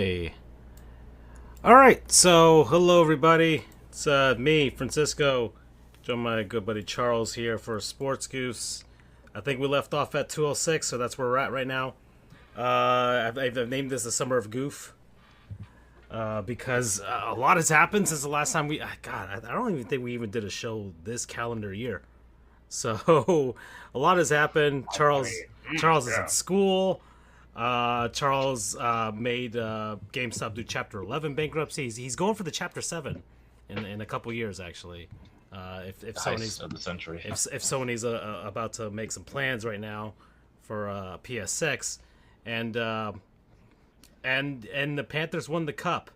Okay. All right. So, hello everybody. It's me, Francisco. Join my good buddy Charles here for Sports Goofs. I think we left off at 206, so that's where we're at right now. I've named this the Summer of Goof because a lot has happened since the last time I don't even think we even did a show this calendar year. So a lot has happened. Charles is Yeah. in school. Charles made GameStop do Chapter 11 bankruptcy. He's going for the Chapter 7 in a couple years, actually. If Sony's Heist of the century. if Sony's about to make some plans right now for PS6, and the Panthers won the cup,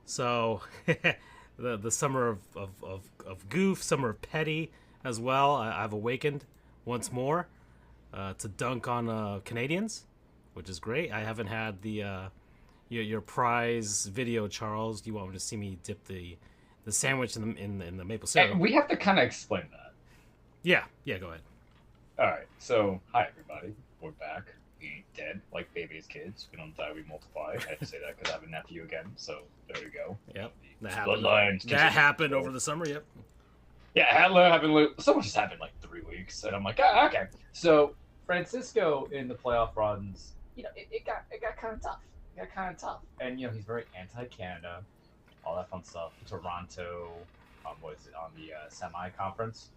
so the summer of Goof, summer of Petty as well. I've awakened once more to dunk on Canadians, which is great. I haven't had the your prize video, Charles. You want to see me dip the sandwich in the maple syrup? And we have to kind of explain that. Yeah, go ahead. All right. So, hi everybody. We're back. We ain't dead like baby's kids. We don't die. We multiply. I have to say that because I have a nephew again. So there you go. Yep, The that happened. bloodlines. That happened over the summer. Yep. Yeah, happened. So much has happened like 3 weeks, and I'm like, okay. So Francisco in the playoff runs, it got kind of tough. It got kind of tough, and he's very anti-Canada, all that fun stuff. Toronto, was it on the semi-conference,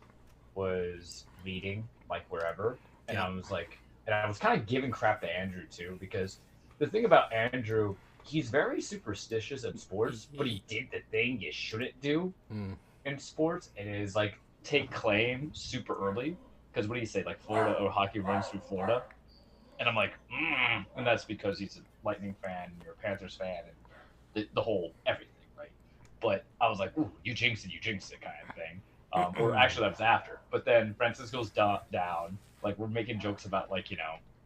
was leading like wherever, and Yeah. I was like, and I was kind of giving crap to Andrew too, because the thing about Andrew, he's very superstitious in sports, but he did the thing you shouldn't do in sports, and it is like take claim super early. Because what do you say, like Florida or hockey runs through Florida? And I'm like, and that's because he's a Lightning fan, and you're a Panthers fan, and the whole everything, right? But I was like, ooh, you jinxed it kind of thing. Or actually, that was after. But then Francisco's down. Like, we're making jokes about, like,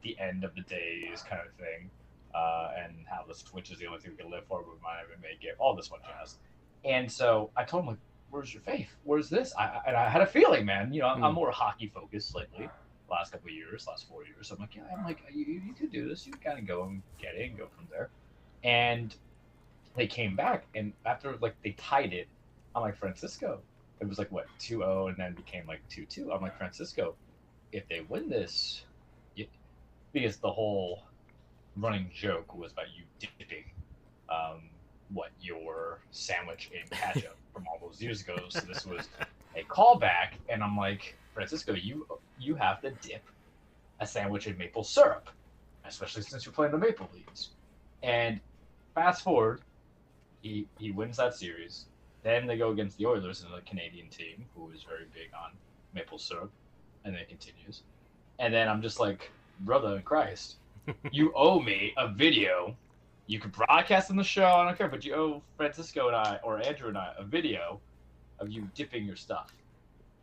the end of the days kind of thing. And how the Switch is the only thing we can live for. We might even make it. All this fun jazz. And so I told him, like, where's your faith? Where's this? And I had a feeling, man. I'm more hockey focused lately. Last couple of years, last 4 years. So I'm like, you could do this. You kind of go and get it and go from there. And they came back, and after they tied it, I'm like, Francisco. It was like what 2-0, and then became like 2-2. I'm like, Francisco, if they win this, because the whole running joke was about you dipping, your sandwich in ketchup from all those years ago. So this was a callback, and I'm like, Francisco, you have to dip a sandwich in maple syrup, especially since you're playing the Maple Leafs. And fast forward, he wins that series. Then they go against the Oilers and the Canadian team, who is very big on maple syrup, and then it continues. And then I'm just like, brother in Christ, you owe me a video. You could broadcast on the show, I don't care, but you owe Francisco and I, or Andrew and I, a video of you dipping your stuff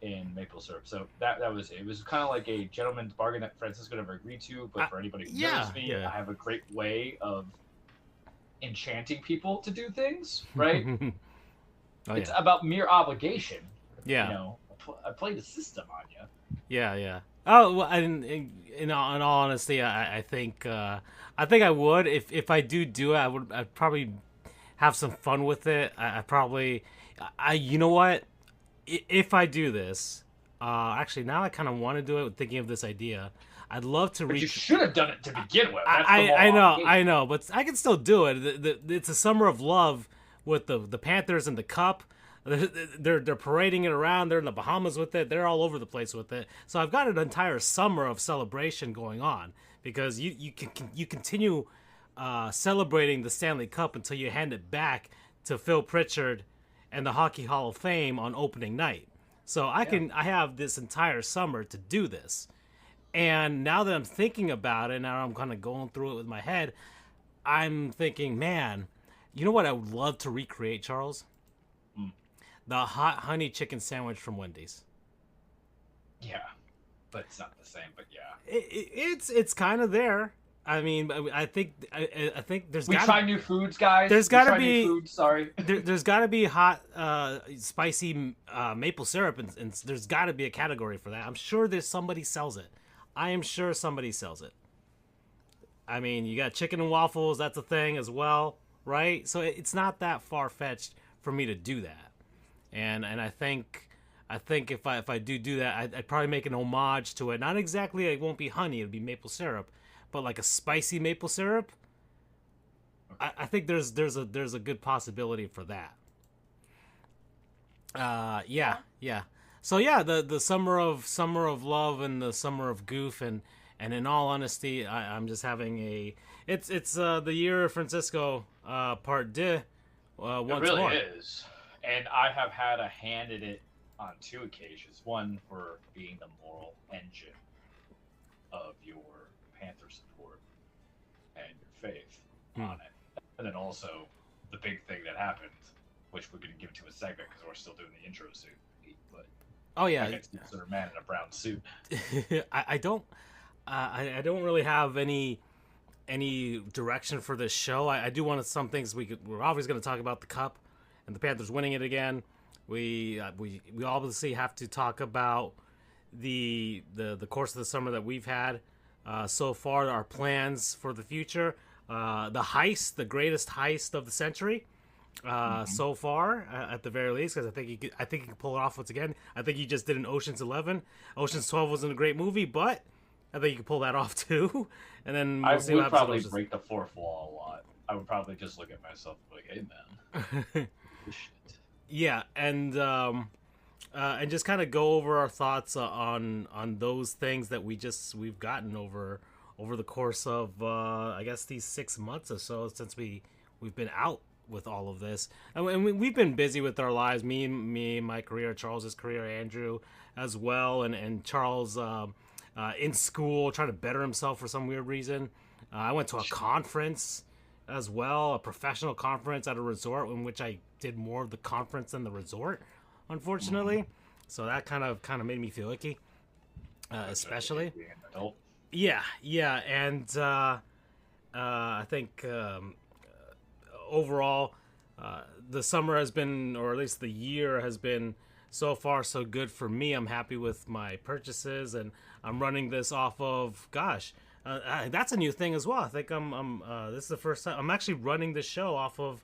in maple syrup. So that was it. It was kind of like a gentleman's bargain that Francisco never agreed to, but for anybody who knows me, I have a great way of enchanting people to do things, right? It's about mere obligation. Yeah. I play the system on you. Yeah. Oh, well, in all honesty, I think I would if I do it. I'd probably have some fun with it. You know what? If I do this, actually now I kind of want to do it. Thinking of this idea, I'd love to. But you should have done it to begin with. That's I know, but I can still do it. It's a summer of love with the Panthers and the Cup. They're parading it around. They're in the Bahamas with it. They're all over the place with it. So I've got an entire summer of celebration going on because you continue celebrating the Stanley Cup until you hand it back to Phil Pritchard and the Hockey Hall of Fame on opening night. So I have this entire summer to do this. And now that I'm thinking about it, now I'm kind of going through it with my head, I'm thinking, man, you know what I would love to recreate, Charles? The hot honey chicken sandwich from Wendy's. Yeah, but it's not the same. But yeah, it's kind of there. I mean, I think there's. We try new foods, guys. There's got to be. Sorry. There's got to be hot, spicy maple syrup, and there's got to be a category for that. I'm sure somebody sells it. I am sure somebody sells it. I mean, you got chicken and waffles. That's a thing as well, right? So it's not that far fetched for me to do that, and I think if I do that, I'd probably make an homage to it. Not exactly, it won't be honey; it'll be maple syrup, but like a spicy maple syrup. I think there's a good possibility for that. Yeah. So yeah, the summer of love and the summer of goof, and in all honesty, I'm just having it's the year of Francisco part deux. Once it really more. is, and I have had a hand in it on two occasions. One for being the moral engine of your Panther support and your faith on it, and then also the big thing that happened, which we're going to give to a segment because we're still doing the intro suit. But oh yeah, it's a man in a brown suit. I don't really have any direction for this show. I do want some things we're always going to talk about the Cup and the Panthers winning it again. We obviously have to talk about the course of the summer that we've had so far, our plans for the future, the heist, the greatest heist of the century so far, at the very least, because I think you can pull it off once again. I think you just did an Ocean's 11. Ocean's 12 wasn't a great movie, but I think you can pull that off too. And then I would probably break the fourth wall a lot. I would probably just look at myself like, "Hey, man." Yeah, and just kind of go over our thoughts on those things that we've gotten over the course of I guess these 6 months or so since we've been out with all of this, and we've been busy with our lives. Me, my career, Charles's career, Andrew as well, and Charles in school trying to better himself for some weird reason. I went to a conference as well, a professional conference at a resort in which I did more of the conference than the resort, unfortunately. So that kind of made me feel icky, especially. Yeah, and I think overall the summer has been, or at least the year has been, so far so good for me. I'm happy with my purchases, and I'm running this off of, gosh, that's a new thing as well. I think this is the first time I'm actually running the show off of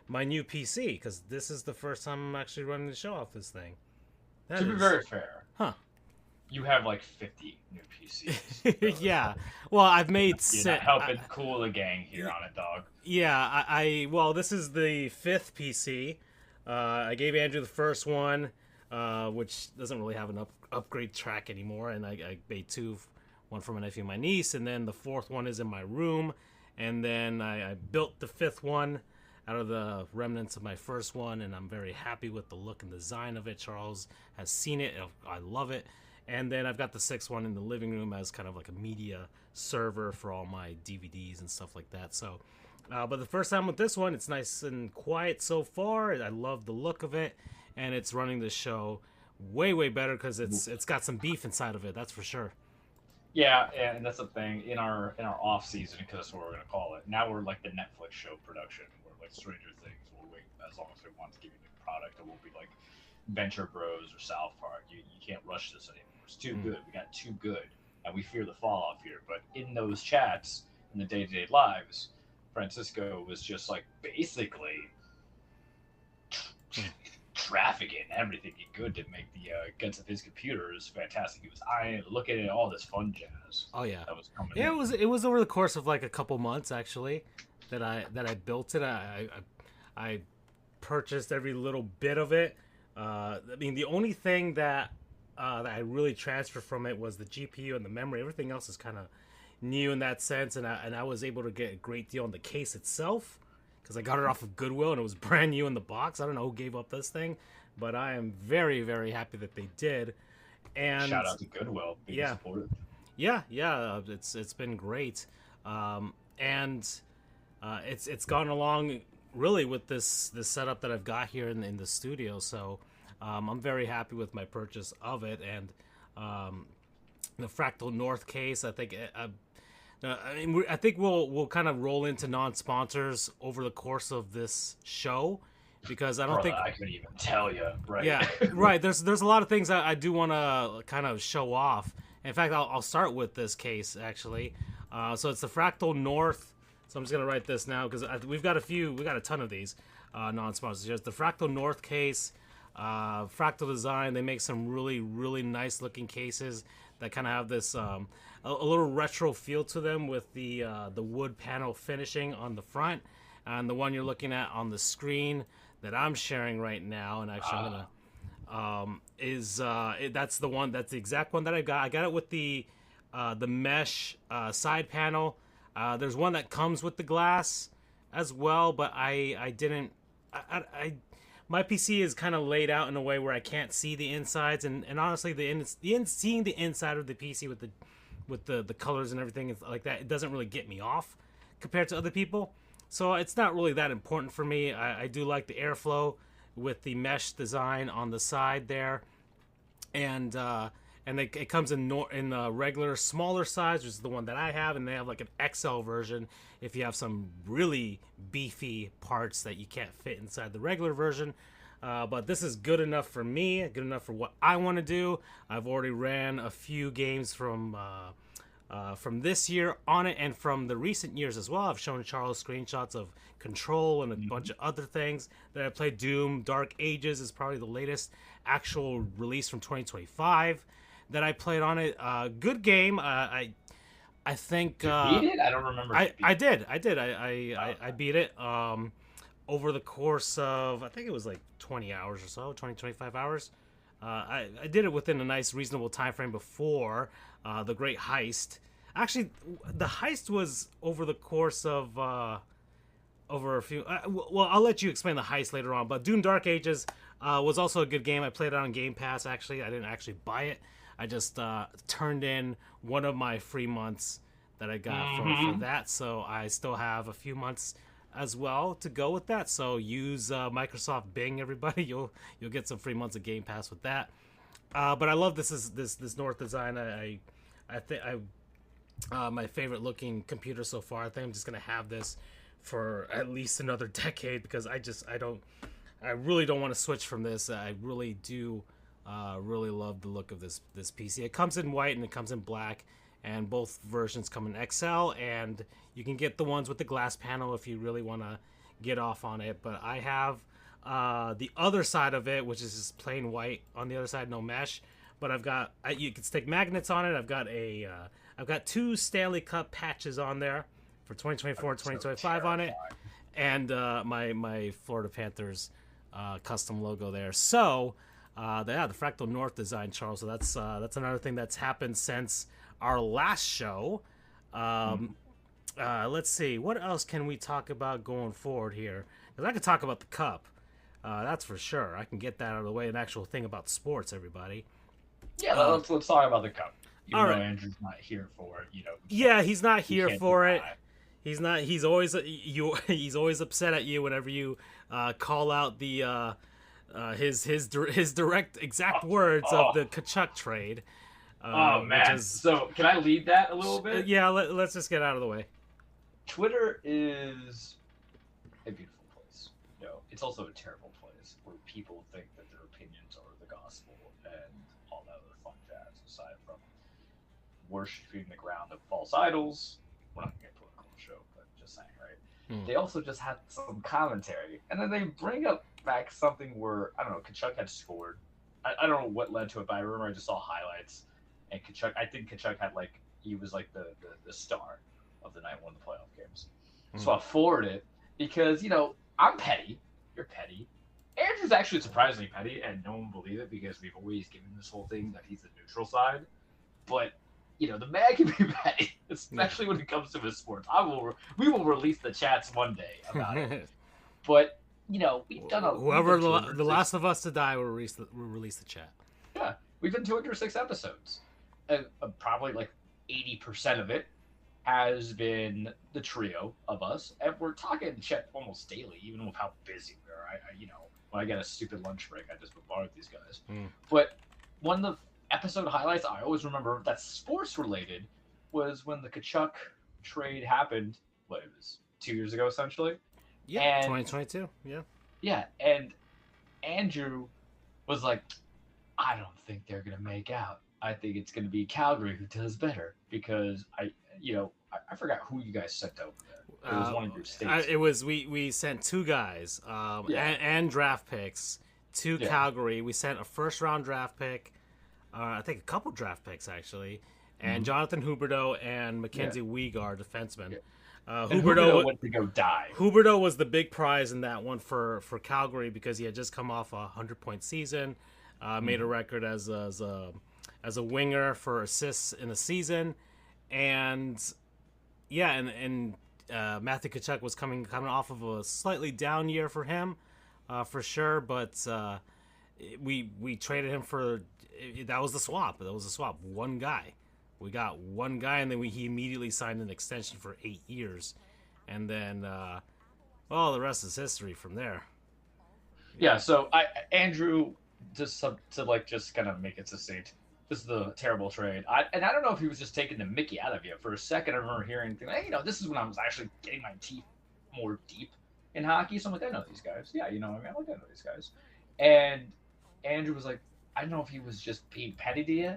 my new PC, because this is the first time I'm actually running the show off this thing. To be very fair, you have like 50 new PCs. Yeah, well, I've made helping cool the gang here on it, dog. Yeah, well, this is the 5th PC. I gave Andrew the first one, which doesn't really have an upgrade track anymore, and I made 2, one for my nephew and my niece, and then the 4th one is in my room, and then I built the 5th one out of the remnants of my first one, and I'm very happy with the look and design of it. Charles has seen it. I love it. And then I've got the 6th one in the living room as kind of like a media server for all my DVDs and stuff like that. So, but the first time with this one, it's nice and quiet so far. I love the look of it, and it's running the show way better because it's got some beef inside of it. That's for sure. Yeah, and that's the thing in our off season, because that's what we're gonna call it. Now we're like the Netflix show production. We're like Stranger Things. We'll wait as long as they want to give you a new product. It won't be like Venture Bros or South Park. You can't rush this anymore. It's too good. We got too good, and we fear the fall off here. But in those chats, in the day-to-day lives, Francisco was just like basically trafficking everything he could to make the guts of his computers fantastic. He was looking at all this fun jazz. Oh yeah, that was coming. Yeah, in. it was over the course of like a couple months actually that I built it. I purchased every little bit of it. I mean, the only thing that I really transferred from it was the GPU and the memory. Everything else is kind of new in that sense, and I was able to get a great deal on the case itself because I got it off of Goodwill and it was brand new in the box. I don't know who gave up this thing, but I am very happy that they did. And shout out to Goodwill being supportive. Yeah, it's been great, and it's gone along really with this setup that I've got here in the studio. So I'm very happy with my purchase of it, and the Fractal North case. I think I think we'll kind of roll into non-sponsors over the course of this show, because I don't think I can even tell you. Right? Yeah, right. There's a lot of things I do want to kind of show off. In fact, I'll start with this case actually. So it's the Fractal North So I'm just gonna write this now because we've got a ton of these non-sponsors. There's the Fractal North case, Fractal Design. They make some really, really nice looking cases that kind of have this a little retro feel to them with the wood panel finishing on the front, and the one you're looking at on the screen that I'm sharing right now. And actually, I'm gonna that's the exact one that I got. I got it with the mesh side panel. There's one that comes with the glass as well, but I didn't. My PC is kind of laid out in a way where I can't see the insides, and honestly, seeing the inside of the PC with the colors and everything like that, it doesn't really get me off compared to other people. So it's not really that important for me. I do like the airflow with the mesh design on the side there, and it comes in the regular smaller size, which is the one that I have, and they have like an XL version if you have some really beefy parts that you can't fit inside the regular version. But this is good enough for me, good enough for what I want to do. I've already ran a few games from this year on it, and from the recent years as well. I've shown Charles screenshots of Control and a bunch of other things that I played. Doom Dark Ages is probably the latest actual release from 2025 that I played on it. Good game. I think you beat it? I don't remember. I did. I beat it over the course of, I think it was like 20 hours or so, 25 hours. I did it within a nice reasonable time frame before the Great Heist. Actually, the heist was over the course of over a few. Well, I'll let you explain the heist later on. But Doom Dark Ages was also a good game. I played it on Game Pass. Actually, I didn't actually buy it. I just turned in one of my free months that I got for that. So I still have a few months as well to go with that. So use Microsoft Bing, everybody. You'll get some free months of Game Pass with that. But I love this North design. I think my favorite looking computer so far. I think I'm just gonna have this for at least another decade because I really don't want to switch from this. I really do really love the look of this PC. It comes in white and it comes in black, and both versions come in XL, and you can get the ones with the glass panel if you really want to get off on it. But I have the other side of it, which is just plain white on the other side, no mesh. But you can stick magnets on it. I've got 2 Stanley Cup patches on there for 2024 and 2025 on it, and my Florida Panthers custom logo there. So the Fractal North design, Charles. So that's another thing that's happened since our last show. Let's see, what else can we talk about going forward here? Because I could talk about the Cup. That's for sure. I can get that out of the way. An actual thing about sports, everybody. Yeah, let's talk about the Cup. All right. Andrew's not here for it, Yeah, he's not here for it. He's not. He's always he's always upset at you whenever you call out the his direct exact words of the Kachuk trade. Oh man! So can I lead that a little bit? Yeah, let's just get out of the way. Twitter is a beautiful place. It's also a terrible place where people think that their opinions are the gospel and all that other fun jazz. Aside from worshiping the ground of false idols, we're not gonna get political on the show, but just saying, right? They also just had some commentary, and then they bring up back something where I don't know. Kachuk had scored. I don't know what led to it, but I remember I just saw highlights. And I think Kachuk had he was the star of the night, one of the playoff games. So I forwarded it because, I'm petty. You're petty. Andrew's actually surprisingly petty, and no one will believe it because we've always given this whole thing that he's the neutral side. But, the man can be petty, especially when it comes to his sports. We will release the chats one day about it. But, we've done whoever the last of us to die will release the chat. Yeah, we've done 206 episodes. Probably 80% of it has been the trio of us, and we're talking chat almost daily, even with how busy we are. When I get a stupid lunch break, I just bombard these guys. But one of the episode highlights I always remember that's sports related was when the Kachuk trade happened. It was 2 years ago, essentially. Yeah, and 2022. Yeah. Yeah, and Andrew was like, I don't think they're gonna make out. I think it's going to be Calgary who does better because I forgot who you guys sent over there. It was one of your states. We sent two guys, Yeah. and draft picks to Yeah. Calgary. We sent a first round draft pick, I think a couple draft picks actually, and Jonathan Huberdeau and Mackenzie Weegar, defenseman. Huberdeau went to go die. Huberdeau was the big prize in that one for Calgary because he had just come off a 100-point season, made a record as a winger for assists in a season, and Matthew Tkachuk was coming off of a slightly down year for him, for sure. But we traded him for that was the swap. One guy. We got one guy, and then he immediately signed an extension for 8 years, and then the rest is history from there. Yeah. So Andrew, just kind of make it succinct. This is the terrible trade. I don't know if he was just taking the mickey out of you. For a second, I remember hearing, hey, this is when I was actually getting my teeth more deep in hockey. So I'm like, I know these guys. Yeah, you know what I mean? I'm like, I know these guys. And Andrew was like, I don't know if he was just being petty to you,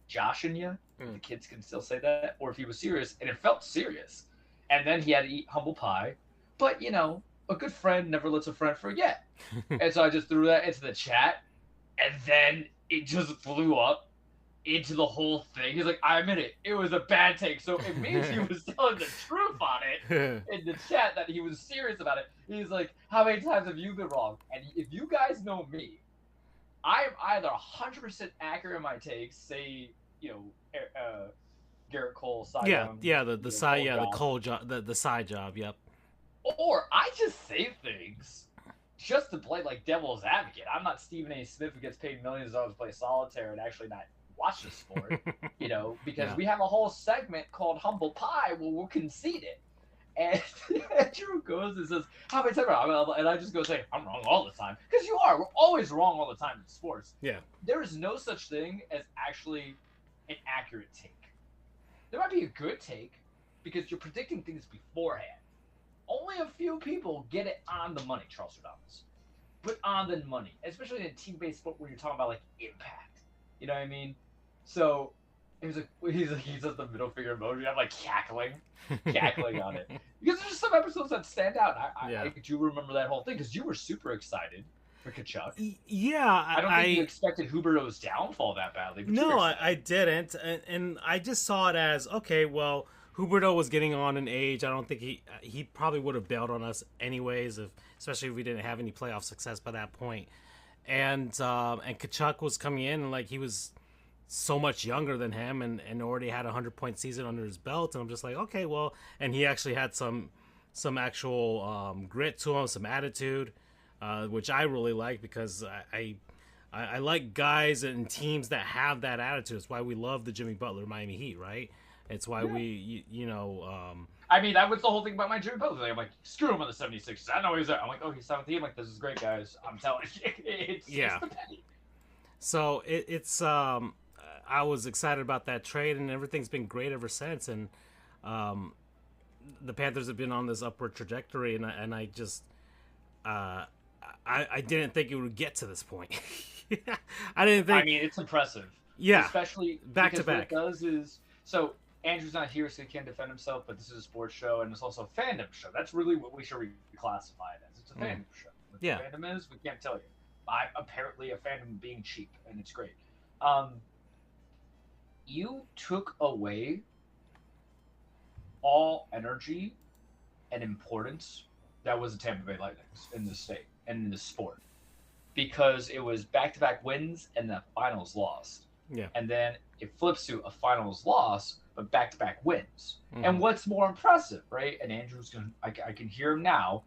joshing you. The kids can still say that. Or if he was serious, and it felt serious. And then he had to eat humble pie. But, a good friend never lets a friend forget. And so I just threw that into the chat. And then it just flew up into the whole thing. He's like, I admit it. It was a bad take. So it means he was telling the truth on it in the chat, that he was serious about it. He's like, how many times have you been wrong? And if you guys know me, I'm either 100% accurate in my takes, say, Garrett Cole, side the side job, yep. Or I just say things just to play like devil's advocate. I'm not Stephen A. Smith who gets paid millions of dollars to play solitaire and actually not watch the sport, because we have a whole segment called Humble Pie where we'll concede it. And Andrew goes and says, how many times? And I just go say, I'm wrong all the time. Because you are. We're always wrong all the time in sports. Yeah. There is no such thing as actually an accurate take. There might be a good take because you're predicting things beforehand. Only a few people get it on the money, Charles Adamas. But on the money, especially in a team-based sport where you're talking about, impact. You know what I mean? So he does the middle finger emoji. I'm cackling on it. Because there's some episodes that stand out. I do remember that whole thing because you were super excited for Tkachuk. Yeah. I don't think you expected Huberdeau's downfall that badly. No, I didn't. And I just saw it as, okay, well, Huberdeau was getting on in age. I don't think he probably would have bailed on us anyways, especially if we didn't have any playoff success by that point. And Tkachuk was coming in, and he was so much younger than him and already had a 100-point season under his belt. And I'm just like, okay, well, and he actually had some actual grit to him, some attitude, which I really like because I like guys and teams that have that attitude. It's why we love the Jimmy Butler Miami Heat, right? It's why we. I mean, that was the whole thing about my Jimmy Butler thing. I'm like, screw him on the 76ers. I know he's there. I'm like, oh, he's 17. I'm like, this is great, guys. I'm telling you, it's the penny. So it's I was excited about that trade, and everything's been great ever since. And the Panthers have been on this upward trajectory, and I just I didn't think it would get to this point. I didn't think. I mean, it's impressive. Yeah, especially back to back. What it does is so. Andrew's not here, so he can't defend himself, but this is a sports show, and it's also a fandom show. That's really what we should reclassify it as. It's a fandom show. What the fandom is, we can't tell you. I'm apparently a fandom being cheap, and it's great. You took away all energy and importance that was the Tampa Bay Lightning in this state and in this sport. Because it was back-to-back wins and the finals lost. Yeah. And then it flips to a finals loss, but back-to-back wins. And what's more impressive, right? And Andrew's going to, I can hear him now,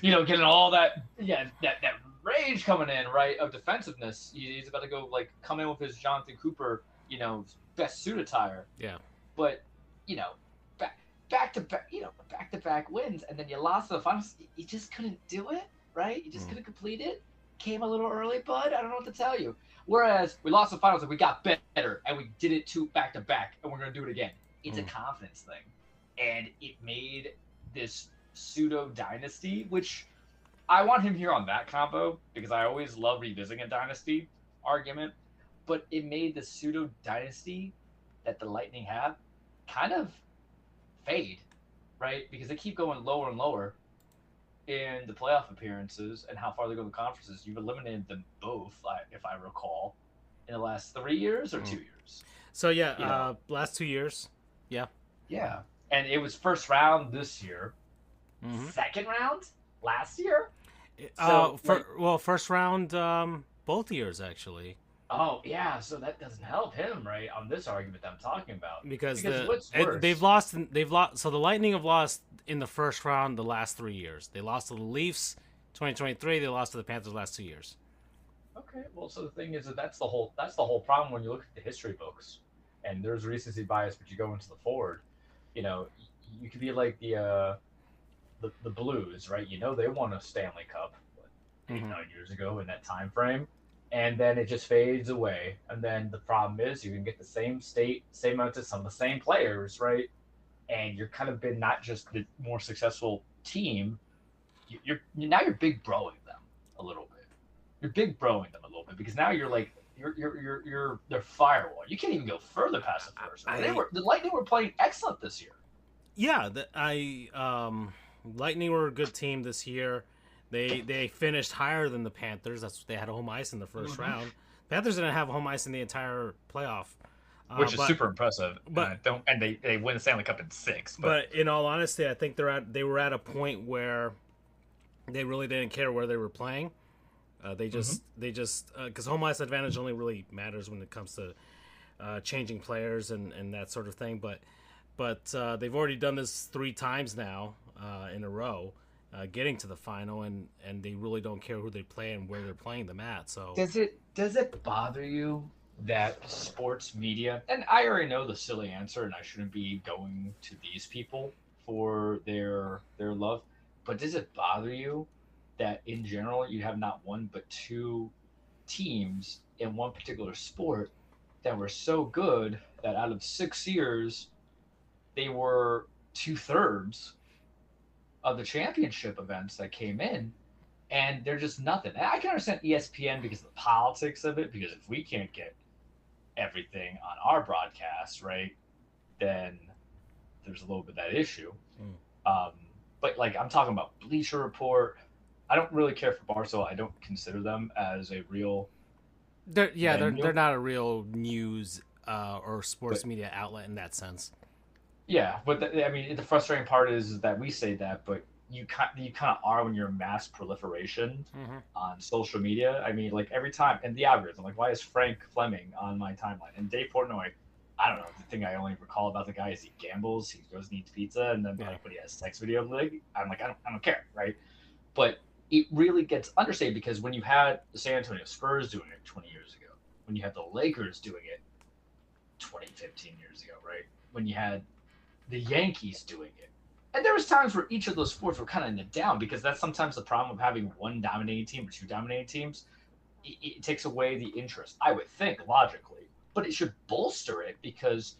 getting all that rage coming in, right, of defensiveness. He's about to go, come in with his Jonathan Cooper, best suit attire. Yeah. But, back-to-back wins, and then you lost to the finals. You just couldn't do it, right? You just couldn't complete it. Came a little early, bud. I don't know what to tell you. Whereas we lost the finals and we got better and we did it back-to-back and we're going to do it again. It's a confidence thing. And it made this pseudo-dynasty, which I want him here on that combo because I always love revisiting a dynasty argument. But it made the pseudo-dynasty that the Lightning have kind of fade right? Because they keep going lower and lower in the playoff appearances and how far they go in the conferences. You've eliminated them both, if I recall, in the last 3 years or 2 years. So yeah, last 2 years. Yeah. Yeah. And it was first round this year, second round last year. So, first round, both years actually. Oh yeah, so that doesn't help him, right? On this argument that I'm talking about, Because what's worse? they've lost. So the Lightning have lost in the first round the last 3 years. They lost to the Leafs, 2023. They lost to the Panthers the last 2 years. Okay, well, so the thing is that's the whole problem when you look at the history books, and there's recency bias, but you go into the forward, you could be like the Blues, right? They won a Stanley Cup 8-9 years ago in that time frame. And then it just fades away. And then the problem is you can get the same amount of some of the same players, right? And you're kind of been not just the more successful team. You're big broing them a little bit. You're big broing them a little bit because now you're like you're their firewall. You can't even go further past the first. The Lightning were playing excellent this year. Yeah, Lightning were a good team this year. They finished higher than the Panthers. They had home ice in the first round. Panthers didn't have home ice in the entire playoff, which is super impressive. But they win the Stanley Cup in 6. But in all honesty, I think they were at a point where they really didn't care where they were playing. They just because home ice advantage only really matters when it comes to changing players and that sort of thing. But they've already done this 3 times now in a row. Getting to the final, and they really don't care who they play and where they're playing them at. So does it bother you that sports media, and I already know the silly answer, and I shouldn't be going to these people for their love, but does it bother you that in general you have not one but 2 teams in one particular sport that were so good that out of 6 years they were 2/3 of the championship events that came in, and they're just nothing. And I can understand ESPN because of the politics of it, because if we can't get everything on our broadcast, right, then there's a little bit of that issue. But like I'm talking about Bleacher Report, I don't really care for Barstool. I don't consider them as a real. They're not a real news or sports media outlet in that sense. Yeah, but the frustrating part is that we say that, but you kind of are when you're mass proliferation on social media. I mean, like every time, and the algorithm, like why is Frank Fleming on my timeline? And Dave Portnoy, I don't know. The thing I only recall about the guy is he gambles, he goes and eats pizza, and then like when he has sex video of the league, I'm like, I don't care, right? But it really gets understated because when you had the San Antonio Spurs doing it 20 years ago, when you had the Lakers doing it 15 years ago, right? When you had the Yankees doing it. And there was times where each of those sports were kind of in the down because that's sometimes the problem of having one dominating team or 2 dominating teams. It takes away the interest, I would think, logically. But it should bolster it because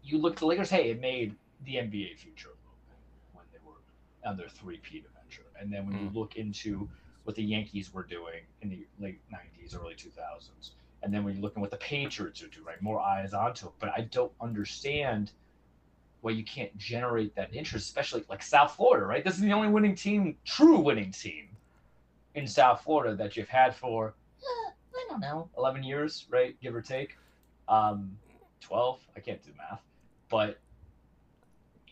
you look at the Lakers, hey, it made the NBA future a little bit when they were on their 3-peat adventure. And then when you look into what the Yankees were doing in the late 90s, early 2000s, and then when you're looking at what the Patriots are doing, right, more eyes onto it. But I don't understand why you can't generate that interest, especially like South Florida, right? This is the only true winning team in South Florida that you've had for, I don't know, 11 years, right? Give or take. 12, I can't do math. But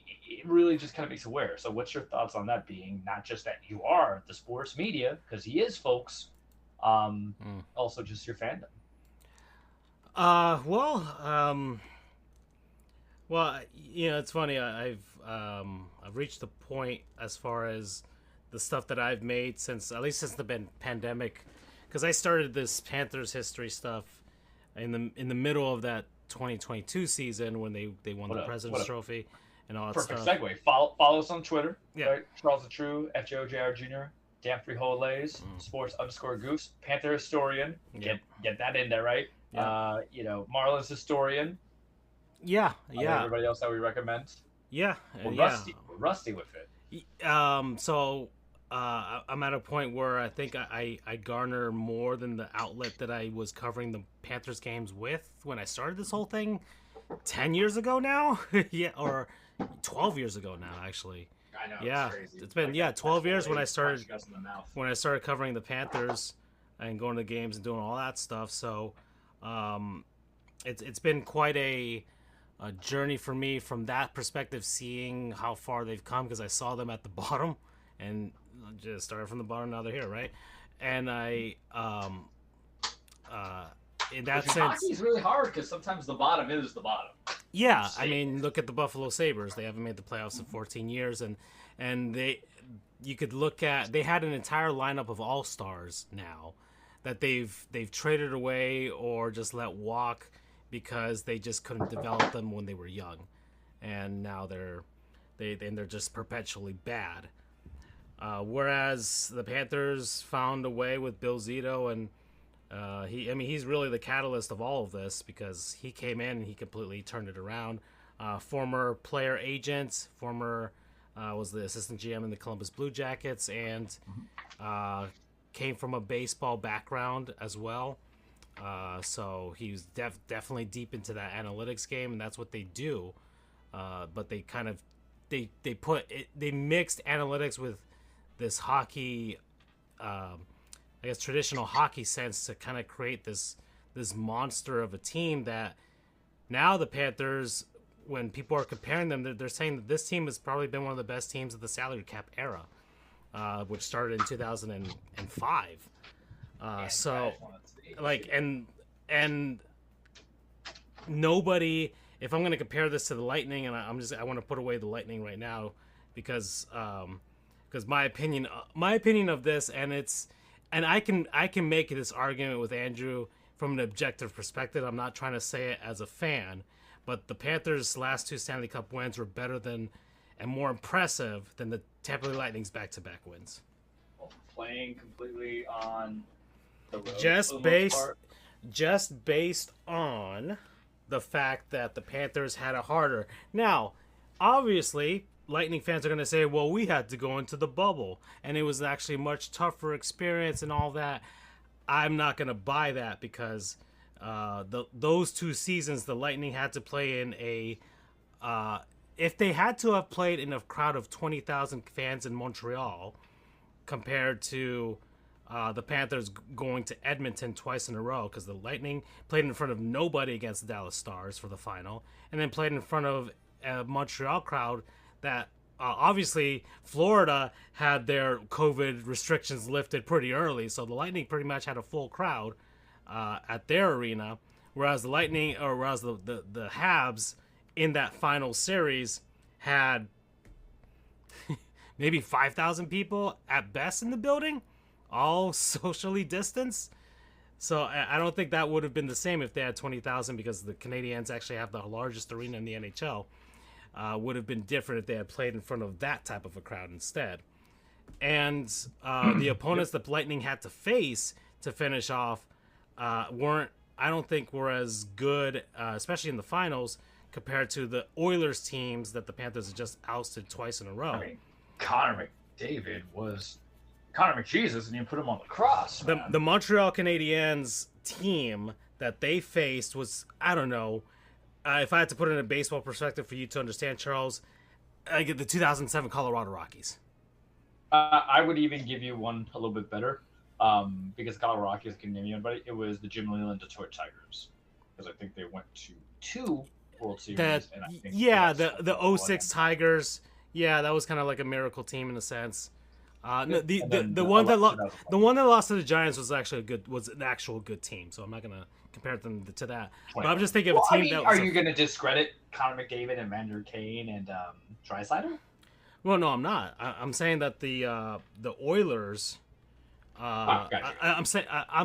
it really just kind of makes aware. So what's your thoughts on that being not just that you are the sports media, because he is, folks, also just your fandom? Well, it's funny. I've reached the point as far as the stuff that I've made since the pandemic, because I started this Panthers history stuff in the middle of that 2022 season when they won the President's Trophy and all that perfect stuff. Perfect segue. Follow us on Twitter. Yeah. Right? Charles the True, FJOJR Jr., Dan Frijoles, Sports_Goofs, Panther historian. Get that in there, right? Yeah. Marlins historian. Yeah. Everybody else that we recommend. Yeah. We're rusty with it. So I'm at a point where I think I garner more than the outlet that I was covering the Panthers games with when I started this whole thing 10 years ago now. Yeah, or 12 years ago now, actually. I know. Yeah, It's crazy. it's been Like, 12 years when I punch started us in the mouth. covering the Panthers and going to games and doing all that stuff. So, it's been quite a journey for me from that perspective, seeing how far they've come, because I saw them at the bottom and just started from the bottom. Now they're here, right? And I in that sense, hockey is really hard because sometimes the bottom is the bottom. yeah, I mean, look at the Buffalo Sabres. They haven't made the playoffs in 14 years, and you could look at, they had an entire lineup of all-stars now that they've traded away or just let walk because they just couldn't develop them when they were young, and now they're just perpetually bad. Whereas the Panthers found a way with Bill Zito, and he's really the catalyst of all of this, because he came in and he completely turned it around. Former player agent, was the assistant GM in the Columbus Blue Jackets, and came from a baseball background as well. So he was definitely deep into that analytics game, and that's what they do. But they kind of they mixed analytics with this hockey, I guess traditional hockey sense, to kind of create this monster of a team that now the Panthers, when people are comparing them, they're saying that this team has probably been one of the best teams of the salary cap era, which started in 2005. So, like, and nobody. If I'm going to compare this to the Lightning, and I want to put away the Lightning right now, because my opinion of this, and I can make this argument with Andrew from an objective perspective. I'm not trying to say it as a fan, but the Panthers' last 2 Stanley Cup wins were better than and more impressive than the Tampa Bay Lightning's back-to-back wins. Playing completely on the road, just based on the fact that the Panthers had it harder. Now, obviously, Lightning fans are going to say, well, we had to go into the bubble, and it was actually a much tougher experience and all that. I'm not going to buy that, because those 2 seasons, the Lightning had to play in a... if they had to have played in a crowd of 20,000 fans in Montreal, compared to the Panthers going to Edmonton twice in a row, because the Lightning played in front of nobody against the Dallas Stars for the final, and then played in front of a Montreal crowd that obviously Florida had their COVID restrictions lifted pretty early, so the Lightning pretty much had a full crowd at their arena, whereas the Habs in that final series had maybe 5,000 people at best in the building, all socially distanced. So I don't think that would have been the same if they had 20,000, because the Canadiens actually have the largest arena in the NHL. Would have been different if they had played in front of that type of a crowd instead. And the opponents the Lightning had to face to finish off I don't think were as good, especially in the finals, compared to the Oilers teams that the Panthers had just ousted twice in a row. I mean, Connor McDavid was Connor McJesus, and you put him on the cross. The Montreal Canadiens team that they faced was, I don't know, if I had to put it in a baseball perspective for you to understand, Charles, I get the 2007 Colorado Rockies. I would even give you one a little bit better, because Colorado Rockies can name anybody. It was the Jim Leyland Detroit Tigers, because I think they went to 2 World Series. And I think the 06 Tigers. Yeah, that was kind of like a miracle team in a sense. The one that lost to the Giants was actually an actual good team. So I'm not gonna compare them to that. But I'm just thinking of a team that. Are you gonna discredit Connor McDavid and Vander Kane and Draisaitl? Well, no, I'm not. I'm saying that the Oilers. I'm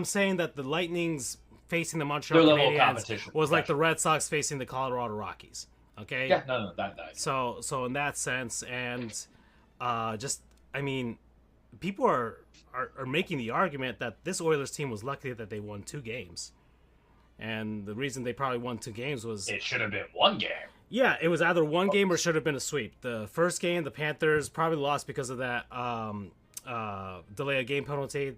saying that the Lightning's facing the Montreal Canadiens was like the Red Sox facing the Colorado Rockies. Okay. Yeah. No. That. So in that sense, and people are making the argument that this Oilers team was lucky that they won 2 games, and the reason they probably won 2 games was it should have been 1 game. Yeah, it was either 1 game or should have been a sweep. The first game, the Panthers probably lost because of that delay of game penalty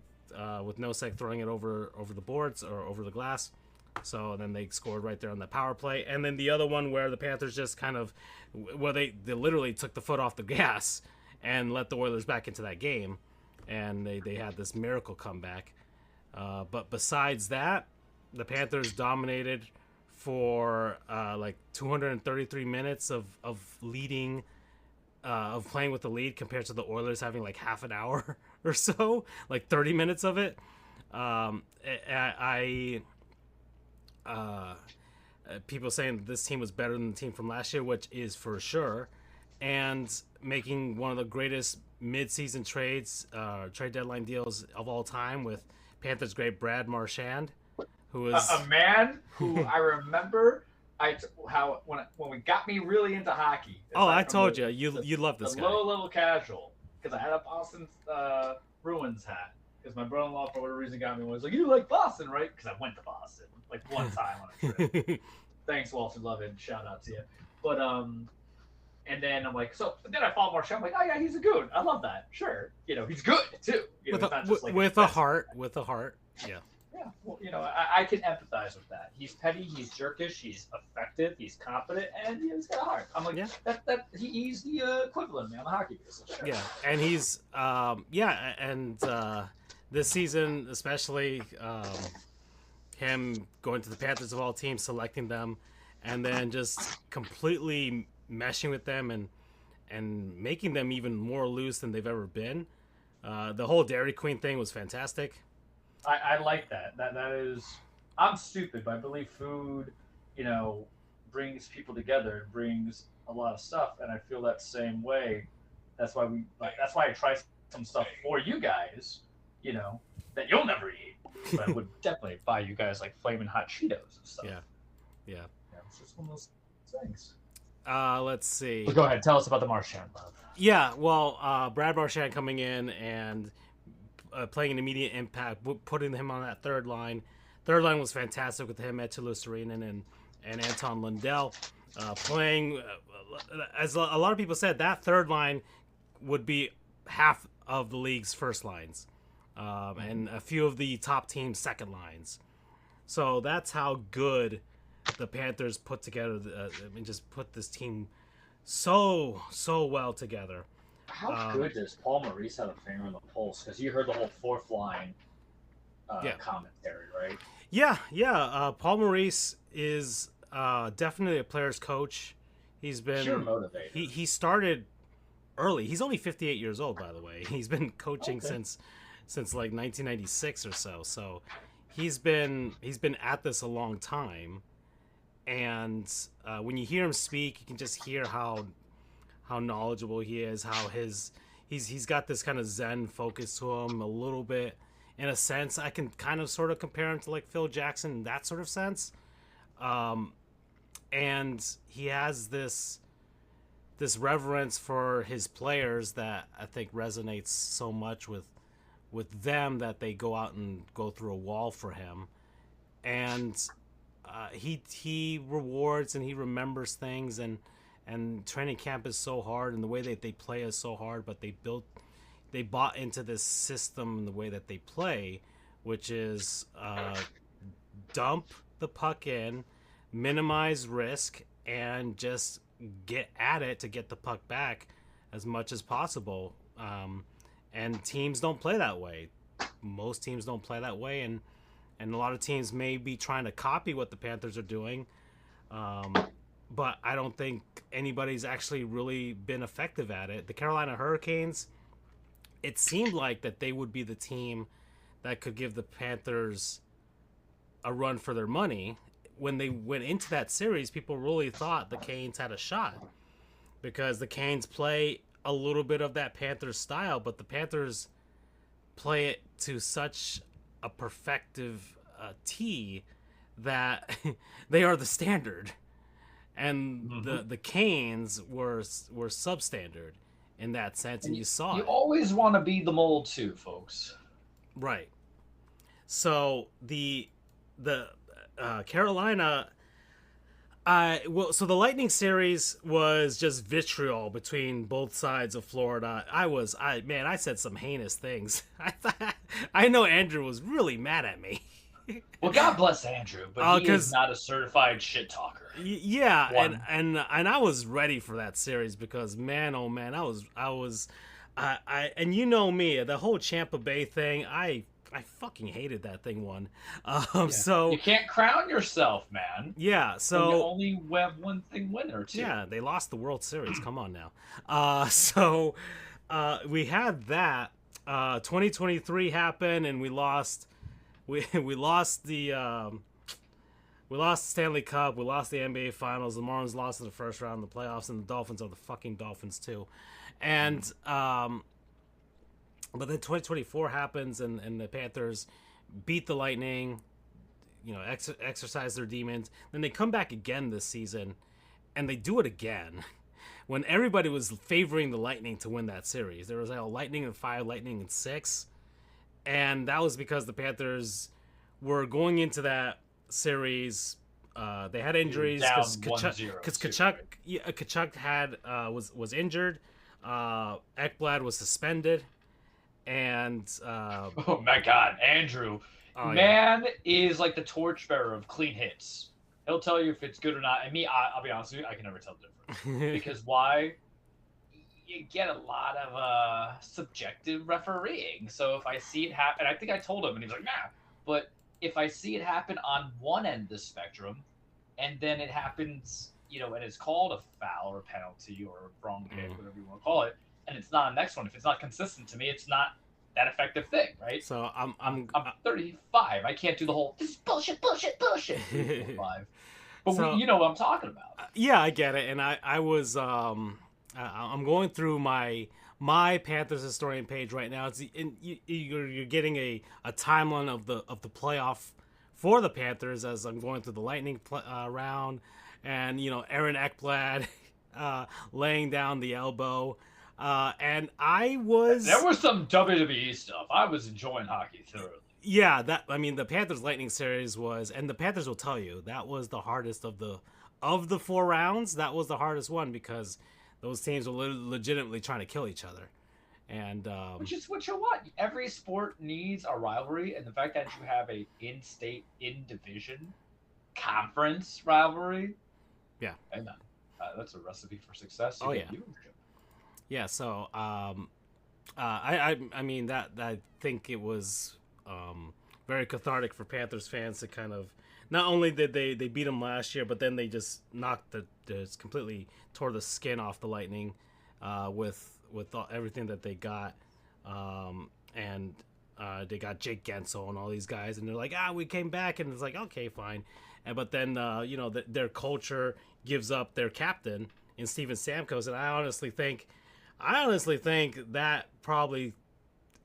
with Nosek throwing it over the boards or over the glass. So then they scored right there on the power play. And then the other one where the Panthers just kind of, well, they literally took the foot off the gas and let the Oilers back into that game. And they had this miracle comeback. But besides that, the Panthers dominated for like 233 minutes of leading, of playing with the lead compared to the Oilers having like half an hour or so, like 30 minutes of it. People saying this team was better than the team from last year, which is for sure, and making one of the greatest mid-season trade deadline deals of all time with Panthers great Brad Marchand, who is a man who I remember when we got me really into hockey. Oh, I told you love this guy. Low-level casual, because I had a Boston Bruins hat. Because my brother-in-law, for whatever reason, got me one. He was like, "You like Boston, right?" Because I went to Boston like one time on a trip. Thanks, Walter Lovin. Shout out to you. But and then I'm like, then I follow Marshall. I'm like, oh yeah, he's a goon. I love that. Sure, he's good too. With a heart. Yeah. Yeah. Well, I can empathize with that. He's petty. He's jerkish. He's effective. He's confident, and he's got a heart. I'm like, he's the equivalent of me on the hockey field. Sure. Yeah, and he's this season, especially him going to the Panthers of all teams, selecting them, and then just completely meshing with them and making them even more loose than they've ever been. The whole Dairy Queen thing was fantastic. I like that. That is, I'm stupid, but I believe food, brings people together, brings a lot of stuff, and I feel that same way. That's why I try some stuff for you guys, that you'll never eat. But I would definitely buy you guys like flaming hot Cheetos and stuff. Yeah. It's just one of those things. Let's see. Well, go ahead, tell us about the Marchand love. Yeah, well, Brad Marchand coming in and playing an immediate impact, putting him on that third line. Third line was fantastic with him, Eetu Luostarinen and Anton Lundell playing. As a lot of people said, that third line would be half of the league's first lines, and a few of the top teams' second lines. So that's how good the Panthers put together. Just put this team so well together. How good does Paul Maurice have a finger on the pulse? Because you heard the whole fourth line commentary, right? Yeah. Paul Maurice is definitely a player's coach. He's been pure motivator. He started early. He's only 58 years old, by the way. He's been coaching since like 1996 or so. So he's been at this a long time. And when you hear him speak, you can just hear how knowledgeable he is, how he's got this kind of Zen focus to him a little bit. In a sense, I can kind of sort of compare him to like Phil Jackson in that sort of sense. And he has this reverence for his players that I think resonates so much with them that they go out and go through a wall for him. And he rewards and he remembers things, and training camp is so hard, and the way that they play is so hard, but they bought into this system in the way that they play, which is dump the puck in, minimize risk, and just get at it to get the puck back as much as possible. And teams don't play that way. Most teams don't play that way, and a lot of teams may be trying to copy what the Panthers are doing. But I don't think anybody's actually really been effective at it. The Carolina Hurricanes, it seemed like that they would be the team that could give the Panthers a run for their money. When they went into that series, people really thought the Canes had a shot because the Canes play a little bit of that Panthers style, but the Panthers play it to such a perfective T that they are the standard. And the Canes were substandard in that sense, and you saw you it. Always want to be the mold too, folks. Right. So the Carolina, so the Lightning series was just vitriol between both sides of Florida. I said some heinous things. I know Andrew was really mad at me. Well, God bless Andrew, but he is 'cause- not a certified shit talker. Yeah, One. and I was ready for that series because man, oh man, and you know me, the whole Champa Bay thing, I fucking hated that thing one. So You can't crown yourself, man. yeah, You so only have one thing winner, too. yeah, they lost the World Series. Come on now. We had that. 2023 happened, and we lost. We lost the. We lost the Stanley Cup. We lost the NBA Finals. The Marlins lost in the first round of the playoffs, and the Dolphins are the fucking Dolphins too. And but then 2024 happens, and the Panthers beat the Lightning. You know, exercise their demons. Then they come back again this season, and they do it again. When everybody was favoring the Lightning to win that series, there was like a Lightning in 5, Lightning in 6, and that was because the Panthers were going into that series. They had injuries because Kachuk had was injured. Ekblad was suspended, and Oh my God, Andrew, is like the torchbearer of clean hits. He'll tell you if it's good or not. And me, I'll be honest with you, I can never tell the difference. Because why? You get a lot of subjective refereeing. So if I see it happen, I think I told him, and he's like, nah. But if I see it happen on one end of the spectrum, and then it happens, you know, and it's called a foul or penalty or a wrong hit, whatever you want to call it, and it's not on the next one, if it's not consistent to me, it's not that effective thing, right? So I'm 35. I can't do the whole this is bullshit. But So- you know what I'm talking about. yeah, I get it, and I was I'm going through my Panthers historian page right now. You're getting a timeline of the playoff for the Panthers as I'm going through the Lightning round, and you know Aaron Ekblad laying down the elbow, and there was some WWE stuff. I was enjoying hockey thoroughly. Yeah, the Panthers Lightning series was, and the Panthers will tell you that was the hardest of the 4 rounds. That was the hardest one because those teams were legitimately trying to kill each other, and Which is what you want. Every sport needs a rivalry, and the fact that you have a in-state, in-division, conference rivalry, yeah, and that's a recipe for success. Oh, yeah. Yeah, so I mean that I think it was very cathartic for Panthers fans to kind of, not only did they beat them last year, but then they just just completely tore the skin off the Lightning with everything that they got, and they got Jake Gensel and all these guys, and they're like, we came back, and it's like, okay, fine, but then you know their culture gives up their captain in Steven Stamkos, and I honestly think that probably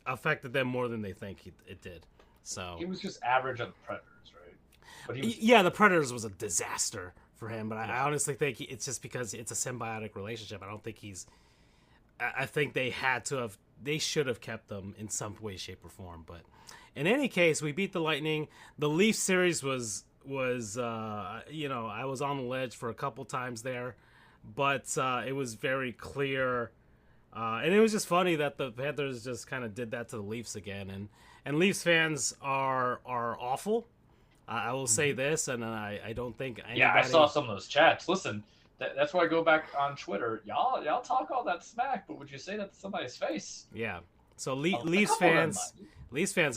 affected them more than they think it did. So He was just average on the Predators, right? But he was, yeah, the Predators was a disaster for him, but I honestly think it's just because it's a symbiotic relationship. I don't think I think they should have kept them in some way, shape, or form. But in any case, we beat the Lightning. The Leafs series was you know, I was on the ledge for a couple times there, but it was very clear. And it was just funny that the Panthers just kind of did that to the Leafs again, and Leafs fans are awful. I will say this, and I don't think anybody... Yeah, I saw some of those chats. Listen, that's why I go back on Twitter. Y'all talk all that smack, but would you say that to somebody's face? Yeah. So Leafs fans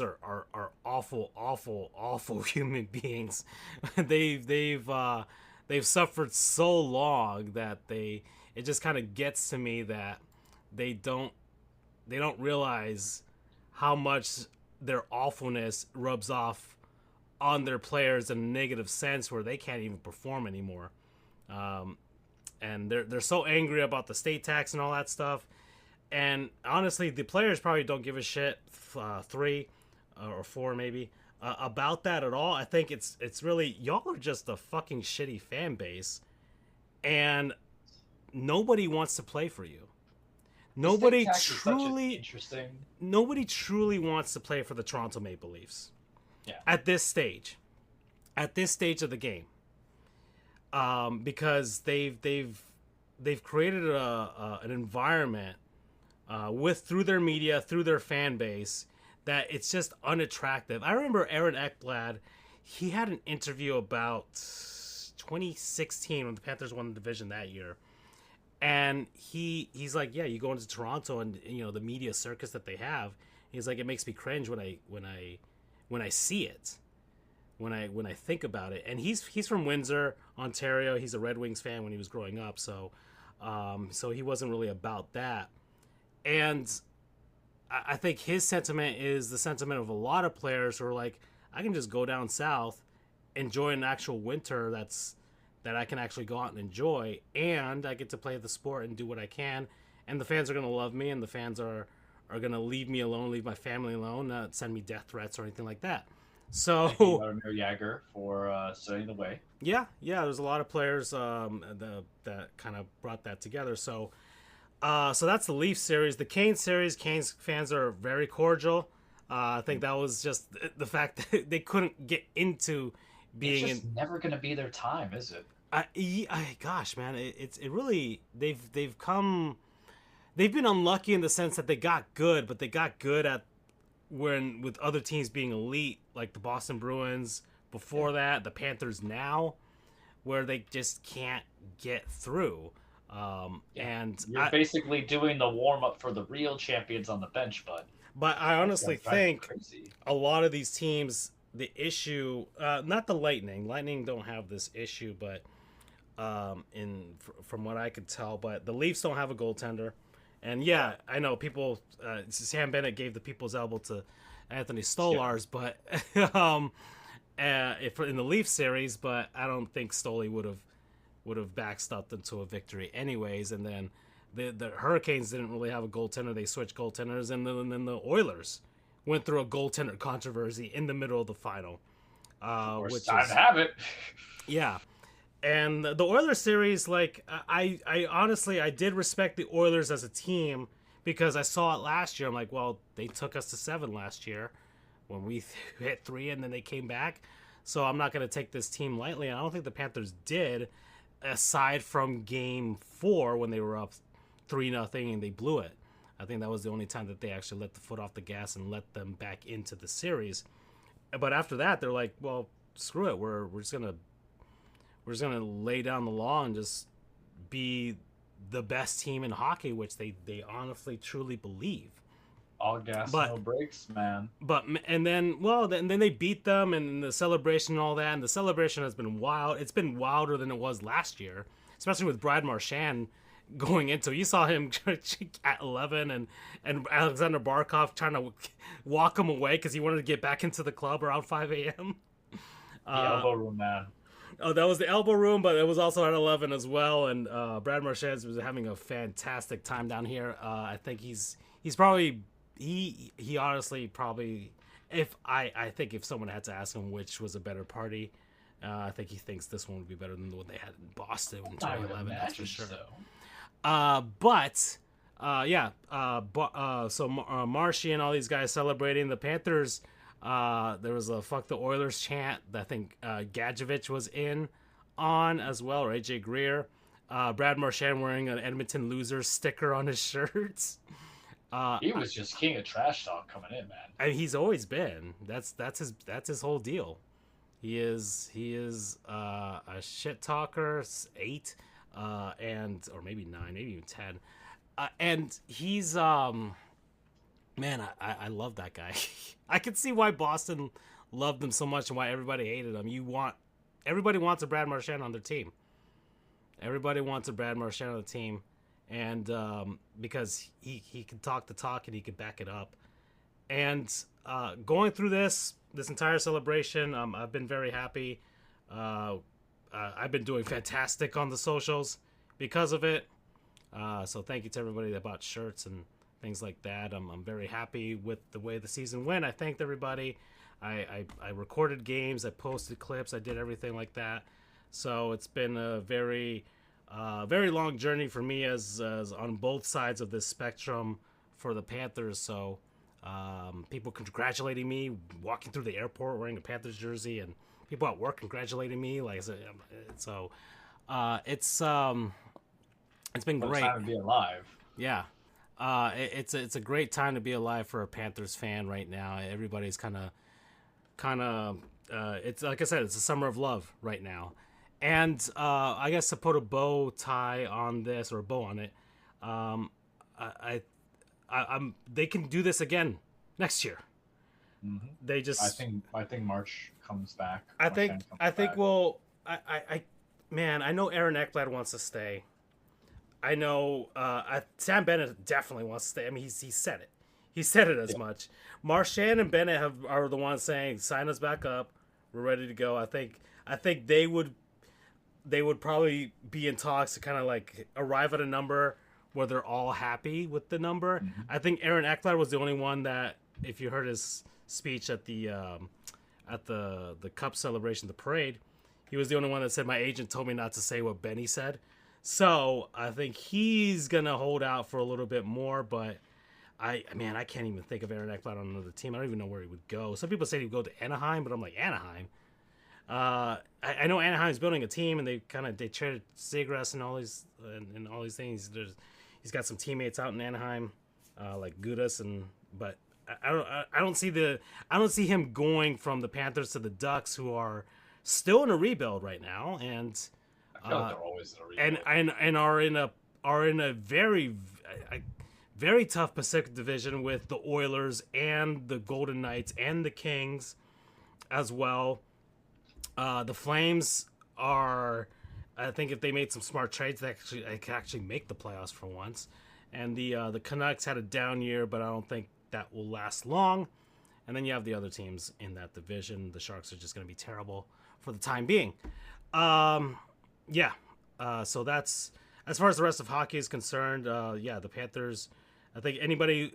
are awful human beings. They've suffered so long that it just kind of gets to me that they don't realize how much their awfulness rubs off on their players in a negative sense where they can't even perform anymore. And they're so angry about the state tax and all that stuff. And honestly, the players probably don't give a shit, 3 or 4 maybe, about that at all. I think it's really, y'all are just a fucking shitty fan base, and nobody wants to play for you. Nobody truly wants to play for the Toronto Maple Leafs. Yeah. At this stage of the game, because they've created an environment through their media, through their fan base, that it's just unattractive. I remember Aaron Ekblad, he had an interview about 2016 when the Panthers won the division that year. And he's like, yeah, you go into Toronto and the media circus that they have. He's like, it makes me cringe when I see it, when I think about it. And he's from Windsor, Ontario. He's a Red Wings fan when he was growing up, so he wasn't really about that. And I think his sentiment is the sentiment of a lot of players who are like, I can just go down south, enjoy an actual winter that I can actually go out and enjoy, and I get to play the sport and do what I can, and the fans are going to love me, and the fans are going to leave me alone, leave my family alone, not send me death threats or anything like that. So Vladimir Jagr for setting the way. Yeah, there's a lot of players that kind of brought that together. So that's the Leafs series. The Canes series, Canes fans are very cordial. I think that was just the fact that they couldn't get into being it's just never going to be their time, is it? Gosh, man, it really they've been unlucky in the sense that they got good, but they got good at when with other teams being elite, like the Boston Bruins before that, the Panthers now, where they just can't get through. And you're basically doing the warm up for the real champions on the bench, bud. But I honestly think a lot of these teams, the issue, not the Lightning don't have this issue, but from what I could tell, but the Leafs don't have a goaltender. And yeah, I know people, Sam Bennett gave the people's elbow to Anthony Stolarz, but in the Leafs series, but I don't think Stoley would have backstopped them to a victory anyways. And then the Hurricanes didn't really have a goaltender. They switched goaltenders, and then the Oilers went through a goaltender controversy in the middle of the final. Which time to have it. Yeah. And the Oilers series, like, I honestly, I did respect the Oilers as a team because I saw it last year. I'm like, well, they took us to 7 last year when we hit 3 and then they came back. So I'm not going to take this team lightly. And I don't think the Panthers did, aside from game 4 when they were up 3-0 and they blew it. I think that was the only time that they actually let the foot off the gas and let them back into the series. But after that, they're like, well, screw it. We're just going to lay down the law and just be the best team in hockey, which they honestly truly believe. All gas, no brakes, man. And then they beat them, and the celebration and all that. And the celebration has been wild. It's been wilder than it was last year, especially with Brad Marchand going into. You saw him at 11, and Alexander Barkov trying to walk him away because he wanted to get back into the club around 5 a.m. The elbow room, man. Oh, that was the elbow room, but it was also at 11 as well. And Brad Marchand was having a fantastic time down here. I think he's probably he honestly probably, if I think if someone had to ask him which was a better party, I think he thinks this one would be better than the one they had in Boston in 2011. That's for sure. So Marshy and all these guys celebrating. The Panthers. There was a "fuck the Oilers" chant that I think Gadjevich was in on as well, or AJ Greer. Brad Marchand wearing an Edmonton Losers sticker on his shirts. He was just king of trash talk coming in, man. And he's always been. That's his whole deal. He is a shit talker, 8, or maybe 9, maybe even 10, and he's Man, I love that guy. I can see why Boston loved him so much and why everybody hated him. Everybody wants a Brad Marchand on their team. Everybody wants a Brad Marchand on the team, and because he can talk the talk and he can back it up. And going through this entire celebration, I've been very happy. I've been doing fantastic on the socials because of it. So thank you to everybody that bought shirts and things like that. I'm very happy with the way the season went. I thanked everybody. I recorded games. I posted clips. I did everything like that. So it's been a very long journey for me as on both sides of this spectrum for the Panthers. So people congratulating me walking through the airport wearing a Panthers jersey, and people at work congratulating me. Like so, it's been great. Time to be alive. Yeah. It's a great time to be alive for a Panthers fan right now. Everybody's kind of it's like I said, it's a summer of love right now. And I guess to put a bow tie on this, or a bow on it, I'm they can do this again next year. Mm-hmm. They just I think March comes back. I think well, man, I know Aaron Ekblad wants to stay. I know Sam Bennett definitely wants to stay. I mean, he said it. He said it as much. Marchand and Bennett are the ones saying, "Sign us back up. We're ready to go." I think they would probably be in talks to kind of like arrive at a number where they're all happy with the number. Mm-hmm. I think Aaron Ekblad was the only one that, if you heard his speech at the Cup celebration, the parade, he was the only one that said, "My agent told me not to say what Benny said." So I think he's gonna hold out for a little bit more, but I can't even think of Aaron Ekblad on another team. I don't even know where he would go. Some people say he'd go to Anaheim, but I'm like, Anaheim. I know Anaheim's building a team, and they traded Seagrass and all these things. He's got some teammates out in Anaheim, like Gudas, but I don't see him going from the Panthers to the Ducks, who are still in a rebuild right now, and I feel like they're always in a rebuild. and are in a very very tough Pacific Division with the Oilers and the Golden Knights and the Kings as well. The Flames are, I think, if they made some smart trades, they could actually make the playoffs for once. And the Canucks had a down year, but I don't think that will last long. And then you have the other teams in that division. The Sharks are just going to be terrible for the time being. So that's, as far as the rest of hockey is concerned, the Panthers, I think anybody,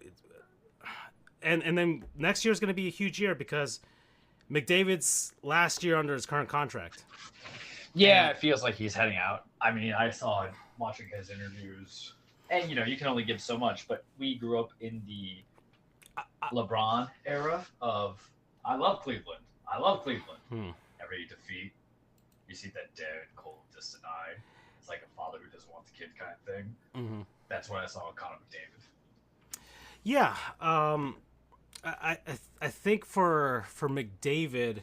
and then next year is going to be a huge year because McDavid's last year under his current contract. Yeah, it feels like he's heading out. I mean, I saw him watching his interviews, and you can only give so much, but we grew up in the LeBron era of, I love Cleveland. Every defeat, you see that dead, cold, distant eye. It's like a father who doesn't want the kid kind of thing. Mm-hmm. That's what I saw with Connor McDavid. Yeah, I think for McDavid,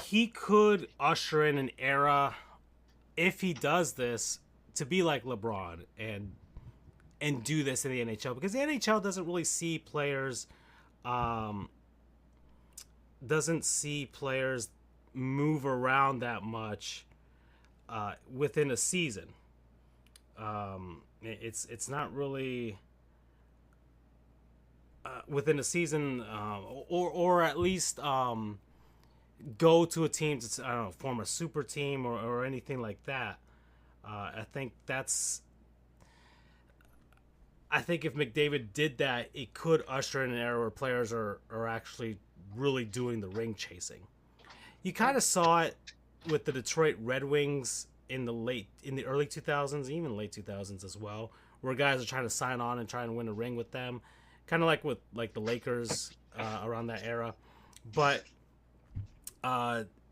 he could usher in an era, if he does this, to be like LeBron and do this in the NHL, because the NHL doesn't really see players move around that much within a season. It's not really within a season, or at least go to a team to, I don't know, form a super team or anything like that. I think if McDavid did that, it could usher in an era where players are actually really doing the ring chasing. You kind of saw it with the Detroit Red Wings in the early 2000s, even late 2000s as well, where guys are trying to sign on and try and win a ring with them, kind of like with the Lakers around that era. But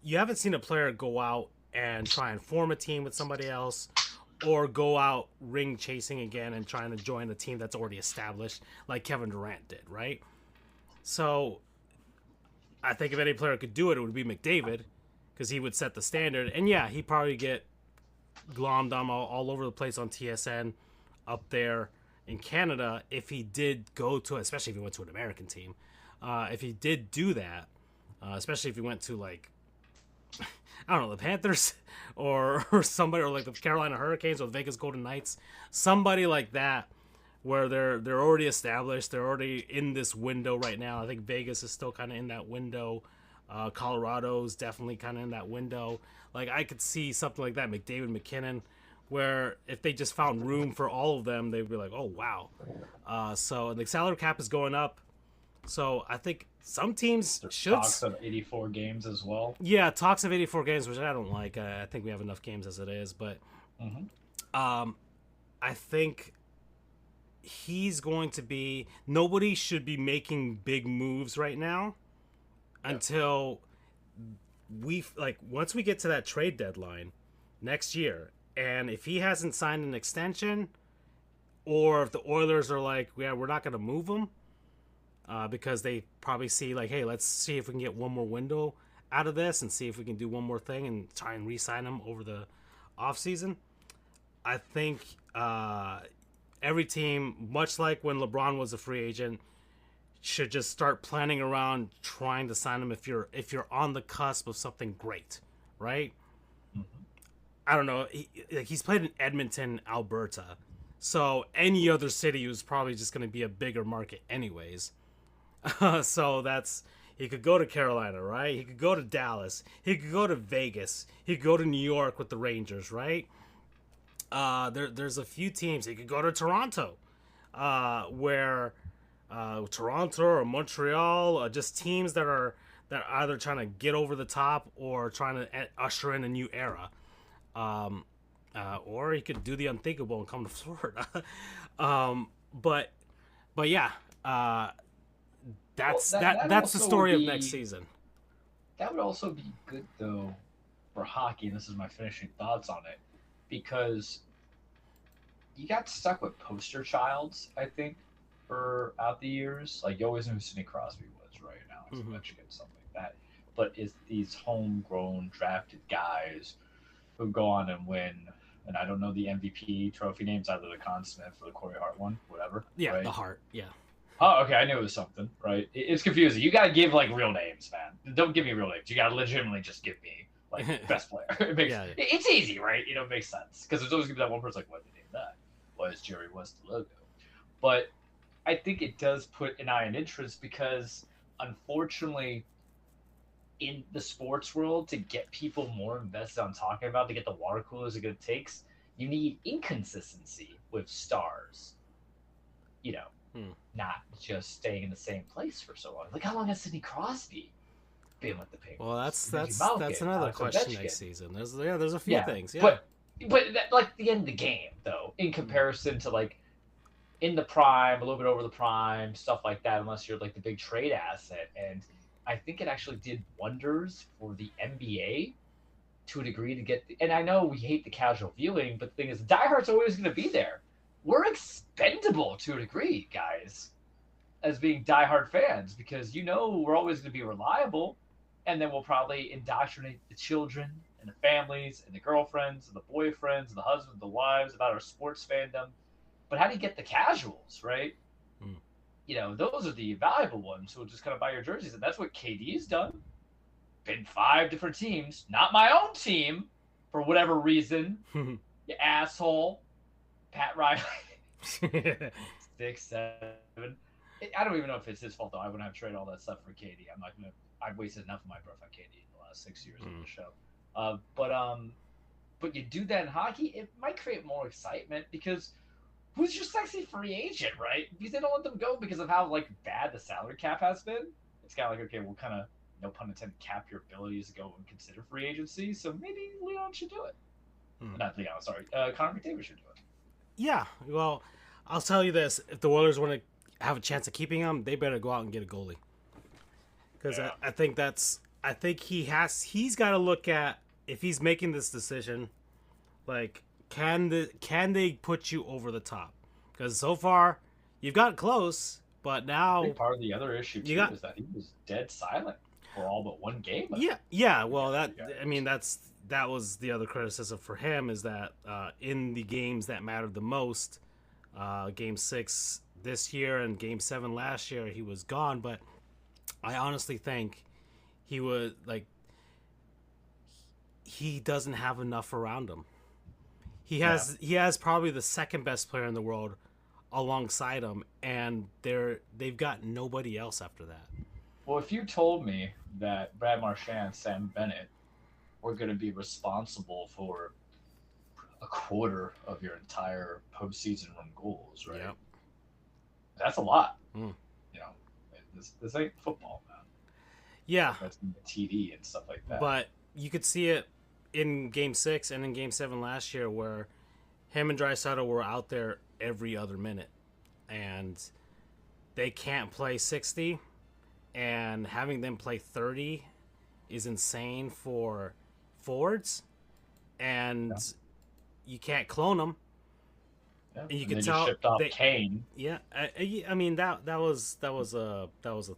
you haven't seen a player go out and try and form a team with somebody else, or go out ring chasing again and trying to join a team that's already established, like Kevin Durant did, right? So I think if any player could do it, it would be McDavid, because he would set the standard. And yeah, he'd probably get glommed on all over the place on TSN up there in Canada if he did go to, especially if he went to an American team. If he did do that, especially if he went to, like, I don't know, the Panthers or somebody, or like the Carolina Hurricanes or the Vegas Golden Knights, somebody like that, where they're already established, they're already in this window right now. I think Vegas is still kind of in that window. Colorado's definitely kind of in that window. Like, I could see something like that, McDavid, McKinnon, where if they just found room for all of them, they'd be like, oh, wow. So the salary cap is going up. So I think some teams should... Talks of 84 games as well. Yeah, talks of 84 games, which I don't like. I think we have enough games as it is. But I think he's going to be... Nobody should be making big moves right now until once we get to that trade deadline next year. And if he hasn't signed an extension, or if the Oilers are like, yeah, we're not going to move him because they probably see like, hey, let's see if we can get one more window out of this and see if we can do one more thing and try and re-sign him over the offseason. I think every team, much like when LeBron was a free agent, should just start planning around trying to sign him if you're on the cusp of something great, right? Mm-hmm. I don't know. He's played in Edmonton, Alberta, so any other city was probably just going to be a bigger market anyways. So he could go to Carolina, right? He could go to Dallas. He could go to Vegas. He could go to New York with the Rangers, right? There's a few teams. He could go to Toronto, where Toronto or Montreal, just teams that are either trying to get over the top or trying to usher in a new era. Or he could do the unthinkable and come to Florida. But yeah, that's the story of next season. That would also be good though for hockey, and this is my finishing thoughts on it, because you got stuck with poster childs, I think, for out the years. Like, you always knew who Sidney Crosby was, right? Now it's Michigan, something like that. But it's these homegrown drafted guys who go on and win. And I don't know the MVP trophy names, either the Conn Smith or the Corey Hart one, whatever. Yeah, right? the Hart, yeah. Oh, okay, I knew it was something, right? It's confusing. You got to give, like, real names, man. Don't give me real names. You got to legitimately just give me, like, best player. It's easy, right? You know, it makes sense. Because there's always going to be that one person like, why did they name that? Why is Jerry West the logo? But I think it does put an eye on interest because, unfortunately, in the sports world, to get people more invested on talking about, to get the water coolers it takes, you need inconsistency with stars. You know, not just staying in the same place for so long. Like, how long has Sidney Crosby been with the Penguins? Well, that's another question next season. There's a few things. Yeah. But that, like, the end of the game, though, in comparison to, like, in the prime, a little bit over the prime, stuff like that, unless you're, like, the big trade asset. And I think it actually did wonders for the NBA to a degree to get and I know we hate the casual viewing, but the thing is, diehards are always going to be there. We're expendable to a degree, guys, as being diehard fans, because we're always going to be reliable, and then we'll probably indoctrinate the children and the families and the girlfriends and the boyfriends and the husbands, the wives about our sports fandom. But how do you get the casuals, right? Those are the valuable ones who will just kind of buy your jerseys. And that's what KD's done. Been 5 different teams. Not my own team, for whatever reason. You asshole. Pat Riley. 6, 7. I don't even know if it's his fault, though. I wouldn't have traded all that stuff for KD. I've wasted enough of my breath on KD in the last 6 years of the show. But you do that in hockey, it might create more excitement because who's your sexy free agent, right? Because they don't let them go because of how, like, bad the salary cap has been. It's kind of like, okay, we'll kind of, no pun intended, cap your abilities to go and consider free agency. So maybe Leon should do it. Not Leon, sorry. Connor McDavid should do it. Yeah, well, I'll tell you this. If the Oilers want to have a chance of keeping him, they better go out and get a goalie. Because I think he's got to look at, if he's making this decision, like, can they put you over the top? Because so far you've got close, but now I think part of the other issue too is that he was dead silent for all but one game. Yeah. Well, that was the other criticism for him, is that in the games that mattered the most, Game 6 this year and Game 7 last year, he was gone. But I honestly think he was he doesn't have enough around him. He has probably the second best player in the world alongside him, and they've got nobody else after that. Well, if you told me that Brad Marchand and Sam Bennett were going to be responsible for a quarter of your entire postseason run goals, right? Yep. That's a lot. This ain't football, man. Yeah. That's TV and stuff like that. But you could see it in Game 6 and in Game 7 last year, where him and Draisaitl were out there every other minute, and they can't play 60, and having them play 30 is insane for forwards, and you can't clone them. Yeah. You And can they tell just shipped off Kane. Yeah, I mean that was a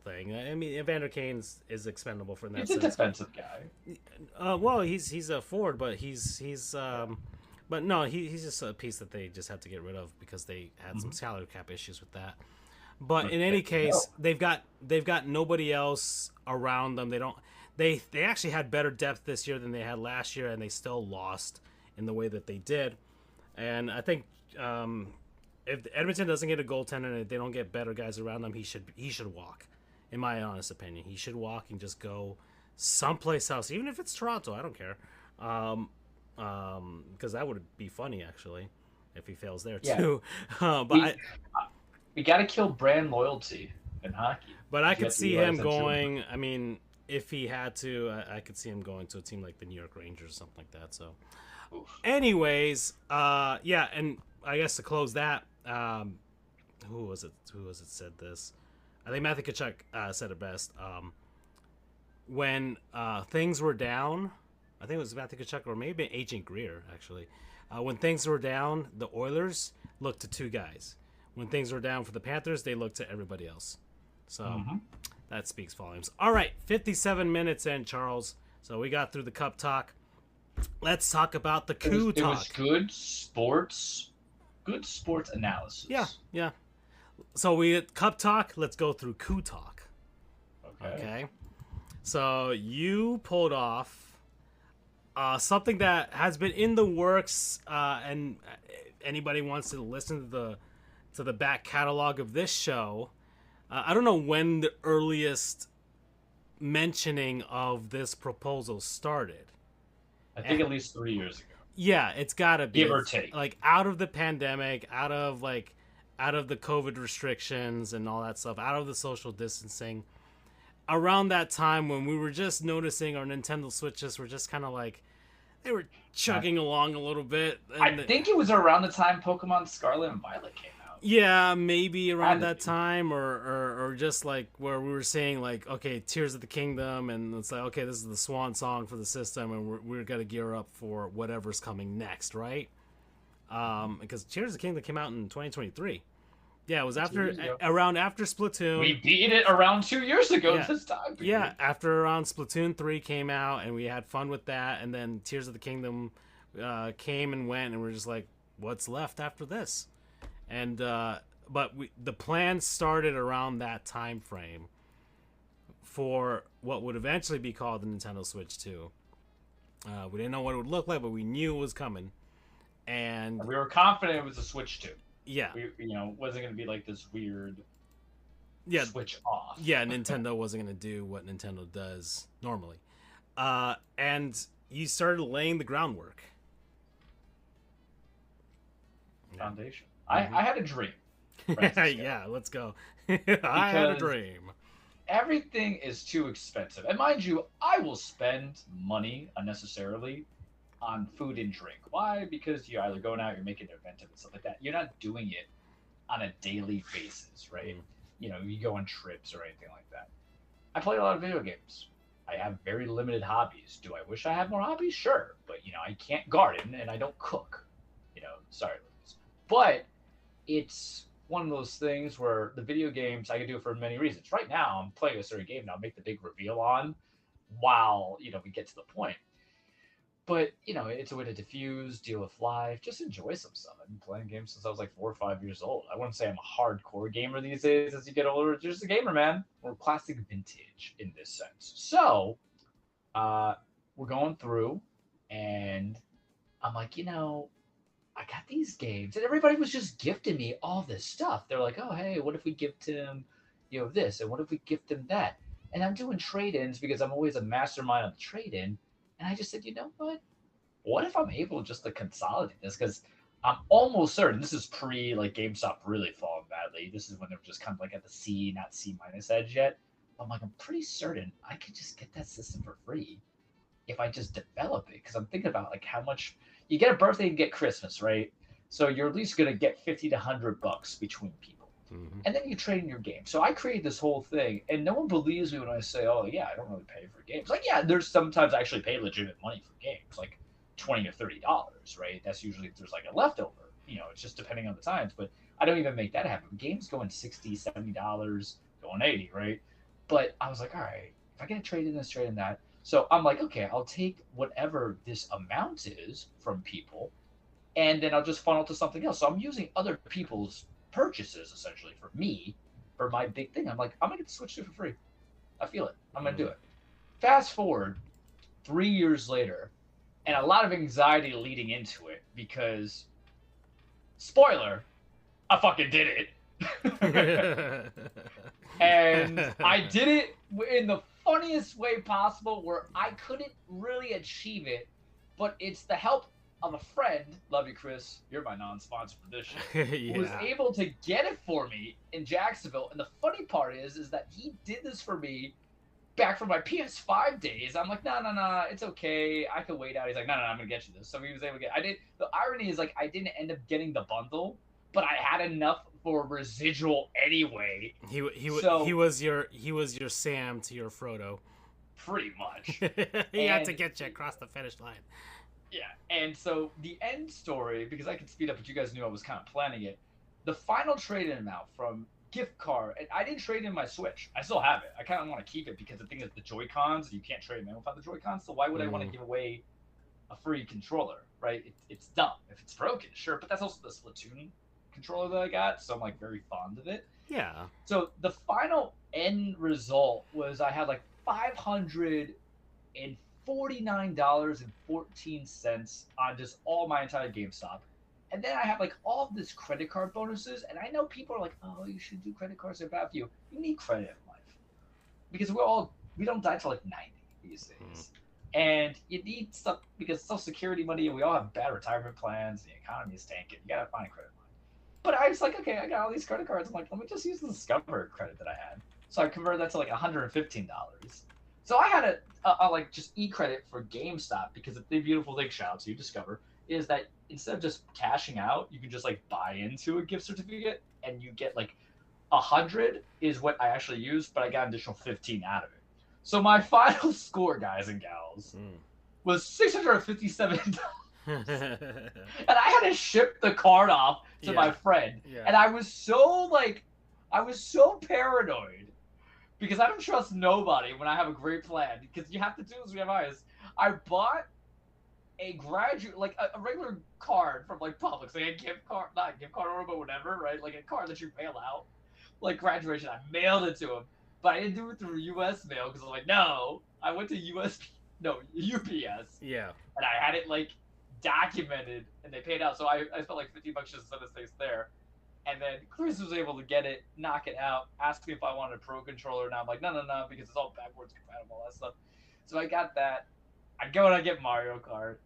thing. I mean, Evander Kane is expendable for that. He's a defensive guy. Well, he's a forward, but but no, he's just a piece that they just had to get rid of because they had some salary cap issues with that. But in any case, they've got nobody else around them. They actually had better depth this year than they had last year, and they still lost in the way that they did. And I think if Edmonton doesn't get a goaltender and if they don't get better guys around them, he should walk. In my honest opinion, he should walk and just go someplace else, even if it's Toronto. I don't care, because that would be funny actually if he fails there too. But we got to kill brand loyalty in hockey. But I could see him going. I mean, if he had to, I could see him going to a team like the New York Rangers or something like that. So. Oof. Anyways, yeah, and I guess to close that, who was it said this? I think Matthew Tkachuk said it best. When things were down, I think it was Matthew Tkachuk or maybe Agent Greer, actually. When things were down, the Oilers looked to two guys. When things were down for the Panthers, they looked to everybody else. So that speaks volumes. All right, 57 minutes in, Charles. So we got through the Cup talk. Let's talk about the coup talk. It was good sports analysis. Yeah. So we had Cup talk. Let's go through coup talk. Okay. So you pulled off something that has been in the works, and anybody wants to listen to the back catalog of this show. I don't know when the earliest mentioning of this proposal started. I think at least 3 years ago. Yeah, it's gotta be give or take. Like out of the pandemic, out of the COVID restrictions and all that stuff, out of the social distancing. Around that time when we were just noticing our Nintendo Switches were just kind of like they were chugging along a little bit. I think it was around the time Pokemon Scarlet and Violet came out. Yeah, maybe around that time, or just like where we were saying like, okay, Tears of the Kingdom, and it's like, okay, this is the swan song for the system, and we're gonna gear up for whatever's coming next, right? Because Tears of the Kingdom came out in 2023. Yeah, it was after Splatoon. We beat it around 2 years ago this time. Dude. Yeah, after around Splatoon 3 came out, and we had fun with that, and then Tears of the Kingdom came and went, and we're just like, what's left after this? And but the plan started around that time frame for what would eventually be called the Nintendo Switch 2. We didn't know what it would look like, but we knew it was coming, and we were confident it was a Switch 2. Yeah, wasn't going to be like this weird switch off. Yeah, Nintendo wasn't going to do what Nintendo does normally, and you started laying the groundwork. Foundation. I had a dream. Yeah, let's go. I had a dream. Everything is too expensive. And mind you, I will spend money unnecessarily on food and drink. Why? Because you're either going out, you're making an event and stuff like that. You're not doing it on a daily basis, right? You go on trips or anything like that. I play a lot of video games. I have very limited hobbies. Do I wish I had more hobbies? Sure. But, I can't garden and I don't cook. Sorry, ladies. But it's one of those things where the video games, I can do it for many reasons. Right now, I'm playing a certain game and I'll make the big reveal on while, we get to the point. But, it's a way to diffuse, deal with life, just enjoy some stuff. I've been playing games since I was like 4 or 5 years old. I wouldn't say I'm a hardcore gamer these days as you get older. Just a gamer, man. We're classic vintage in this sense. So, we're going through and I'm like, I got these games, and everybody was just gifting me all this stuff. They're like, oh, hey, what if we gift him, this, and what if we gift him that? And I'm doing trade-ins because I'm always a mastermind on the trade-in. And I just said, you know what? What if I'm able just to consolidate this? Because I'm almost certain this is GameStop really falling badly. This is when they're just kind of like at the C, not C minus edge yet. I'm like, I'm pretty certain I could just get that system for free if I just develop it. Because I'm thinking about how much. You get a birthday and get Christmas, right? So you're at least going to get $50 to $100 between people. Mm-hmm. And then you trade in your game. So I created this whole thing, and no one believes me when I say, oh, yeah, I don't really pay for games. There's sometimes I actually pay legitimate money for games, like $20 or $30, right? That's usually if there's a leftover, it's just depending on the times. But I don't even make that happen. Games going $60, $70, going 80, right? But I was like, all right, if I get a trade in this, trade in that. So I'm like, okay, I'll take whatever this amount is from people, and then I'll just funnel to something else. So I'm using other people's purchases essentially for me, for my big thing. I'm like, I'm gonna get to Switch 2 for free. I feel it. I'm gonna do it. Fast forward 3 years later, and a lot of anxiety leading into it because, spoiler, I fucking did it. And I did it in the funniest way possible where I couldn't really achieve it, but it's the help of a friend, love you, Chris, you're my non-sponsor for this shit, who was able to get it for me in Jacksonville. And the funny part is that he did this for me back from my PS5 days. I'm like, no, it's okay, I can wait out. He's like, no, I'm gonna get you this. So he was able to get. The irony is, like, I didn't end up getting the bundle, but I had enough for residual anyway. He was your Sam to your Frodo. Pretty much. He had to get you across the finish line. Yeah, and so the end story, because I could speed up, but you guys knew I was kind of planning it. The final trade-in amount from gift card, and I didn't trade in my Switch. I still have it. I kind of want to keep it because the thing is, the Joy-Cons, you can't trade them in without the Joy-Cons. So why would I want to give away a free controller, right? It's dumb. If it's broken, sure, but that's also the Splatoon controller that I got, so I'm like very fond of it. Yeah. So the final end result was I had like $549.14 on just all my entire GameStop. And then I have like all of this credit card bonuses, and I know people are like, oh, you should do credit cards, they're bad for you. You need credit in life. Because we don't die till like 90 these days. And you need stuff because Social Security money, and we all have bad retirement plans, the economy is tanking. You gotta find credit money. But I was like, okay, I got all these credit cards. I'm like, let me just use the Discover credit that I had. So I converted that to like $115. So I had a like just e-credit for GameStop, because the beautiful thing, shout out to you, Discover, is that instead of just cashing out, you can just like buy into a gift certificate, and you get like 100 is what I actually used, but I got an additional 15 out of it. So my final score, guys and gals, was $657. And I had to ship the card off to my friend. Yeah. And I was so paranoid because I don't trust nobody when I have a great plan, because you have to do this, we have eyes. I bought a regular card from like Publix, like a gift card, not a gift card order, but whatever, right? Like a card that you mail out, like graduation. I mailed it to him, but I didn't do it through US mail because I was like, no. I went to UPS. Yeah. And I had it like documented, and they paid out. So I spent like $50 just to send this thing there. And then Chris was able to get it, knock it out, ask me if I wanted a Pro controller, and I'm like, no, because it's all backwards compatible, all that stuff. So I got that. I go and I get Mario Kart.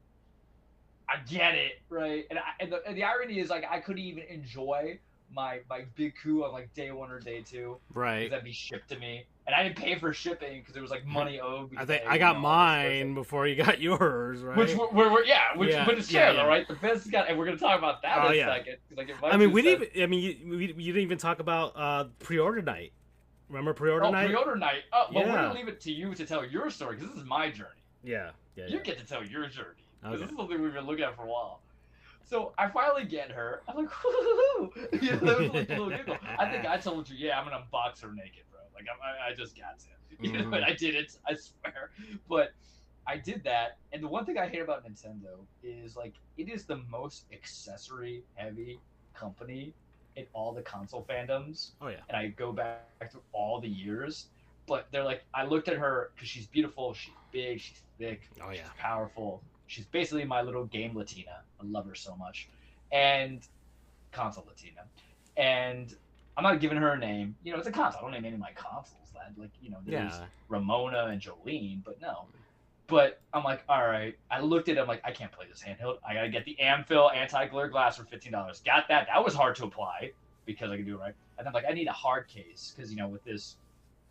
I get it, right? And the irony is, like, I couldn't even enjoy my big coup on like day 1 or day 2, right? Because that'd be shipped to me, and I didn't pay for shipping because there was like money owed. I got mine before you got yours, right? But it's fair though, right? The best got, and we're gonna talk about that in a second. Like, you didn't even talk about pre-order night. Remember pre-order night? Pre-order night. Oh, well, we're gonna leave it to you to tell your story, because this is my journey. Yeah. You get to tell your journey, because this is something we've been looking at for a while. So I finally get her. I'm like, whoo! You know, that was like a little giggle. I think I told you, I'm gonna unbox her naked, bro. Like I just got to. You know, and I did it. I swear. But I did that, and the one thing I hate about Nintendo is, like, it is the most accessory-heavy company in all the console fandoms. Oh yeah. And I go back through all the years, but they're like, I looked at her because she's beautiful, she's big, she's thick, she's powerful. She's basically my little game Latina. I love her so much. And console Latina. And I'm not giving her a name. You know, it's a console. I don't name any of my consoles that. Like, you know, there's Ramona and Jolene, but no. But I'm like, all right. I looked at it. I'm like, I can't play this handheld. I got to get the Amphil anti-glare glass for $15. Got that. That was hard to apply because I could do it right. And I'm like, I need a hard case because, you know, with this,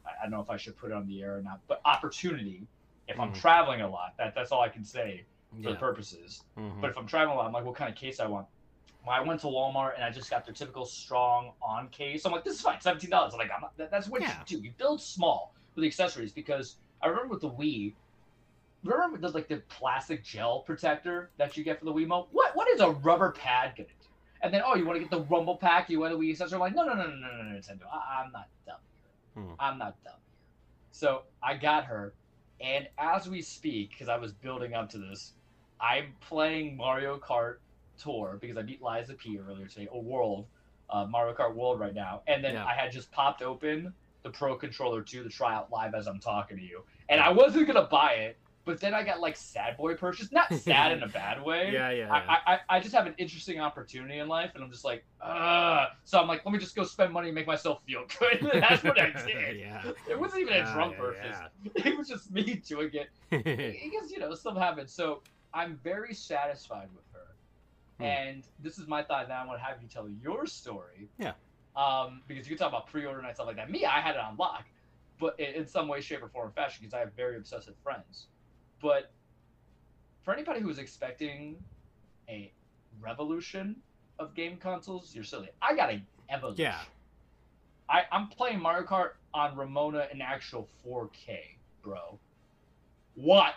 I don't know if I should put it on the air or not, but opportunity. If I'm traveling a lot, that's all I can say for the purposes. But if I'm traveling a lot, I'm like, what kind of case I want? Well, I went to Walmart and I just got their typical strong on case. So I'm like, this is fine, $17. I'm like, that's what you do. You build small with the accessories, because I remember with the Wii, remember the plastic gel protector that you get for the Wiimote? What is a rubber pad gonna do? And then, oh, you want to get the Rumble Pack? You want to Wii accessory? I'm like, no, Nintendo. I'm not dumb here. I'm not dumb here. So I got her, and as we speak, because I was building up to this, I'm playing Mario Kart Tour because I beat Liza P earlier today, Mario Kart World right now. And then I had just popped open the Pro Controller 2 to try out live as I'm talking to you. And I wasn't going to buy it, but then I got like sad boy purchase. Not sad in a bad way. I just have an interesting opportunity in life, and I'm just like, so I'm like, let me just go spend money and make myself feel good. And that's what I did. It wasn't even a drunk purchase. It was just me doing it. Because, stuff happens. So I'm very satisfied with her. And this is my thought. Now I want to have you tell your story. Because you can talk about pre-order and stuff like that. Me, I had it on lock, but in some way, shape, or form, or fashion, because I have very obsessive friends. But for anybody who is expecting a revolution of game consoles, you're silly. I got an evolution. I'm playing Mario Kart on Ramona in actual 4K, bro. What?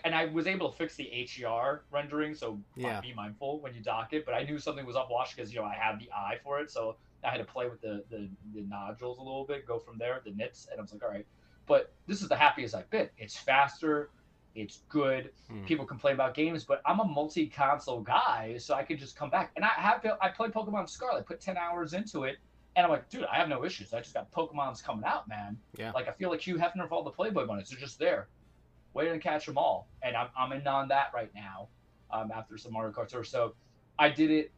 And I was able to fix the HDR rendering, so be mindful when you dock it. But I knew something was up wash because, I have the eye for it, so I had to play with the nodules a little bit, go from there, the nits, and I was like, all right. But this is the happiest I've been. It's faster, it's good. People complain about games, but I'm a multi-console guy, so I could just come back. And I played Pokemon Scarlet, put 10 hours into it, and I'm like, dude, I have no issues. I just got Pokemon's coming out, man. Like, I feel like Hugh Hefner of all the Playboy bunnies. They're just there. Waiting to catch them all, and I'm in on that right now. After some Mario Kart Tour, so I did it.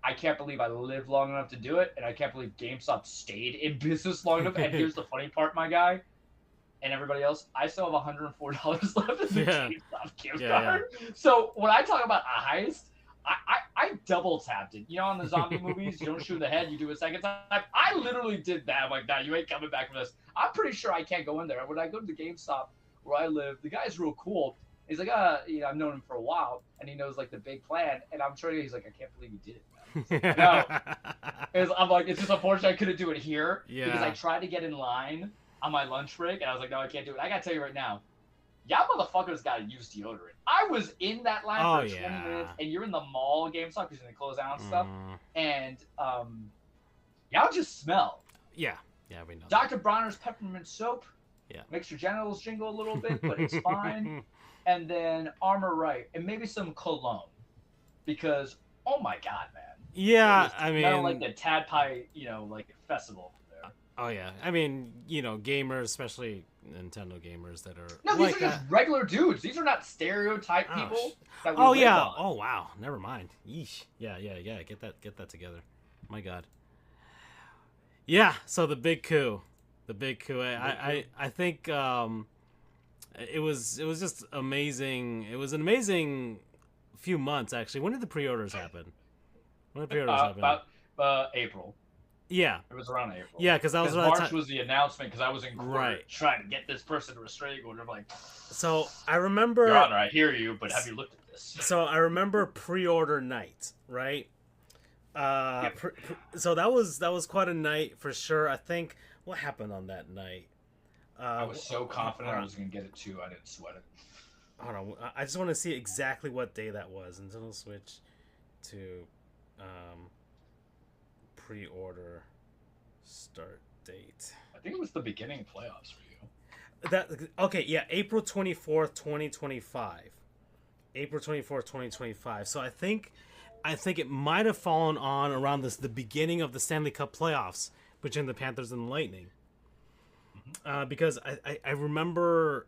I can't believe I lived long enough to do it, and I can't believe GameStop stayed in business long enough. And here's the funny part, my guy, and everybody else, I still have $104 left in the GameStop gift card. So when I talk about a heist, I double tapped it. On the zombie movies, you don't shoot the head, you do a second time. I literally did that. I'm like, nah, you ain't coming back from this. I'm pretty sure I can't go in there. When I go to the GameStop where I live, the guy's real cool. He's like, I've known him for a while, and he knows like the big plan. And I'm sure he's like, I can't believe you did it, man. No, I'm like, it's just unfortunate I couldn't do it here because I tried to get in line on my lunch break, and I was like, no, I can't do it. I gotta tell you right now, y'all motherfuckers gotta use deodorant. I was in that line for 20 minutes, and you're in the mall GameStop because they close out and stuff, and y'all just smell. We know. Dr. Bronner's peppermint soap. Makes your genitals jingle a little bit, but it's fine. And then Armor Right, and maybe some cologne, because oh my god, man. I mean, like the Tad Pie, like festival there. Oh yeah, I mean, gamers, especially Nintendo gamers that are. No, these are just regular dudes. These are not stereotype people. That we on. Oh wow, never mind. Yeesh. Yeah. Get that together. My god. Yeah. So the big coup. I think it was just amazing. It was an amazing few months actually. When did the pre-orders happen? About April. Yeah, it was around April. Yeah, because March was the announcement. Because I was in court trying to get this person to restrain order. I'm like, so I remember. Your Honor, I hear you, but have you looked at this? So I remember pre-order night, right? So that was quite a night for sure. I think what happened on that night. I was so confident I was going to get it too. I didn't sweat it. Hold on, I just want to see exactly what day that was. Nintendo Switch to pre-order start date. I think it was the beginning of playoffs for you. April 24th, 2025. April 24th, 2025. So I think it might have fallen on around the beginning of the Stanley Cup playoffs between the Panthers and the Lightning. Because I remember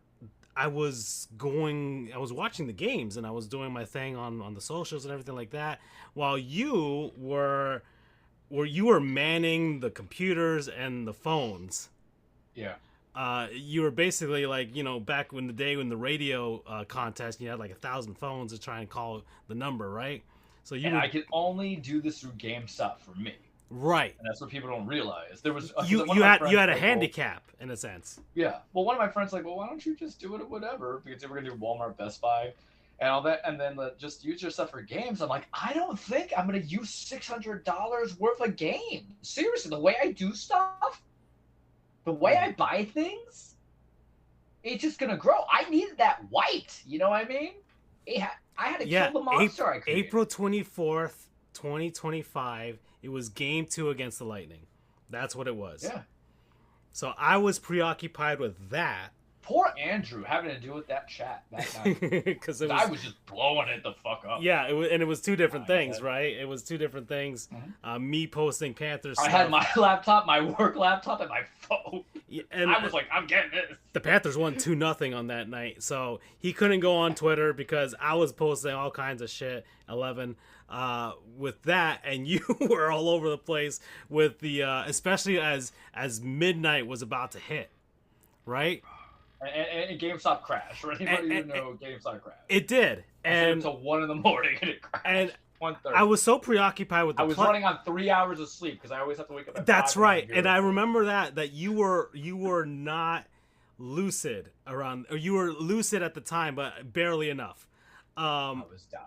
I was watching the games and I was doing my thing on the socials and everything like that, while you were manning the computers and the phones. Yeah. You were basically like, back in the day when the radio contest, you had like 1,000 phones to try and call the number, right? So I could only do this through GameStop for me. Right. And that's what people don't realize. There was you had a handicap in a sense. Yeah. Well, one of my friends like, well, why don't you just do it or whatever? Because they were gonna do Walmart, Best Buy, and all that, and then just use your stuff for games. I'm like, I don't think I'm gonna use $600 worth of games. Seriously, the way I do stuff, the way I buy things, it's just gonna grow. I needed that white. You know what I mean? I had to kill the monster I created. April 24th, 2025. It was game 2 against the Lightning. That's what it was. Yeah. So I was preoccupied with that. Poor Andrew having to deal with that chat that night. Because I was just blowing it the fuck up. Yeah, it was two different things, right? It was two different things. Mm-hmm. Me posting Panthers I stuff. had my laptop, my work laptop, and my phone. Yeah, and I was like, I'm getting this. The Panthers won 2-0 on that night, so he couldn't go on Twitter because I was posting all kinds of shit. 11 with that, and you were all over the place with the especially as midnight was about to hit, right? And GameStop crashed. For anybody who know, GameStop crashed. It did, and until 1 a.m. and it crashed. And 1:30. I was so preoccupied with. I was running on 3 hours of sleep because I always have to wake up. At That's 5 right, and I remember that you were not lucid around, or you were lucid at the time, but barely enough. I was dying.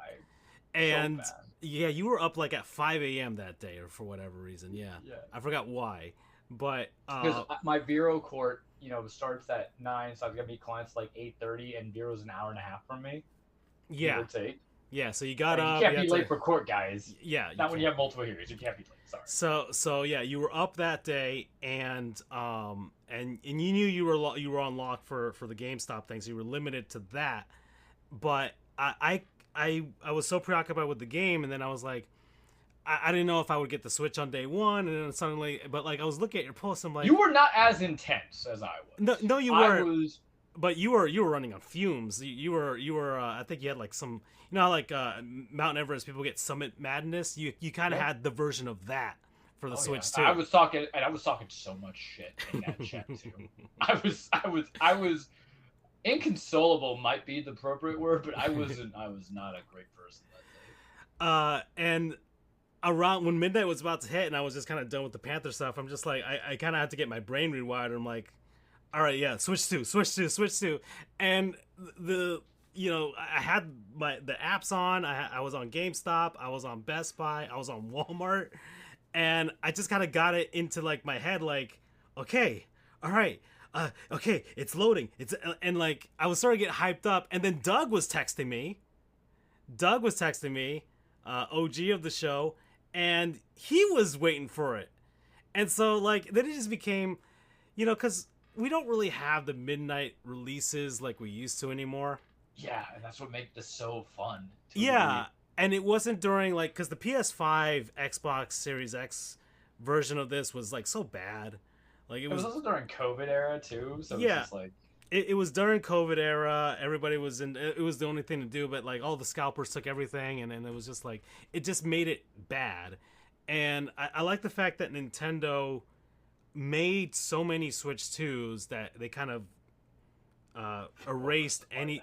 And so bad. Yeah, you were up like at 5 a.m. that day, or for whatever reason. Yeah. I forgot why, but because my Vero court, starts at 9, so I was gonna meet clients like 8:30, and Vero's an hour and a half from me. Yeah. Take. Yeah, so you got up. You can't be late for court, guys. Yeah. Not when you have multiple hearings. You can't be late. Sorry. So yeah, you were up that day, and you knew you were on lock for the GameStop thing, so you were limited to that. But I was so preoccupied with the game, and then I was like, I didn't know if I would get the Switch on day 1, and then suddenly, but like I was looking at your post, I'm like, you were not as intense as I was. No, you weren't. But you were running on fumes. You were. I think you had like some. How like Mount Everest people get summit madness. You kind of had the version of that for the Switch too. I was talking so much shit in that chat too. I was inconsolable might be the appropriate word, but I was not a great person that day. And around when midnight was about to hit, and I was just kind of done with the Panther stuff. I'm just like, I kind of had to get my brain rewired. I'm like, all right, yeah, switch to, and I had the apps on. I was on GameStop, I was on Best Buy, I was on Walmart, and I just kind of got it into like my head, like, okay, all right, okay, it's loading, and like I was starting to get hyped up, and then Doug was texting me, OG of the show, and he was waiting for it, and so like then it just became, because we don't really have the midnight releases like we used to anymore. Yeah, and that's what makes this so fun. Yeah, and it wasn't during like, because the PS5 Xbox Series X version of this was like so bad. Like it was also during COVID era too. So yeah, it's just like it was during COVID era. Everybody was in. It was the only thing to do, but like all the scalpers took everything, and it was just like it just made it bad. And I like the fact that Nintendo made so many Switch 2s that they kind of erased any,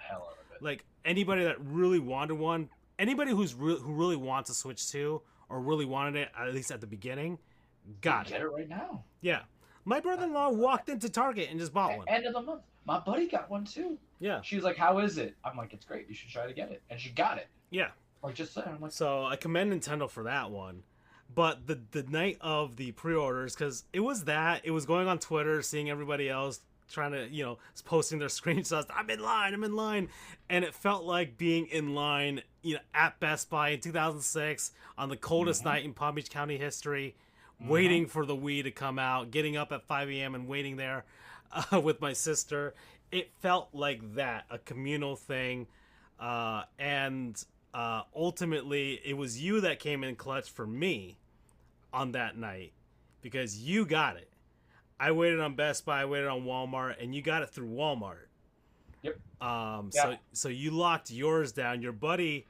like anybody that really wanted one, anybody who really wants a Switch 2 or really wanted it, at least at the beginning, got it. Get it right now. Yeah, my brother-in-law walked into Target and just bought one. End of the month. My buddy got one too. Yeah. She was like, "How is it?" I'm like, "It's great. You should try to get it." And she got it. Yeah. Like just saying. I'm like, so I commend Nintendo for that one. But the night of the pre-orders, because it was going on Twitter, seeing everybody else trying to, posting their screenshots. I'm in line. And it felt like being in line, at Best Buy in 2006 on the coldest night in Palm Beach County history, waiting for the Wii to come out, getting up at 5 a.m. and waiting there with my sister. It felt like that, a communal thing. And ultimately, it was you that came in clutch for me on that night because you got it. I waited on Best Buy, I waited on Walmart, and you got it through Walmart. Yep. So you locked yours down. Your buddy,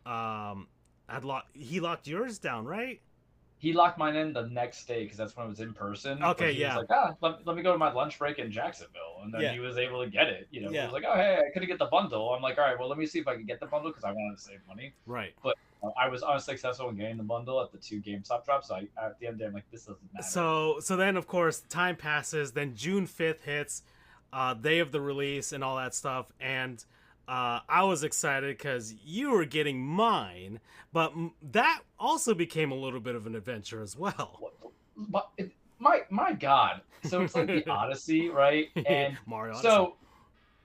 he locked yours down, right? He locked mine in the next day because that's when it was in person. Okay, he yeah. was like, let me go to my lunch break in Jacksonville, and then he was able to get it. He was like, oh hey, I couldn't get the bundle. I'm like, all right, well let me see if I can get the bundle because I wanted to save money. Right. But I was unsuccessful in getting the bundle at the 2 GameStop drops. So at the end of the day, I'm like, this doesn't matter. So then of course time passes. Then June 5th hits, day of the release and all that stuff, and I was excited because you were getting mine, but that also became a little bit of an adventure as well. But my God! So it's like the Odyssey, right? And Mario Odyssey. So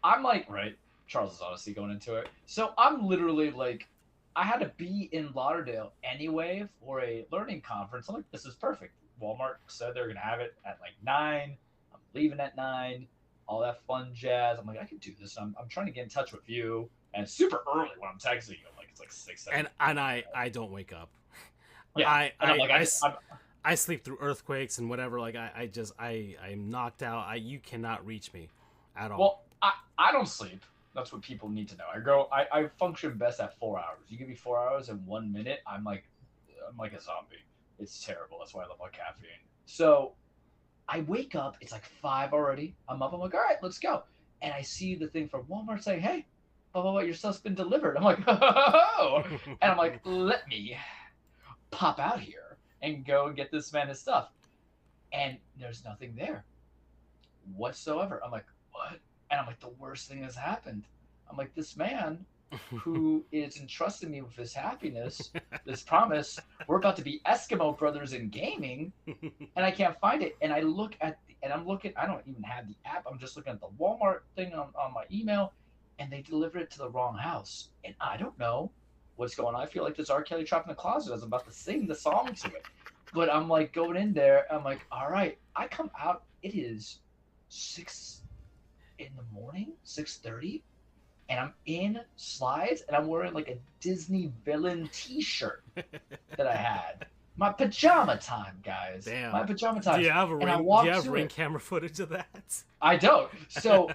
I'm like, right, Charles's honesty going into it. So I'm literally like, I had to be in Lauderdale anyway for a learning conference. I'm like, this is perfect. Walmart said they're gonna have it at like 9. I'm leaving at 9. All that fun jazz. I'm like, I can do this. I'm trying to get in touch with you. And it's super early when I'm texting you. I'm like, it's like 6, 7. And I don't wake up. Yeah. I sleep through earthquakes and whatever. Like I'm knocked out. You cannot reach me at all. Well, I don't sleep. That's what people need to know. I function best at 4 hours. You give me 4 hours and 1 minute, I'm like a zombie. It's terrible. That's why I love my caffeine. So I wake up, it's like 5 already. I'm up, I'm like, all right, let's go. And I see the thing from Walmart saying, hey, blah, blah, blah, your stuff's been delivered. I'm like, oh. And I'm like, let me pop out here and go and get this man his stuff. And there's nothing there whatsoever. I'm like, what? And I'm like, the worst thing has happened. I'm like, this man who is entrusting me with his happiness, this promise, we're about to be Eskimo brothers in gaming, and I can't find it. And I look at, I don't even have the app. I'm just looking at the Walmart thing on my email, and they delivered it to the wrong house. And I don't know what's going on. I feel like there's R. Kelly trapped in the closet as I'm about to sing the song to it. But I'm like going in there. I'm like, all right. I come out. It is 6 in the morning, 6:30, and I'm in slides, and I'm wearing like a Disney villain T-shirt that I had. My pajama time, guys. Damn. My pajama time. Do you have ring camera footage of that? I don't. So,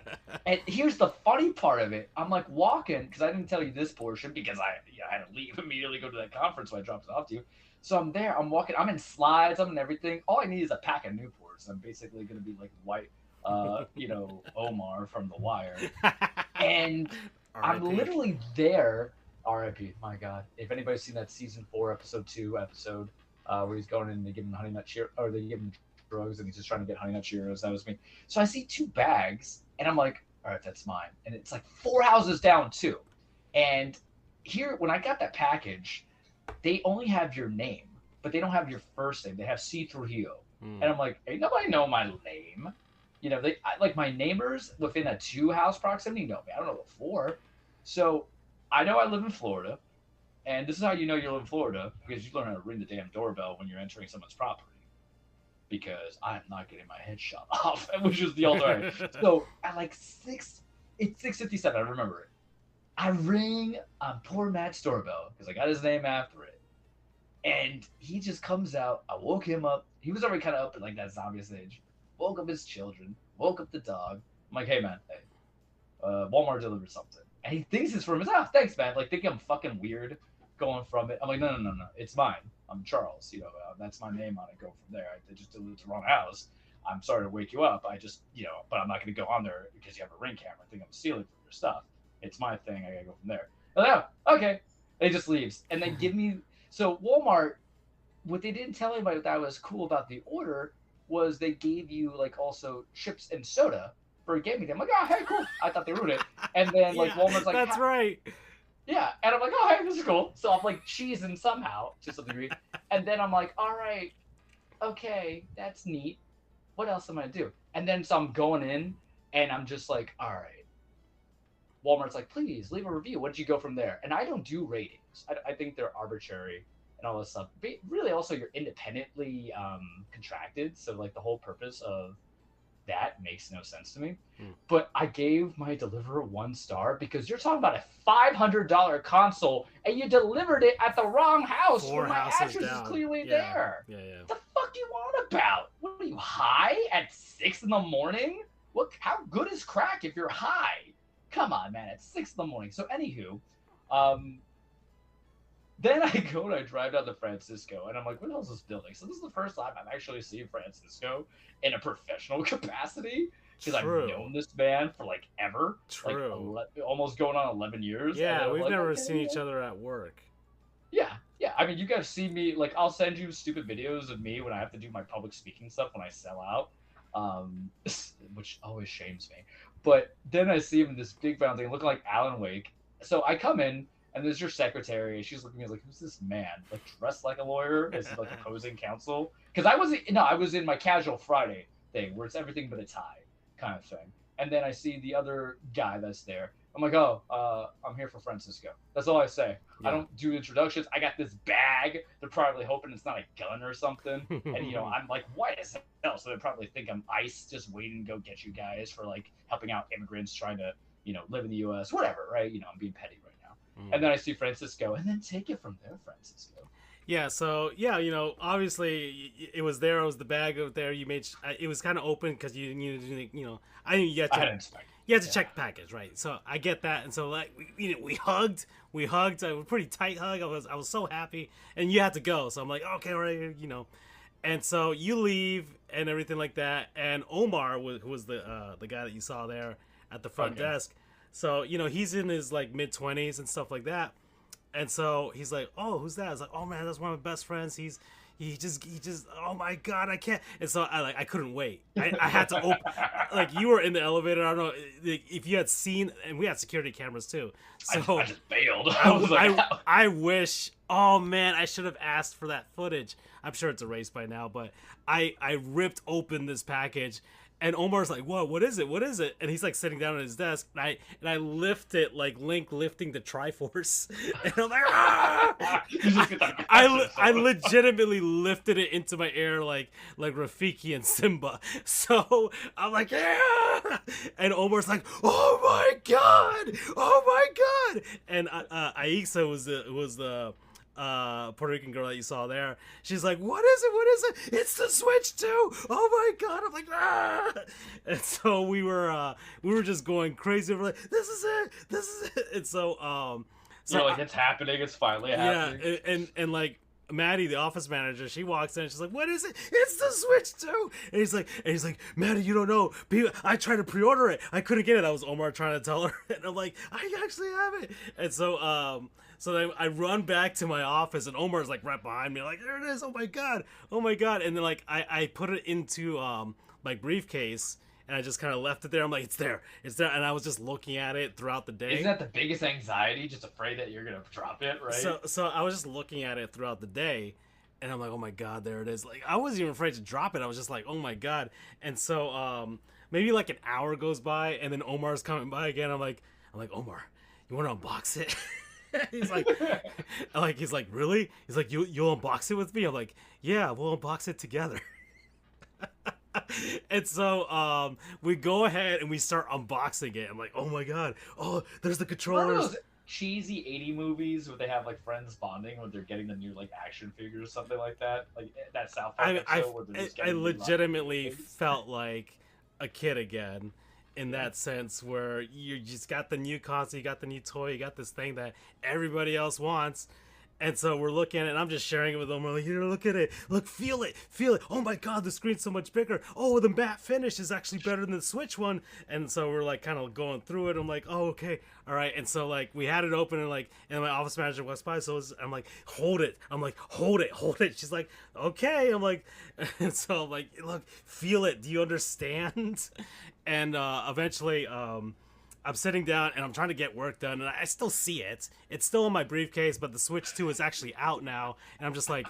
and here's the funny part of it. I'm like walking, because I didn't tell you this portion, because I had to leave immediately, go to that conference, so I dropped it off to you. So I'm there, I'm walking, I'm in slides, I'm in everything. All I need is a pack of Newports. I'm basically going to be like white, Omar from The Wire. And I'm literally there. R.I.P. My God. If anybody's seen that season 4, episode 2 episode, where he's going in and they give him honey nut Cheerios, or they give him drugs and he's just trying to get honey nut Cheerios. That was me. So I see 2 bags and I'm like, all right, that's mine. And it's like 4 houses down too. And here, when I got that package, they only have your name, but they don't have your first name. They have C. Trujillo. And I'm like, ain't nobody know my name. You know, like my neighbors within a 2-house proximity know me. I don't know what for. So I know I live in Florida, and this is how you know you live in Florida, because you learn how to ring the damn doorbell when you're entering someone's property. Because I'm not getting my head shot off, which is the alternative. So at like 6:57, I remember it. I ring on poor Matt's doorbell because I got his name after it, and he just comes out. I woke him up. He was already kind of up at like that zombie stage. Woke up his children, woke up the dog. I'm like, hey, man, Walmart delivered something. And he thinks it's from his house. Thanks, man. Like, thinking I'm fucking weird going from it. I'm like, no. It's mine. I'm Charles. That's my name on it. Go from there. They just delivered to the wrong house. I'm sorry to wake you up. I just, but I'm not going to go on there because you have a ring camera. I think I'm stealing from your stuff. It's my thing. I got to go from there. I'm like, oh, okay. And he just leaves. And they give me, so Walmart, what they didn't tell anybody that was cool about the order was they gave you like also chips and soda for a gaming day. I'm like, oh, hey, cool. I thought they ruined it. And then like Walmart's like, that's right. Yeah. And I'm like, oh, hey, this is cool. So I'm like cheesing somehow to some degree. And then I'm like, all right, okay, that's neat. What else am I gonna do? And then so I'm going in and I'm just like, all right. Walmart's like, please leave a review. What did you go from there? And I don't do ratings. I think they're arbitrary and all this stuff. But really, also, you're independently contracted. So, like, the whole purpose of that makes no sense to me. But I gave my deliverer 1 star because you're talking about a $500 console and you delivered it at the wrong house where my address is clearly there. Yeah. What the fuck do you want about? What are you, high at 6 in the morning? How good is crack if you're high? Come on, man, it's 6 in the morning. So, anywho, then I go and I drive down to Francisco, and I'm like, what else is this building? So this is the first time I've actually seen Francisco in a professional capacity, because I've known this man for, like, ever. True. Like, almost going on 11 years. Yeah, we've never seen each other at work. Yeah. I mean, you guys see me, like, I'll send you stupid videos of me when I have to do my public speaking stuff when I sell out, which always shames me. But then I see him in this big brown thing looking like Alan Wake. So I come in, and there's your secretary, and she's looking at me like, who's this man? Like, dressed like a lawyer? Is he, like, opposing counsel? Because I was in my casual Friday thing, where it's everything but a tie kind of thing. And then I see the other guy that's there, I'm like, oh, I'm here for Francisco. That's all I say. Yeah. I don't do introductions. I got this bag. They're probably hoping it's not a gun or something. And, I'm like, white as hell. So they probably think I'm ICE just waiting to go get you guys for, like, helping out immigrants trying to, live in the U.S., whatever, right? I'm being petty right now. And then I see Francisco, and then take it from there, Francisco. Yeah, so obviously it was there. It was the bag out there. You made it was kind of open because you needed to, I knew you had to check the package, right? So I get that, and so like we hugged. It was a pretty tight hug. I was so happy, and you had to go. So I'm like, okay, all right, and so you leave and everything like that. And Omar, who was the guy that you saw there at the front desk, so he's in his like mid-20s and stuff like that. And so he's like, oh, who's that? I was like, oh man, that's one of my best friends. He just, oh my God, I can't. And so I couldn't wait. I had to open, like you were in the elevator. I don't know if you had seen, and we had security cameras too. So I just bailed. I wish, oh man, I should have asked for that footage. I'm sure it's erased by now, but I ripped open this package. And Omar's like, what is it? What is it? And he's like sitting down at his desk, and I lift it like Link lifting the Triforce. And I'm like, ah! I legitimately lifted it into my air like Rafiki and Simba. So I'm like, yeah! And Omar's like, oh my God! And Aisa was the Puerto Rican girl that you saw there. She's like, what is it? It's the Switch 2! Oh my God! I'm like, ah! And so we were just going crazy. We're like, this is it. And so you're like, it's happening. It's finally happening. Yeah, and like Maddie, the office manager, she walks in and she's like, what is it? It's the Switch 2! And he's like, Maddie, you don't know. I tried to pre-order it. I couldn't get it. That was Omar trying to tell her. And I'm like, I actually have it. And so then I run back to my office, and Omar's like right behind me, like, there it is. Oh my God. And then like I put it into my briefcase, and I just kind of left it there. I'm like, it's there. And I was just looking at it throughout the day. Isn't that the biggest anxiety? Just afraid that you're gonna drop it, right? So I was just looking at it throughout the day, and I'm like, oh my God, there it is. Like, I wasn't even afraid to drop it. I was just like, oh my God. And so maybe like an hour goes by, and then Omar's coming by again. I'm like, Omar, you want to unbox it? He's like, really? He's like, you'll unbox it with me? I'm like, yeah, we'll unbox it together. And so we go ahead and we start unboxing it. I'm like, oh my God, oh, there's the controllers. Remember those cheesy 80 movies where they have like friends bonding when they're getting the new like action figures or something like that? Like that South Park episode where they're just getting I legitimately felt like a kid again. In that sense, where you just got the new console, you got the new toy, you got this thing that everybody else wants, and so we're looking at it, and I'm just sharing it with them. We're like, here, look at it, look, feel it. Oh my God, the screen's so much bigger. Oh, the matte finish is actually better than the Switch one. And so we're like kind of going through it. I'm like, oh, okay, all right. And so like we had it open, and like, and my office manager walks by, so I'm like, hold it. I'm like, hold it. She's like, okay. I'm like, and so I'm like, look, feel it. Do you understand? And eventually, I'm sitting down and I'm trying to get work done, and I still see it. It's still in my briefcase, but the Switch 2 is actually out now. And I'm just like,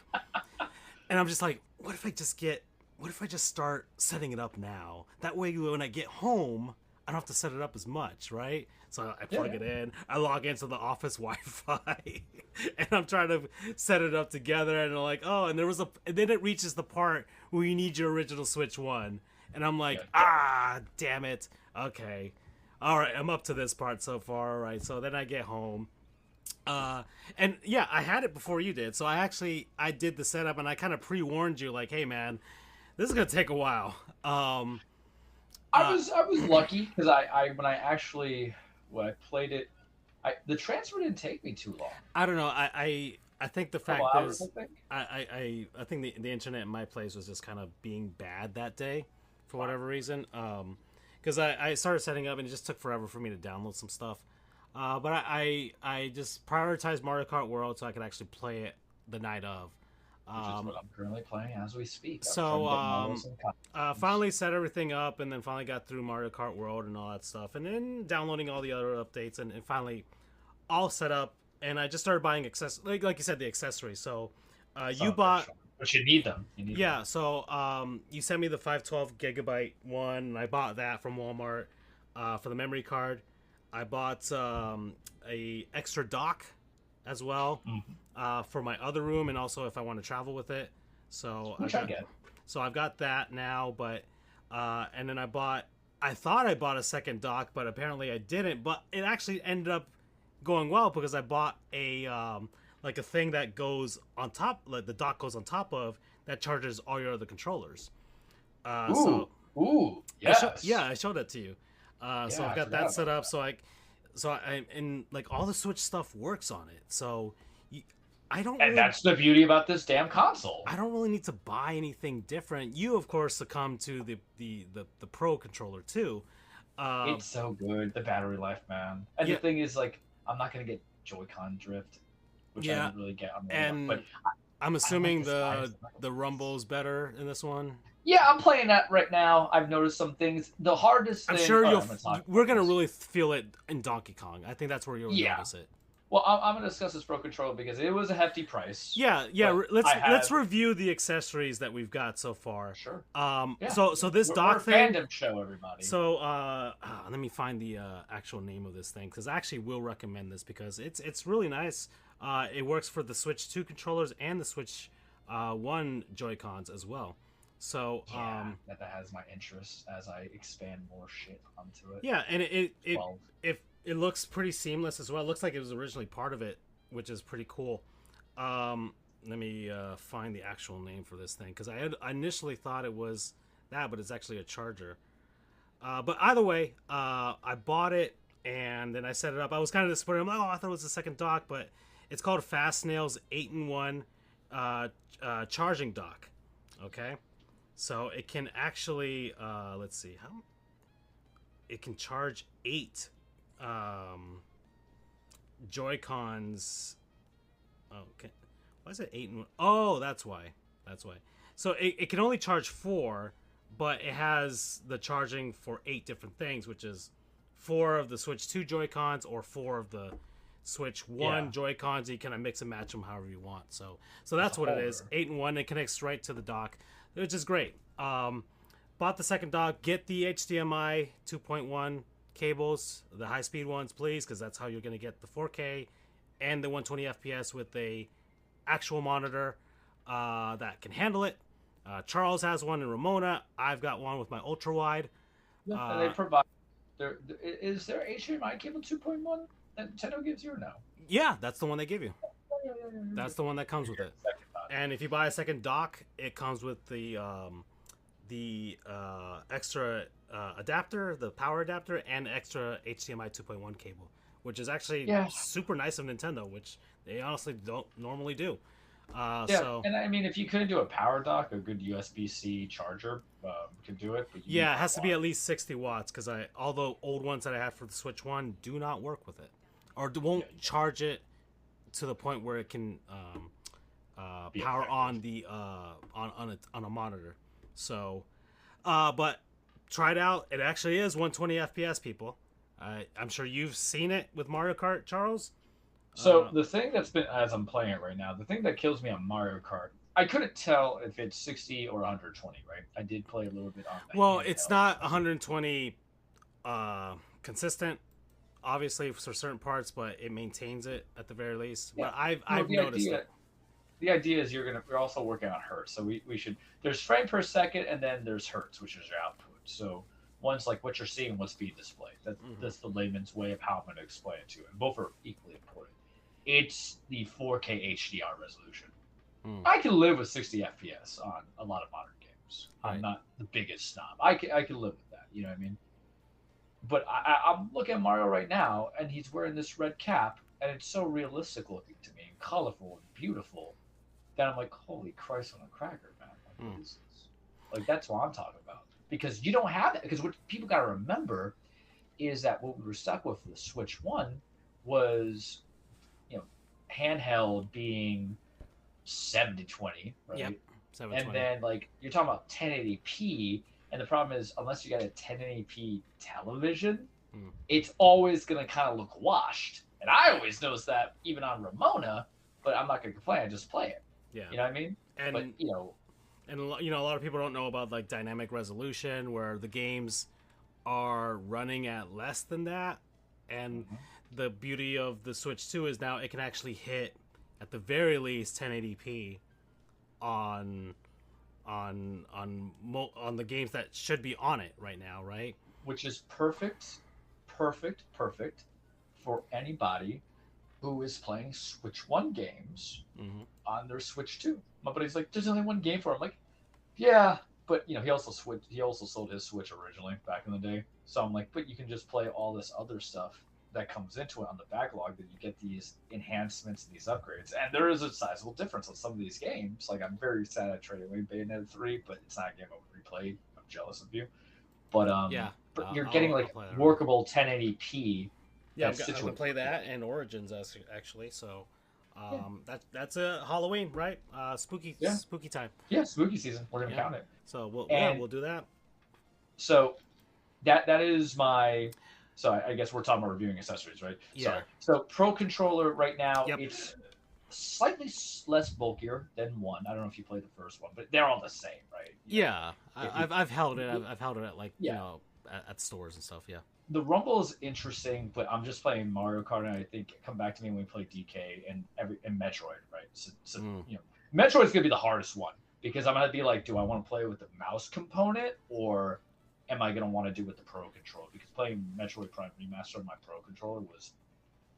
what if I just start setting it up now? That way, when I get home, I don't have to set it up as much, right? So I plug it in, I log into the office Wi-Fi, and I'm trying to set it up together. And I'm like, oh, and then it reaches the part where you need your original Switch 1. And I'm like, damn it. Okay. All right, I'm up to this part so far. All right, so then I get home. And yeah, I had it before you did. So I did the setup, and I kind of pre-warned you, like, hey, man, this is going to take a while. I was lucky because when I played it, the transfer didn't take me too long. I don't know. I think the fact is, I think the internet in my place was just kind of being bad that day. For whatever reason, because I started setting up and it just took forever for me to download some stuff, but I just prioritized Mario Kart World so I could actually play it the night of. Which is what I'm currently playing as we speak. So finally set everything up, and then finally got through Mario Kart World and all that stuff, and then downloading all the other updates, and finally all set up, and I just started buying like you said, the accessories. So you bought. But you need them. So you sent me the 512 gigabyte one, and I bought that from Walmart for the memory card. I bought a extra dock as well for my other room, and also if I want to travel with it. So I've got that now, but and then I thought I bought a second dock, but apparently I didn't. But it actually ended up going well because I bought a like a thing that goes on top, like the dock goes on top of that charges all your other controllers. Yes. I showed that to you. So I've got that set up. So I and like all the Switch stuff works on it. So that's the beauty about this damn console. I don't really need to buy anything different. You, of course, succumb to the Pro controller too. It's so good, the battery life, man. And the thing is, like, I'm not gonna get Joy-Con drift, which I didn't really get on the and but I'm assuming the rumble's better in this one. Yeah, I'm playing that right now. I've noticed some things. The hardest thing... I'm sure we're going to really feel it in Donkey Kong. I think that's where you'll notice it. Well, I'm going to discuss this Pro Controller because it was a hefty price. Yeah. Let's review the accessories that we've got so far. Sure. So this dock thing... We're a fandom show, everybody. So, let me find the actual name of this thing, because I actually will recommend this because it's really nice. It works for the Switch 2 controllers and the Switch 1 Joy-Cons as well. So that has my interest as I expand more shit onto it. Yeah, and it looks pretty seamless as well. It looks like it was originally part of it, which is pretty cool. Let me find the actual name for this thing, because I initially thought it was that, but it's actually a charger. But either way, I bought it and then I set it up. I was kind of disappointed. I'm like, I thought it was the second dock, but it's called Fastnail's 8-in-1 charging dock. Okay. So it can actually, let's see, it can charge 8 Joy-Cons. Okay, why is it 8-in-1? Oh, that's why. So it can only charge 4, but it has the charging for 8 different things, which is 4 of the Switch 2 Joy-Cons or 4 of the Switch 1 Joy-Cons. You kind of mix and match them however you want. So that's what it is. 8-in-1. It connects right to the dock, which is great. Bought the second dock. Get the HDMI 2.1 cables, the high-speed ones, please, because that's how you're going to get the 4K and the 120 FPS with a actual monitor that can handle it. Charles has one in Ramona. I've got one with my ultra-wide. They provide. Is there HDMI cable 2.1 that Nintendo gives you or no? Yeah, that's the one they give you. That's the one that comes with it. And if you buy a second dock, it comes with the extra adapter, the power adapter, and extra HDMI 2.1 cable, which is actually super nice of Nintendo, which they honestly don't normally do. And I mean, if you couldn't do a power dock, a good USB-C charger could do it. But it has to be at least 60 watts, because all the old ones that I had for the Switch 1 do not work with it, or won't charge it to the point where it can power on the on a monitor. So, but try it out. It actually is 120 FPS, people. I'm sure you've seen it with Mario Kart, Charles. So the thing that's been, as I'm playing it right now, the thing that kills me on Mario Kart, I couldn't tell if it's 60 or 120, right? I did play a little bit on that. Well, it's not 120 consistent, obviously, for certain parts, but it maintains it at the very least. Yeah. But I've noticed it. The idea is you're also working on hertz. So we should, there's frame per second, and then there's hertz, which is your output. So one's like what you're seeing, what's being displayed. That's the layman's way of how I'm going to explain it to you. And both are equally important. It's the 4K HDR resolution. I can live with 60 FPS on a lot of modern games. I'm not the biggest snob. I can live with that. You know what I mean? But I'm looking at Mario right now, and he's wearing this red cap, and it's so realistic looking to me, and colorful and beautiful, that I'm like, holy Christ on a cracker, man. Like, what is this? Like, that's what I'm talking about. Because you don't have that. Because what people got to remember is that what we were stuck with the Switch 1 was, handheld being 720, right? Yep, 720. And then, like, you're talking about 1080p, and the problem is, unless you got a 1080p television, it's always going to kind of look washed. And I always notice that even on Ramona, but I'm not going to complain. I just play it. Yeah. You know what I mean? And, but, and a lot of people don't know about, like, dynamic resolution, where the games are running at less than that. And the beauty of the Switch 2 is now it can actually hit, at the very least, 1080p on the games that should be on it right now, right? Which is perfect for anybody who is playing Switch 1 games on their Switch 2. My buddy's like, there's only one game for it. I'm like, yeah, but he also sold his Switch originally back in the day. So I'm like, but you can just play all this other stuff that comes into it on the backlog, that you get these enhancements and these upgrades. And there is a sizable difference on some of these games. Like, I'm very sad I traded away Bayonetta 3, but it's not a game I would replay. I'm jealous of you. But but you're getting workable 1080p. Yeah, I'm gonna play that and Origins actually. So that's a Halloween, right? Spooky time. Yeah, spooky season. We're gonna count it. So we'll do that. So that is my. So I guess we're talking about reviewing accessories, right? Yeah. Sorry. So Pro Controller right now, it's slightly less bulkier than one. I don't know if you played the first one, but they're all the same, right? Yeah, I've held it. I've held it at at stores and stuff. Yeah. The Rumble is interesting, but I'm just playing Mario Kart, and I think come back to me when we play DK and Metroid, right? So Metroid's gonna be the hardest one because I'm gonna be like, do I want to play with the mouse component or am I gonna want to do with the Pro Controller? Because playing Metroid Prime Remastered on my Pro Controller was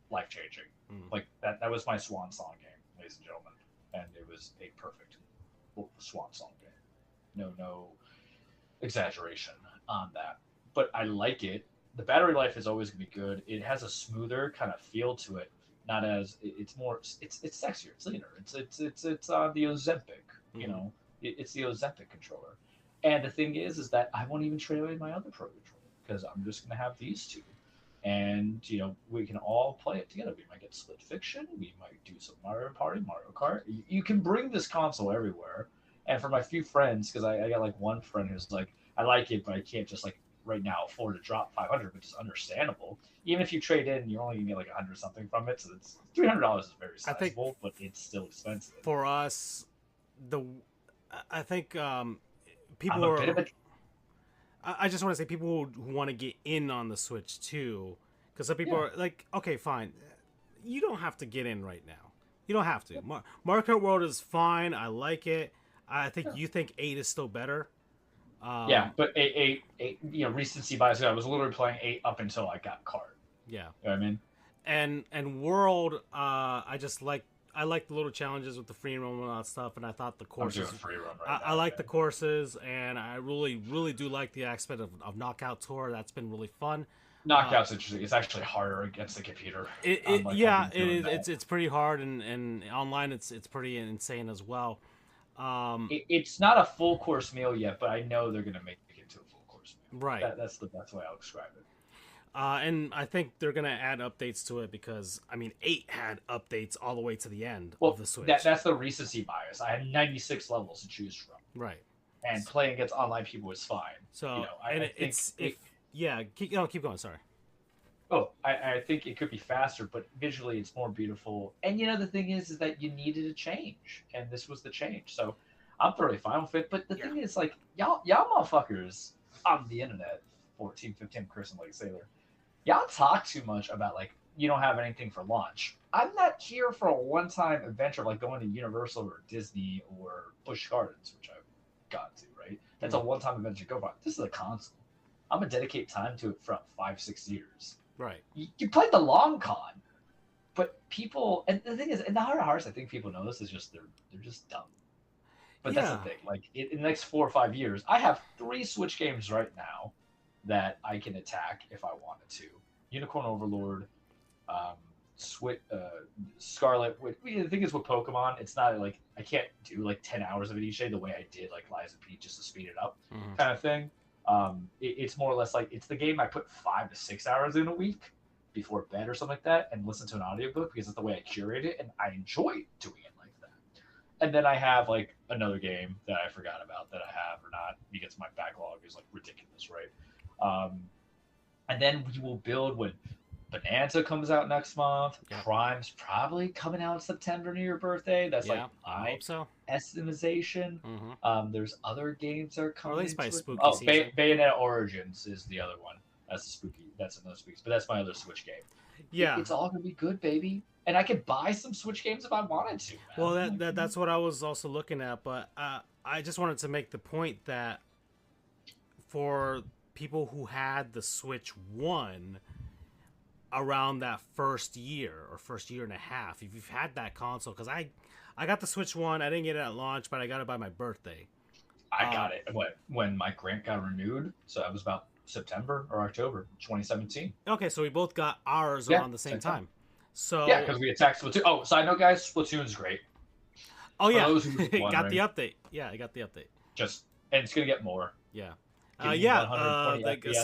life changing. Like that was my swan song game, ladies and gentlemen, and it was a perfect swan song game. No exaggeration on that, but I like it. The battery life is always gonna be good. It has a smoother kind of feel to it. Not as it's sexier. It's leaner. It's on the Ozempic. It's the Ozempic controller. And the thing is that I won't even trade away my other Pro Controller because I'm just gonna have these two, and we can all play it together. We might get Split Fiction. We might do some Mario Party, Mario Kart. You can bring this console everywhere. And for my few friends, because I got like one friend who's like, I like it, but I can't just like right now afford to drop $500, which is understandable. Even if you trade in, you're only gonna get like 100 something from it, so it's $300 is very sizable, but it's still expensive. For us, I think people are. I just want to say people who want to get in on the Switch too, because some people are like, okay, fine, you don't have to get in right now. You don't have to. Mario Kart World is fine. I like it. I think you think 8 is still better. But 8 recency bias. I was literally playing 8 up until I got Kart. Yeah, you know what I mean. And World, I like the little challenges with the free roam and all that stuff, and I thought the courses. I like the courses, and I really do like the aspect of Knockout Tour. That's been really fun. Knockout's interesting. It's actually harder against the computer. It's pretty hard, and online it's pretty insane as well. It's not a full course meal yet, but I know they're gonna make it to a full course meal. Right. That's the best way I'll describe it. And I think they're gonna add updates to it because 8 had updates all the way to the end of the Switch. That's the recency bias. I had 96 levels to choose from. Right. And playing against online people was fine. So keep going. Sorry. Oh, I think it could be faster, but visually it's more beautiful. And the thing is that you needed a change, and this was the change. So I'm thoroughly fine with it. But the thing is, like, y'all motherfuckers on the internet, 14, 15, cursing like a sailor, y'all talk too much about, like, you don't have anything for launch. I'm not here for a one-time adventure like going to Universal or Disney or Busch Gardens, which I've got to, right? That's a one-time adventure to go by. This is a console. I'm going to dedicate time to it for 5-6 years. Right. You played the long con, but people, and the thing is, in the heart of hearts, I think people know this is just they're just dumb. But that's the thing. Like in the next 4 or 5 years, I have 3 Switch games right now that I can attack if I wanted to. Unicorn Overlord, Scarlet. The thing is with Pokemon, it's not like I can't do like 10 hours of it each day the way I did like Lies of P just to speed it up, kind of thing. It's more or less like it's the game I put 5 to 6 hours in a week before bed or something like that, and listen to an audiobook because it's the way I curate it, and I enjoy doing it like that. And then I have like another game that I forgot about that I have or not because my backlog is like ridiculous, right? And then we will build when Bonanza comes out next month. Yeah. Prime's probably coming out in September near your birthday. That's like my estimation. There's other games that are coming. Or at least by spooky season. Bayonetta Origins is the other one. That's another spooky. But that's my other Switch game. Yeah, It's all gonna be good, baby. And I could buy some Switch games if I wanted to. Man. well, that's what I was also looking at, but I just wanted to make the point that for people who had the Switch 1 around that first year or first year and a half, if you've had that console, because I got the Switch 1, I didn't get it at launch, but I got it by my birthday. I got it when my grant got renewed, so that was about September or October 2017. Okay, so we both got ours around the same time. So yeah, because we attacked Splatoon. Oh, side note, guys, Splatoon's great. Oh yeah, got the update. Yeah, I got the update. And it's gonna get more. Yeah, the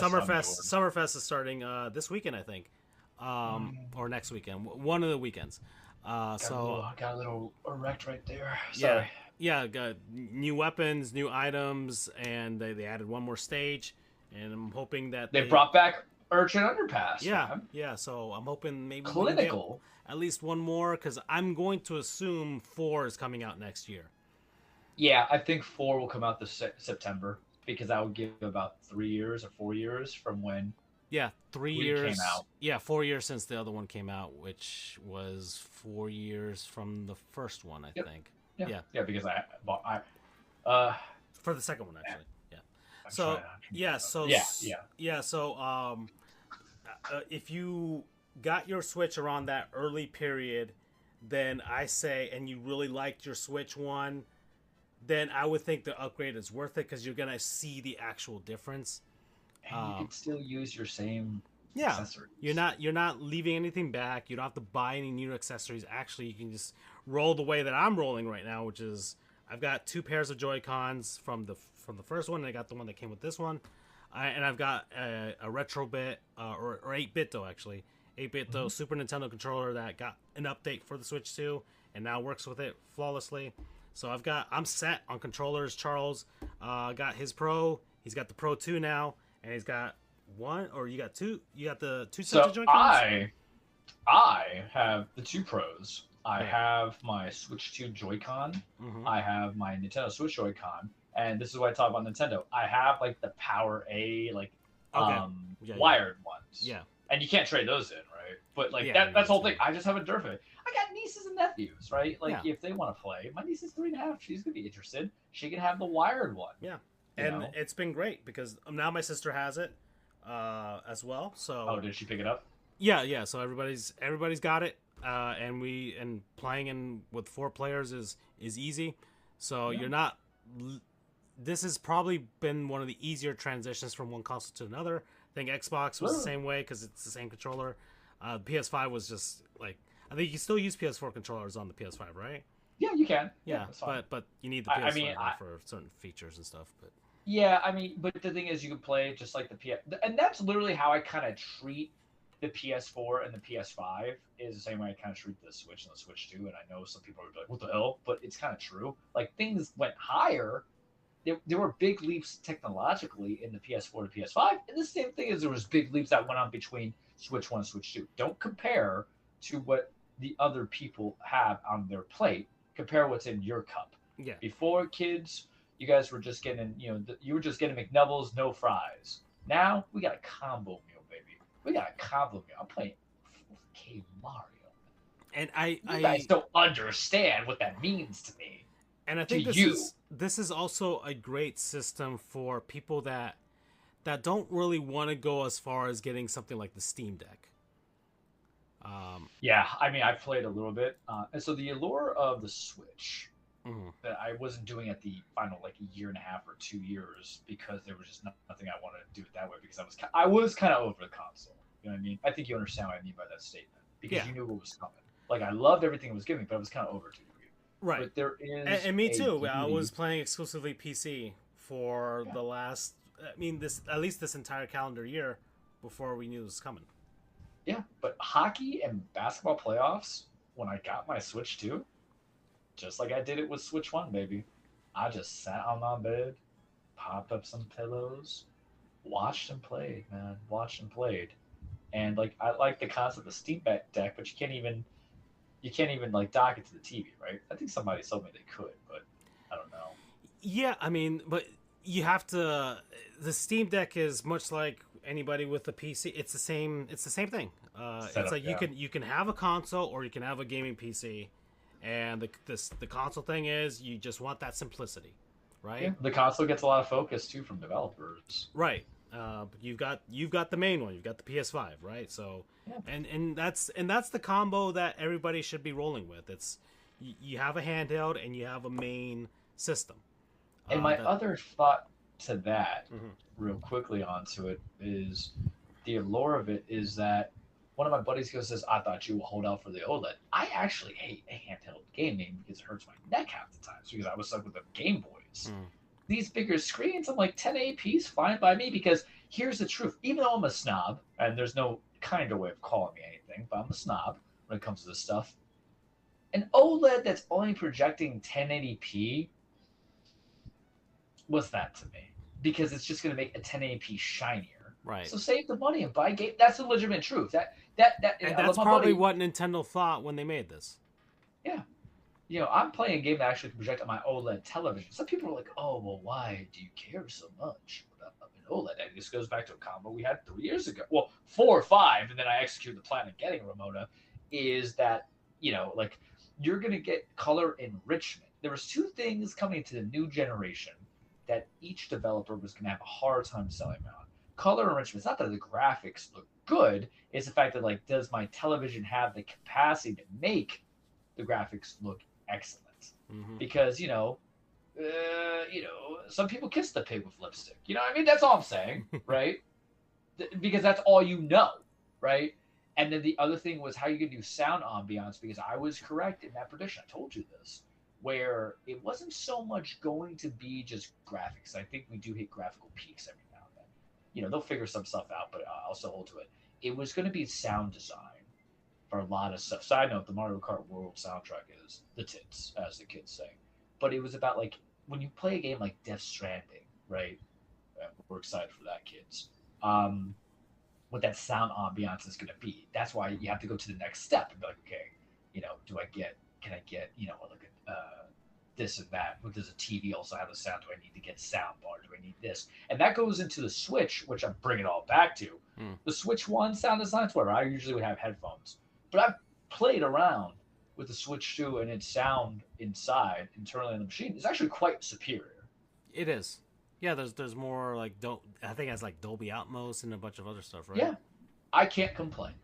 Summerfest is starting this weekend, I think, or next weekend, one of the weekends. Got a little erect right there. Sorry. Yeah, got new weapons, new items, and they added one more stage, and I'm hoping that they brought back Urchin Underpass. Yeah, man. yeah. So I'm hoping maybe Clinical. We can get at least one more, because I'm going to assume 4 is coming out next year. Yeah, I think 4 will come out this September, because that would give about 3 years or 4 years from when. Yeah, 3 years. Came out. Yeah, 4 years since the other one came out, which was 4 years from the first one, I think. Yeah, because I for the second one actually. Yeah. So if you got your Switch around that early period, then I say, and you really liked your Switch 1, then I would think the upgrade is worth it, because you're gonna see the actual difference. And you can still use your same accessories. You're not leaving anything back. You don't have to buy any new accessories. Actually, you can just roll the way that I'm rolling right now, which is I've got 2 pairs of Joy-Cons from the first one, and I got the one that came with this one, and I've got a retro bit or 8-bit though, actually 8-bit though Super Nintendo controller that got an update for the Switch 2 and now works with it flawlessly. So I'm set on controllers. Charles got his Pro. He's got the Pro 2 now, and he's got one, or you got two. You got the 2 sets of Joy-Cons? I have the 2 Pros. I have my Switch 2 Joy-Con. I have my Nintendo Switch Joy-Con. And this is what I talk about Nintendo. I have like the Power A, wired ones. Yeah. And you can't trade those in, right? But that's the whole thing. I just have a Durf. I got nieces and nephews, right? If they want to play, my niece is 3.5. She's gonna be interested. She can have the wired one. Yeah. And it's been great, because now my sister has it as well. So did she pick it up? Yeah. So everybody's got it, and playing with 4 players is easy. So you're not. This has probably been one of the easier transitions from one console to another. I think Xbox was the same way, because it's the same controller. PS5 was just I think you can still use PS4 controllers on the PS5, right? Yeah, you can. Yeah, but you need the PS5 for certain features and stuff. But yeah, but the thing is, you can play just like the PS, and that's literally how I kind of treat the PS4 and the PS5. Is the same way I kind of treat the Switch and the Switch 2. And I know some people are like, "What the hell?" But it's kind of true. Things went higher. There were big leaps technologically in the PS4 to PS5, and the same thing is there was big leaps that went on between Switch 1 and Switch 2. Don't compare to what the other people have on their plate. Compare what's in your cup. Yeah. Before, kids, you guys were just getting, you were just getting McNuggets, no fries. Now we got a combo meal, baby. We got a combo meal. I'm playing 4K Mario. And you guys don't understand what that means to me. And I think this is also a great system for people that don't really want to go as far as getting something like the Steam Deck. I've played a little bit, and so the allure of the Switch that I wasn't doing at the final a year and a half or 2 years, because there was just nothing I wanted to do it that way, because I was kind of over the console. You know what I mean? I think you understand what I mean by that statement, because you knew what was coming. I loved everything it was giving, but I was kind of over it. Right. But there is, and me too. I was playing exclusively PC for the last, at least this entire calendar year before we knew it was coming. Yeah, but hockey and basketball playoffs, when I got my Switch 2, just like I did it with Switch 1, baby, I just sat on my bed, popped up some pillows, watched and played, man. Watched and played. And I like the concept of Steam Deck, but you can't even dock it to the TV, right? I think somebody told me they could, but I don't know. Yeah, but you have to. The Steam Deck is much like anybody with a PC, it's the same thing. It's Setup, like you can have a console or you can have a gaming PC, and the console thing is you just want that simplicity, right? Yeah, the console gets a lot of focus too from developers. Right. You've got the main one. You've got the PS5, right? So, and that's the combo that everybody should be rolling with. It's you have a handheld and you have a main system. And my other thought to that, real quickly onto it, is the allure of it is that one of my buddies says, "I thought you would hold out for the OLED." I actually hate handheld gaming because it hurts my neck half the times because I was stuck with the Game Boys. These bigger screens, I'm like 1080p is fine by me because here's the truth. Even though I'm a snob, and there's no kinder way of calling me anything, but I'm a snob when it comes to this stuff. An OLED that's only projecting 1080p, what's that to me? Because it's just going to make a 1080p shinier. Right. So save the money and buy game. That's the legitimate truth. And that's probably what Nintendo thought when they made this. Yeah. You know, I'm playing a game that actually can project on my OLED television. Some people are like, "Oh, well, why do you care so much about an OLED?" And this goes back to a combo we had 3 years ago. Well, 4 or 5, and then I executed the plan of getting a Ramona. Is that, you know, like, you're going to get color enrichment. There was 2 things coming to the new generation that each developer was going to have a hard time selling on. Color enrichment. It's not that the graphics look good. It's the fact that, like, does my television have the capacity to make the graphics look excellent? Because, you know, some people kiss the pig with lipstick. You know what I mean? That's all I'm saying, right? Because that's all you know, right? And then the other thing was how you can do sound ambiance, because I was correct in that prediction. I told you this, where it wasn't so much going to be just graphics. I think we do hit graphical peaks every now and then. You know, they'll figure some stuff out, but I'll still hold to it. It was going to be sound design for a lot of stuff. Side note, the Mario Kart World soundtrack is the tits, as the kids say. But it was about, like, when you play a game like Death Stranding, right? We're excited for that, kids. What that sound ambiance is going to be. That's why you have to go to the next step and be like, okay, you know, can I get, you know, like this and that? What does a TV also have the sound? Do I need to get sound bar? Do I need this? And that goes into the Switch, which I'm bringing it all back to. The Switch 1 sound design, whatever. I usually would have headphones. But I've played around with the Switch 2 and its sound inside, internally in the machine, is actually quite superior. It is. Yeah, there's more, like, I think it has, like, Dolby Atmos and a bunch of other stuff, right? Yeah. I can't complain.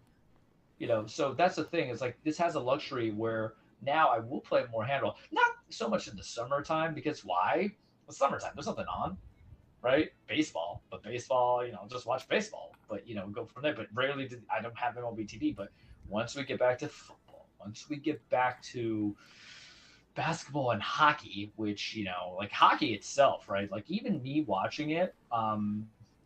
You know, so that's the thing. It's like this has a luxury where now I will play more handheld. Not so much in the summertime, because why? It's summertime. There's nothing on, right? Baseball. But baseball, you know, just watch baseball. But, you know, go from there. But rarely I don't have MLB TV. But once we get back to football, once we get back to basketball and hockey, which, you know, like hockey itself, right? Like even me watching it,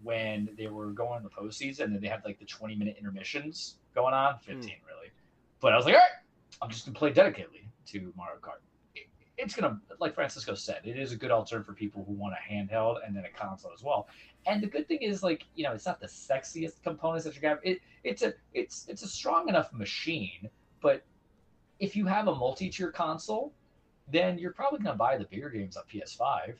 when they were going in the postseason and they had like the 20-minute intermissions going on, 15 really. But I was like, all right, I'm just gonna play dedicatedly to Mario Kart. It's gonna, like Francisco said, it is a good alternative for people who want a handheld and then a console as well. And the good thing is, like, you know, it's not the sexiest components that you have. It's a strong enough machine, but if you have a multi-tier console, then you're probably going to buy the bigger games on PS5.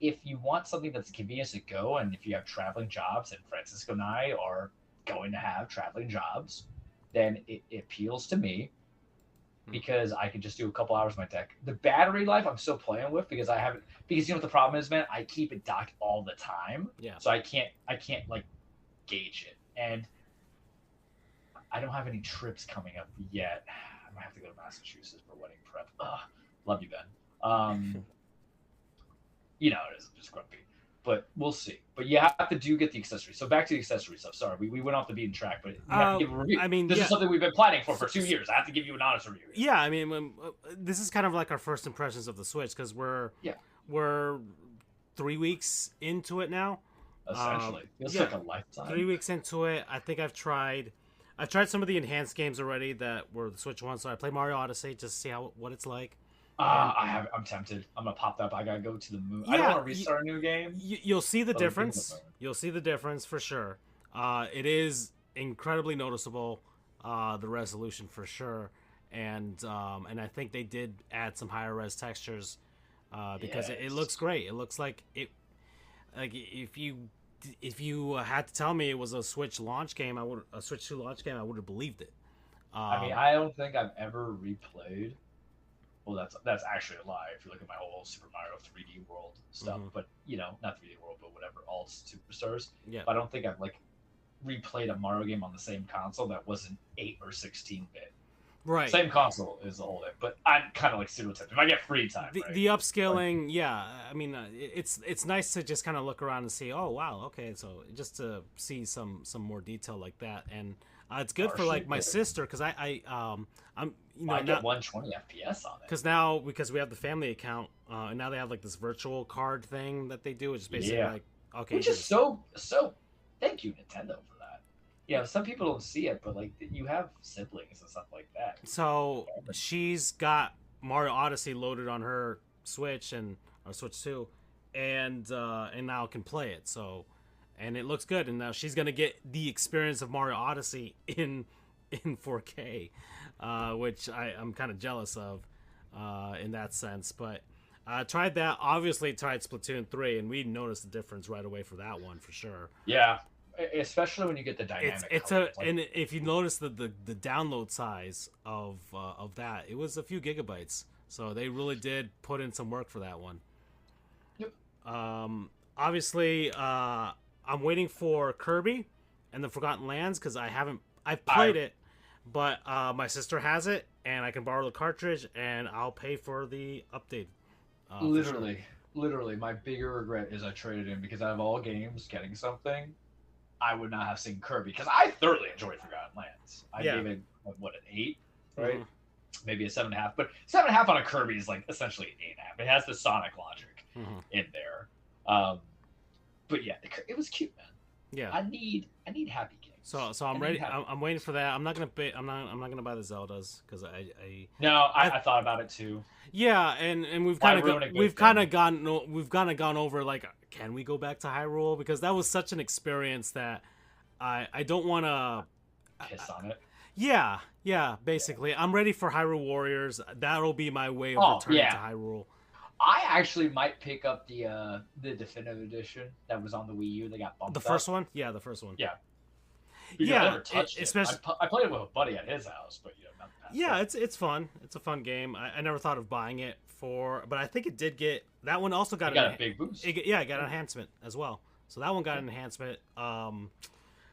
If you want something that's convenient to go, and if you have traveling jobs, and Francisco and I are going to have traveling jobs, then it appeals to me because I can just do a couple hours of my deck. The battery life I'm still playing with because you know what the problem is, man? I keep it docked all the time. Yeah. So I can't like gauge it. And I don't have any trips coming up yet. I might have to go to Massachusetts for wedding prep. Love you, Ben. You know, it is. I'm just grumpy. But we'll see. But you have to get the accessories. So back to the accessory stuff. Sorry, we went off the beaten track, but you have to give a review. I mean, this is something we've been planning for 2 years. I have to give you an honest review. Yeah, I mean, this is kind of like our first impressions of the Switch because we're 3 weeks into it now. Essentially, feels like a lifetime. 3 weeks into it, I think I've tried some of the enhanced games already that were the Switch ones. So I played Mario Odyssey just to see what it's like. I'm tempted. I'm gonna pop up. I gotta go to the moon. I don't want to restart a new game. You'll see the difference. You'll see the difference for sure. It is incredibly noticeable. The resolution for sure, and I think they did add some higher res textures because it looks great. It looks like it. Like if you if you had to tell me it was a Switch launch game, a Switch 2 launch game, I would have believed it. I mean, I don't think I've ever replayed. Well, that's actually a lie. If you look at my whole Super Mario 3D World stuff, but not 3D World, but whatever, all Superstars. Yeah. But I don't think I've like replayed a Mario game on the same console that wasn't 8 or 16-bit. Right. Same console is the whole thing, but I'm kind of like stereotyped. If I get free time, the upscaling, yeah. I mean, it's nice to just kind of look around and see. Oh wow, okay. So just to see some more detail like that, and it's good for like my sister because I'm I get 120 FPS on it. Because we have the family account, and now they have like this virtual card thing that they do, which is basically like okay, which is so. Thank you, Nintendo, for that. Yeah, some people don't see it, but like you have siblings and stuff like that. So she's got Mario Odyssey loaded on her Switch or Switch 2, and now can play it. So, and it looks good. And now she's gonna get the experience of Mario Odyssey in 4K, which I'm kind of jealous of in that sense. But tried that. Obviously, tried Splatoon 3, and we noticed the difference right away for that one for sure. Yeah. Especially when you get the dynamic. And if you notice the download size of that, it was a few gigabytes. So they really did put in some work for that one. Yep. Obviously, I'm waiting for Kirby and the Forgotten Lands because I've played it, but my sister has it, and I can borrow the cartridge, and I'll pay for the update. Literally, my bigger regret is I traded in because out of all games, getting something, I would not have seen Kirby because I thoroughly enjoyed Forgotten Lands. I gave it an 8, right? Mm-hmm. Maybe a 7.5, but 7.5 on a Kirby is like essentially 8.5. It has the Sonic logic in there, but yeah, it was cute, man. Yeah, I need happy games. So I'm ready. I'm waiting for that. I'm not gonna buy the Zeldas because I thought about it too. Yeah, and we've kind of gone over like, can we go back to Hyrule, because that was such an experience that I don't want to piss on it. Yeah, basically. I'm ready for Hyrule Warriors. That'll be my way of returning to Hyrule. I actually might pick up the definitive edition that was on the Wii U. They got bumped. The first one? Yeah, the first one. Yeah. Because I never touched it. Especially... I played it with a buddy at his house, but not past that. It's fun. It's a fun game. I never thought of buying it but I think it did get, that one also got a big boost. It got an enhancement as well. So that one got an enhancement.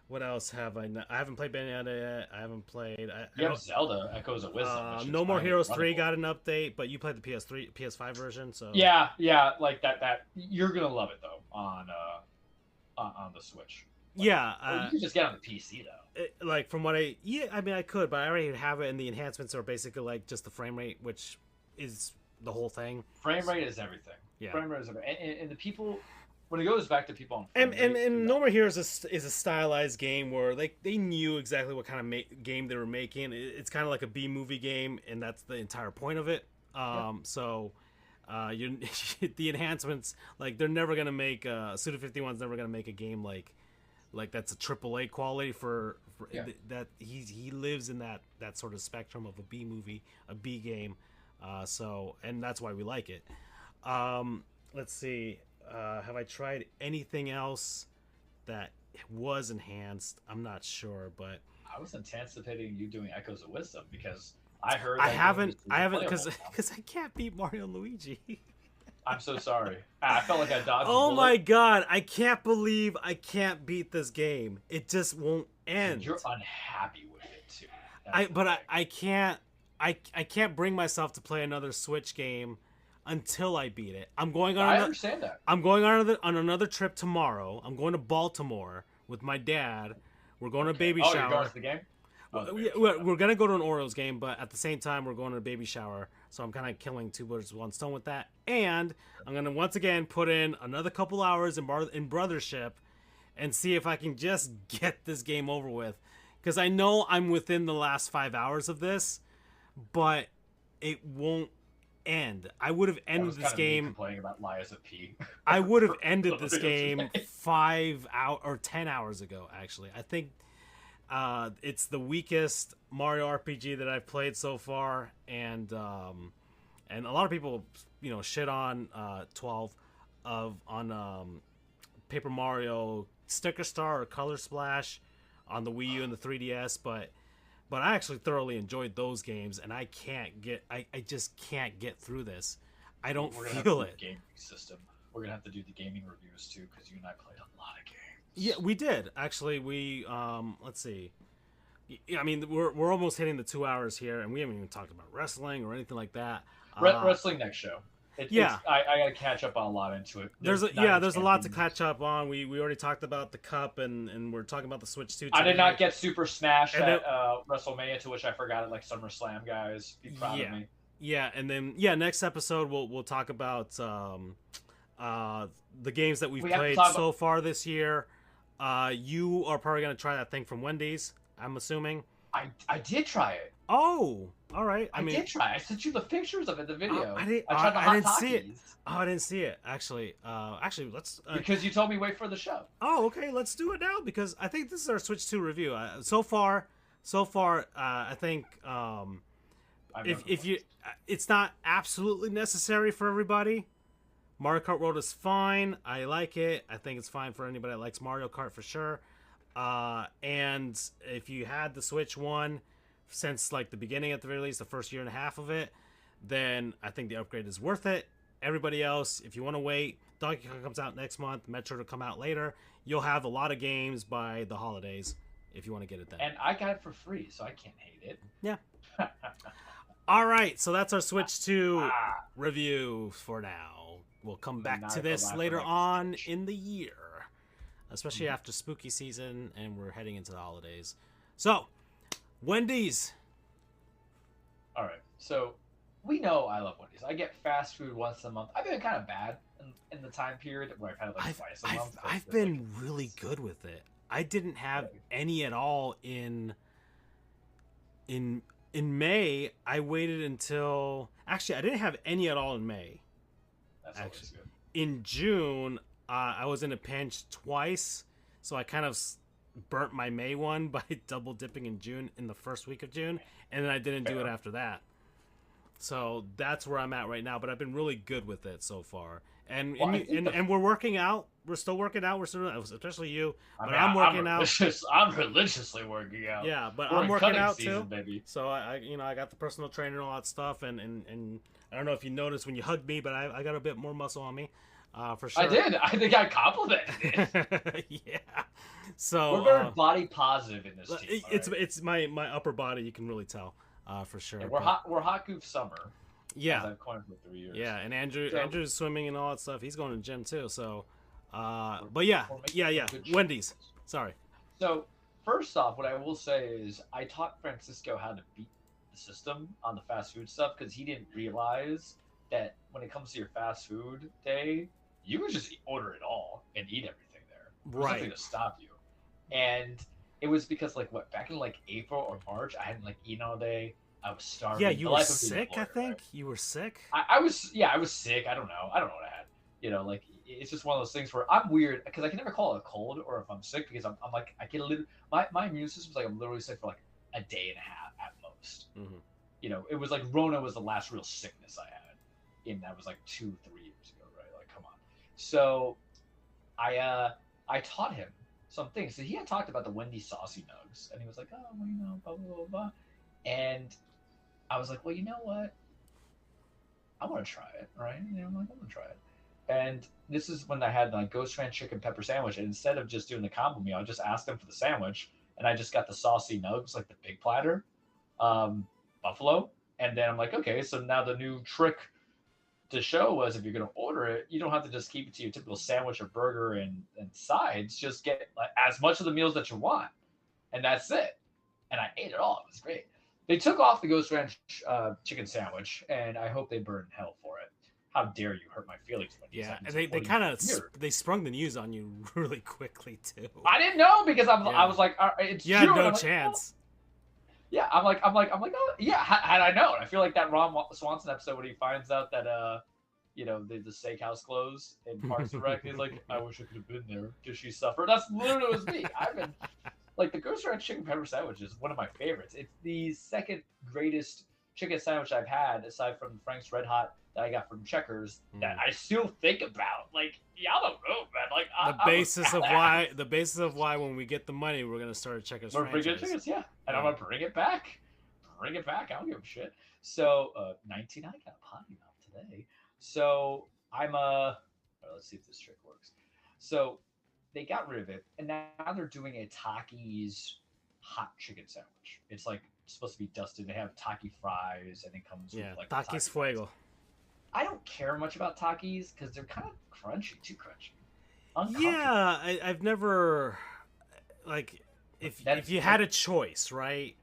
What else have I? I haven't played Bayonetta yet. I haven't played. You have Zelda Echoes of Wisdom. No More Heroes 3 got an update, but you played the PS5 version, so yeah, like that. You're gonna love it though on the Switch. Like, you can just get on the PC though. Like from what I mean I could, but I already have it, and the enhancements are basically like just the frame rate, which is the whole thing. Frame rate is everything. Yeah, frame rate is everything, and the people. When it goes back to people on and No More Heroes is a stylized game where they knew exactly what kind of game they were making. It's kind of like a B movie game, and that's the entire point of it. So the enhancements, like, they're never gonna make Suda51's never gonna make a game like that's a AAA quality for that. He lives in that sort of spectrum of a B movie, a B game. So, and that's why we like it. Let's see. Have I tried anything else that was enhanced? I'm not sure, but I was anticipating you doing Echoes of Wisdom because I heard I haven't because I can't beat Mario and Luigi. I'm so sorry. I felt like I dodged. Oh my god! I can't believe I can't beat this game. It just won't end. You're unhappy with it too. I can't. I can't bring myself to play another Switch game until I beat it. I understand that. I'm going on another trip tomorrow. I'm going to Baltimore with my dad. We're going to a baby shower. You're going to the game? We're going to go to an Orioles game, but at the same time, we're going to a baby shower. So I'm kind of killing two birds with one stone with that. And I'm going to once again put in another couple hours in Brothership and see if I can just get this game over with. Because I know I'm within the last 5 hours of this, but it won't end. I would have ended this game. Complaining about Lias at P. I would have ended this game 10 hours ago. Actually, I think it's the weakest Mario RPG that I've played so far, and a lot of people, shit on 12 on Paper Mario Sticker Star or Color Splash on the Wii U and the 3DS, but I actually thoroughly enjoyed those games, and I just can't get through this. I don't feel it. Gaming system. We're gonna have to do the gaming reviews too, because you and I played a lot of games. Yeah, we did actually. We let's see. I mean, we're almost hitting the 2 hours here, and we haven't even talked about wrestling or anything like that. Wrestling next show. I gotta catch up on a lot into it. There's a lot to catch up on. We already talked about the Cup, and we're talking about the Switch 2 today. I did not get Super Smash at WrestleMania, to which I forgot it, like SummerSlam, guys. Be proud of me. Yeah, and then next episode we'll talk about the games that we've played so far this year. You are probably gonna try that thing from Wendy's, I'm assuming. I did try it. Oh, all right. I did try. I sent you the pictures of it, the video. I didn't see it. Oh, I didn't see it. Actually, let's. Because you told me wait for the show. Oh, okay. Let's do it now because I think this is our Switch 2 review. So far, I think if you, it's not absolutely necessary for everybody. Mario Kart World is fine. I like it. I think it's fine for anybody that likes Mario Kart for sure. And if you had the Switch 1 since like the beginning at the very least, the first year and a half of it, then I think the upgrade is worth it. Everybody else, if you want to wait, Donkey Kong comes out next month, Metro to come out later. You'll have a lot of games by the holidays if you want to get it then. And I got it for free, so I can't hate it. Yeah. All right, so that's our Switch 2 review for now. We'll come back to this later on in the year, especially after spooky season and we're heading into the holidays. So, Wendy's. All right, so we know I love Wendy's. I get fast food once a month. I've been kind of bad in the time period where I've had it like twice a month. I've been really good with it. I didn't have any at all in May. I waited until I didn't have any at all in May. That's always good. In June, I was in a pinch twice, so I kind of burnt my May one by double dipping in June in the first week of June, and then I didn't do it after that. So that's where I'm at right now, but I've been really good with it so far. And we're working out. We're still working out. We're still, especially you. I'm working out. I'm religiously working out. Yeah, but I'm working out season, too. Baby. So I got the personal trainer and all that stuff, and I don't know if you noticed when you hugged me, but I got a bit more muscle on me, for sure. I did. I think I complimented it. Yeah. So we're very body positive in this team. It's my upper body. You can really tell, for sure. Yeah, we're hot goof summer. Yeah. I've coined for 3 years. Yeah, and Andrew's swimming and all that stuff. He's going to the gym too. So, but yeah. Wendy's. Sorry. So first off, what I will say is I taught Francisco how to beat the system on the fast food stuff because he didn't realize that when it comes to your fast food day, you can just order it all and eat everything there. There's nothing to stop you. And it was because back in April or March, I hadn't eaten all day. I was starving. Yeah, you were sick. I think you were sick. I was sick. I don't know what I had. It's just one of those things where I'm weird because I can never call it a cold or if I'm sick because I'm I get a little. My immune system's I'm literally sick for a day and a half at most. Mm-hmm. It was Rona was the last real sickness I had, and that was 2-3 years ago, right? Come on. So, I taught him some things. So he had talked about the Wendy saucy nugs, and he was like, oh, blah blah blah blah, and I was like, well, you know what? I want to try it, right? I'm going to try it. And this is when I had the Ghost Ranch chicken pepper sandwich. And instead of just doing the combo meal, I just asked them for the sandwich. And I just got the saucy nugs, the big platter, buffalo. And then I'm like, okay, so now the new trick to show was if you're going to order it, you don't have to just keep it to your typical sandwich or burger and sides. Just get as much of the meals that you want. And that's it. And I ate it all. It was great. They took off the Ghost Ranch chicken sandwich, and I hope they burn in hell for it. How dare you hurt my feelings? Yeah, and they kind of they sprung the news on you really quickly too. I didn't know because I was like, it's true. You had no chance. Yeah, I'm like, oh yeah. Had I known, I feel like that Ron Swanson episode when he finds out that the steakhouse closed in Parks and Rec. He's like, I wish I could have been there. Does she suffer? That's literally was me. I've been. The Ghost Ranch chicken pepper sandwich is one of my favorites. It's the second greatest chicken sandwich I've had, aside from Frank's Red Hot that I got from Checkers that I still think about. Like, yeah, I don't know, man. Like, the basis of why when we get the money, we're gonna start a Checkers we're franchise. bringing Checkers, yeah, and I'm gonna bring it back. Bring it back. I don't give a shit. So, 19, I got a potty mouth today. So I'm let's see if this trick works. So they got rid of it, and now they're doing a Takis hot chicken sandwich. It's like supposed to be dusted. They have Taki fries, and it comes with like Takis Fuego. I don't care much about Takis because they're kind of crunchy, too crunchy. Yeah, I've never like if you had a choice, right?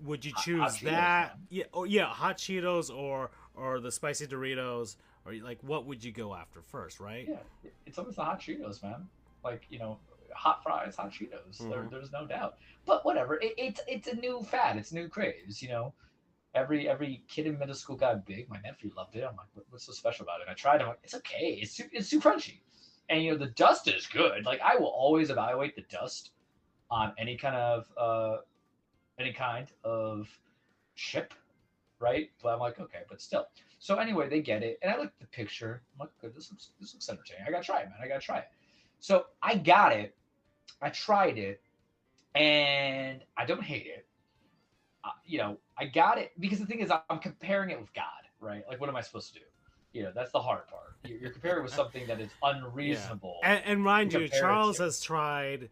Would you choose that? Yeah, hot Cheetos or the spicy Doritos, or like what would you go after first, right? Yeah, it's always the hot Cheetos, man. Like, you know, hot fries, hot Cheetos. There's no doubt. But whatever, it's a new fad. It's a new craze. You know, every kid in middle school got big. My nephew loved it. I'm like, what's so special about it? And I tried it. I'm like, it's okay. It's too crunchy. And you know, the dust is good. Like, I will always evaluate the dust on any kind of chip, right? But I'm like, okay, but still. So anyway, they get it, and I look at the picture. I'm like, good, this looks entertaining. I gotta try it, man. I gotta try it. So I got it. I tried it, and I don't hate it. You know, I got it because the thing is, I'm comparing it with God, right? Like, what am I supposed to do? You know, that's the hard part. You're comparing it with something that is unreasonable. Yeah. And mind you, Charles has tried.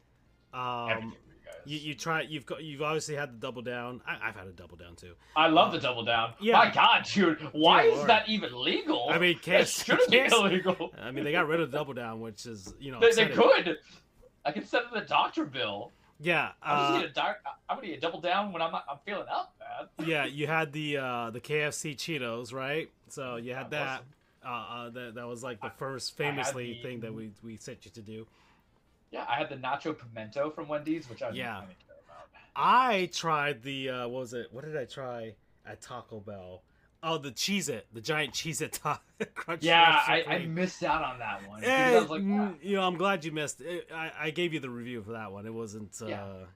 You've obviously had the double down. I've had a double down too. I love the double down. Yeah. My God, dude, why is that even legal? I mean, it shouldn't be illegal. I mean, they got rid of the double down, which is, you know, they could. I can send them the doctor bill. Yeah, I'm gonna need a double down when I'm feeling up, man. Yeah, you had the KFC Cheetos, right? So you had that. That was like the first famously thing that we sent you to do. Yeah, I had the nacho pimento from Wendy's, which I didn't care about. I tried the what was it? What did I try at Taco Bell? Oh, the Cheez-It, the giant Cheez-It crunch. Yeah, I missed out on that one. I was like, you know, I'm glad you missed it. I gave you the review for that one. It wasn't.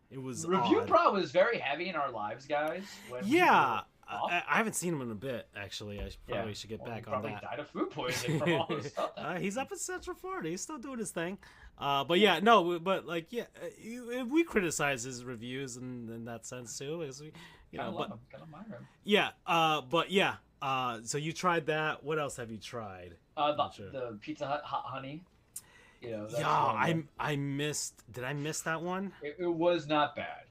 It was review odd. Pro was very heavy in our lives, guys. I haven't seen him in a bit, actually. I probably should get back on that. He died of food poisoning from all this stuff. He's up in Central Florida. He's still doing his thing. We criticize his reviews in that sense too. As we, so you tried that. What else have you tried? The Pizza Hut Hot Honey. You know, I missed. Did I miss that one? It was not bad.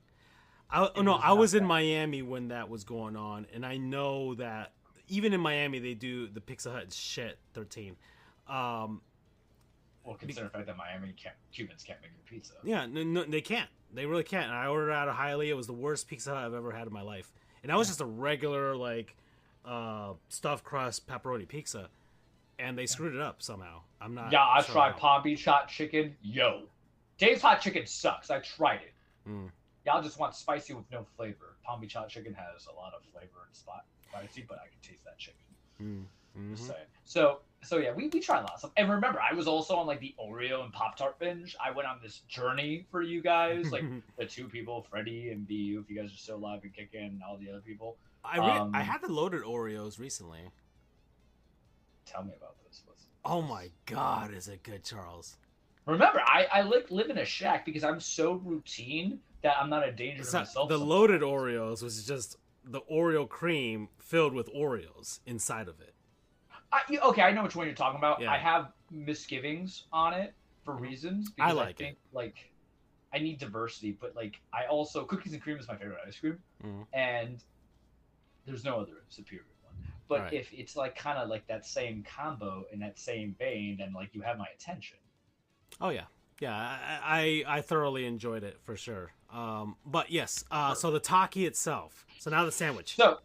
I was in Miami when that was going on, and I know that even in Miami they do the Pizza Hut shit 13. Well, consider the fact that Cubans can't make a pizza. Yeah, no, they can't. They really can't. And I ordered out of Hialeah. It was the worst Pizza Hut I've ever had in my life, and that was just a regular stuffed crust pepperoni pizza, and they screwed it up somehow. I'm not. Yeah, I tried Palm Beach hot chicken. Yo, Dave's hot chicken sucks. I tried it. Y'all just want spicy with no flavor. Palm Beach hot chicken has a lot of flavor and spicy, but I can taste that chicken. Just saying. So yeah, we tried a lot of stuff. And remember, I was also on like the Oreo and Pop-Tart binge. I went on this journey for you guys, like the two people, Freddie and BU, if you guys are still alive and kicking, and all the other people. I had the loaded Oreos recently. Tell me about this. Oh my God, is it good, Charles? Remember, I live in a shack because I'm so routine that I'm not a danger to myself. The loaded Oreos was just the Oreo cream filled with Oreos inside of it. I know which one you're talking about. Yeah. I have misgivings on it for reasons. Because I think I need diversity, but I also cookies and cream is my favorite ice cream, and there's no other superior one. But if it's kind of like that same combo in that same vein, then you have my attention. Oh yeah. I thoroughly enjoyed it for sure. But yes, so the Taki itself. So now the sandwich. So,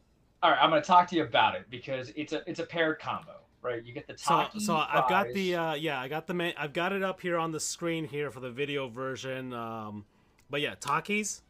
all right, I'm going to talk to you about it because it's a paired combo, right? You get the Taki. So I've got the I've got it up here on the screen here for the video version. But yeah, Takis.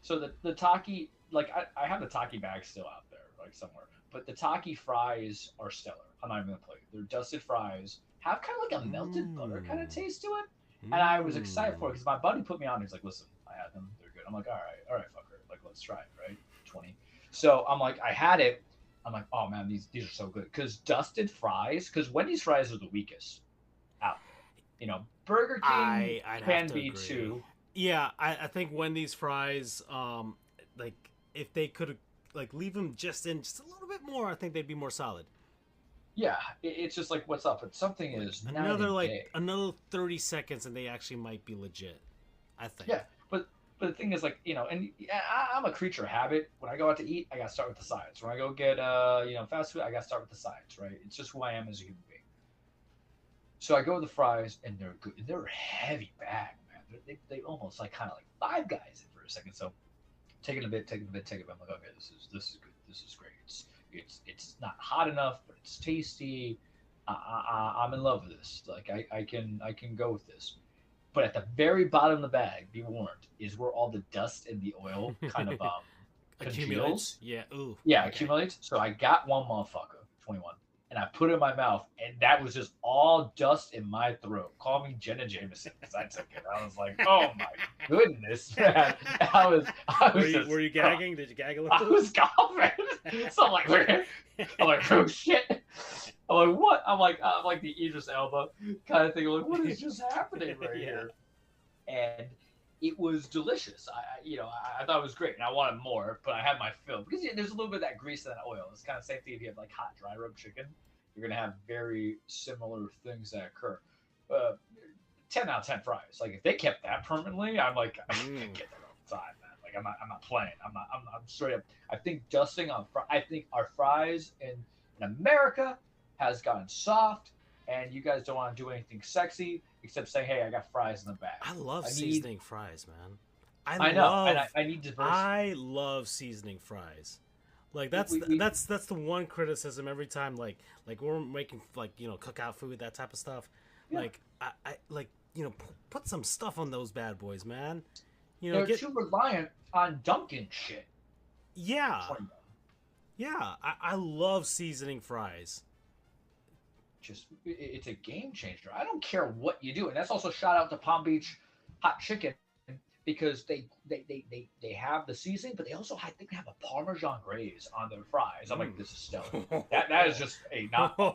So the Taki, I have the Taki bag still out there, somewhere. But the Taki fries are stellar. I'm not even going to play. They're dusted fries. Have kind of a melted butter kind of taste to it. And I was excited for it because my buddy put me on. He's like, listen, I had them. They're good. I'm like, all right, fucker. Let's try it, right? 20. So I'm like, I had it. I'm like, oh man, these are so good. Because dusted fries, because Wendy's fries are the weakest out there. You know, Burger King can be agree. too. Yeah, I think Wendy's fries, like if they could like leave them just a little bit more, I think they'd be more solid. Yeah, it's just like what's up, but something is another 30 seconds, and they actually might be legit. I think. Yeah, but the thing is, like, you know, and I'm a creature of habit. When I go out to eat, I gotta start with the sides. When I go get fast food, I gotta start with the sides, right? It's just who I am as a human being. So I go with the fries, and they're good. They're a heavy bag, man. They almost like kind of like Five Guys in for a second. So taking a bit. I'm like, okay, this is good. This is great. It's not hot enough, but it's tasty. I'm in love with this. Like I can go with this. But at the very bottom of the bag, be warned, is where all the dust and the oil kind of accumulates. Yeah. Ooh. Yeah, okay. Accumulates. So I got one motherfucker, 21, and I put it in my mouth, and that was just all dust in my throat. Call me Jenna Jameson because I took it. I was like, oh my goodness, man. I was were you gagging? Did you gag a little? I was coughing. So I'm like, oh shit. I'm like, what? I'm like the Idris Elba kind of thing. I'm like, what is just happening right here? And it was delicious. I thought it was great, and I wanted more, but I had my fill because there's a little bit of that grease and that oil. It's kind of the same thing if you have like hot dry rub chicken. You're gonna have very similar things that occur. 10 out of 10 fries. Like if they kept that permanently, I'm like, I can get that all the time, man. Like I'm not playing. I'm straight up. I think dusting on. I think our fries in America has gotten soft, and you guys don't want to do anything sexy except say, hey, I got fries in the bag. I love seasoning fries, man. I know, and I need diversity. I love seasoning fries. Like that's the one criticism every time like we're making like cookout food, that type of stuff. Yeah. Like I like put some stuff on those bad boys, man. They're too reliant on Dunkin' shit. Yeah. Yeah, I love seasoning fries. It's a game changer. I don't care what you do, and that's also shout out to Palm Beach Hot Chicken because they have the seasoning, but they also I think they have a Parmesan glaze on their fries. I'm like, this is stellar. That is just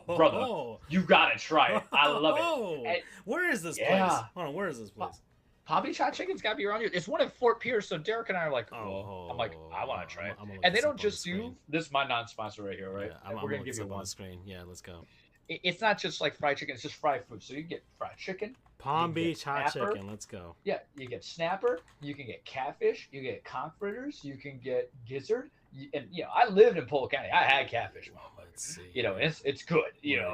brother. You gotta try it. I love it. And, where is this place? Hold on, where is this place? Palm Beach Hot Chicken's got to be around here. It's one in Fort Pierce, so Derek and I are like, I'm like, I want to try it. And they don't just do this is my non-sponsor right here, right? Yeah, we're gonna give you one on the screen. Yeah, let's go. It's not just like fried chicken; it's just fried food. So you get fried chicken, Palm Beach Hot Chicken. Let's go. Yeah, you get snapper, you can get catfish, you get conch fritters, you can get gizzard. And I lived in Polk County. I had catfish. Let's see. It's good. You're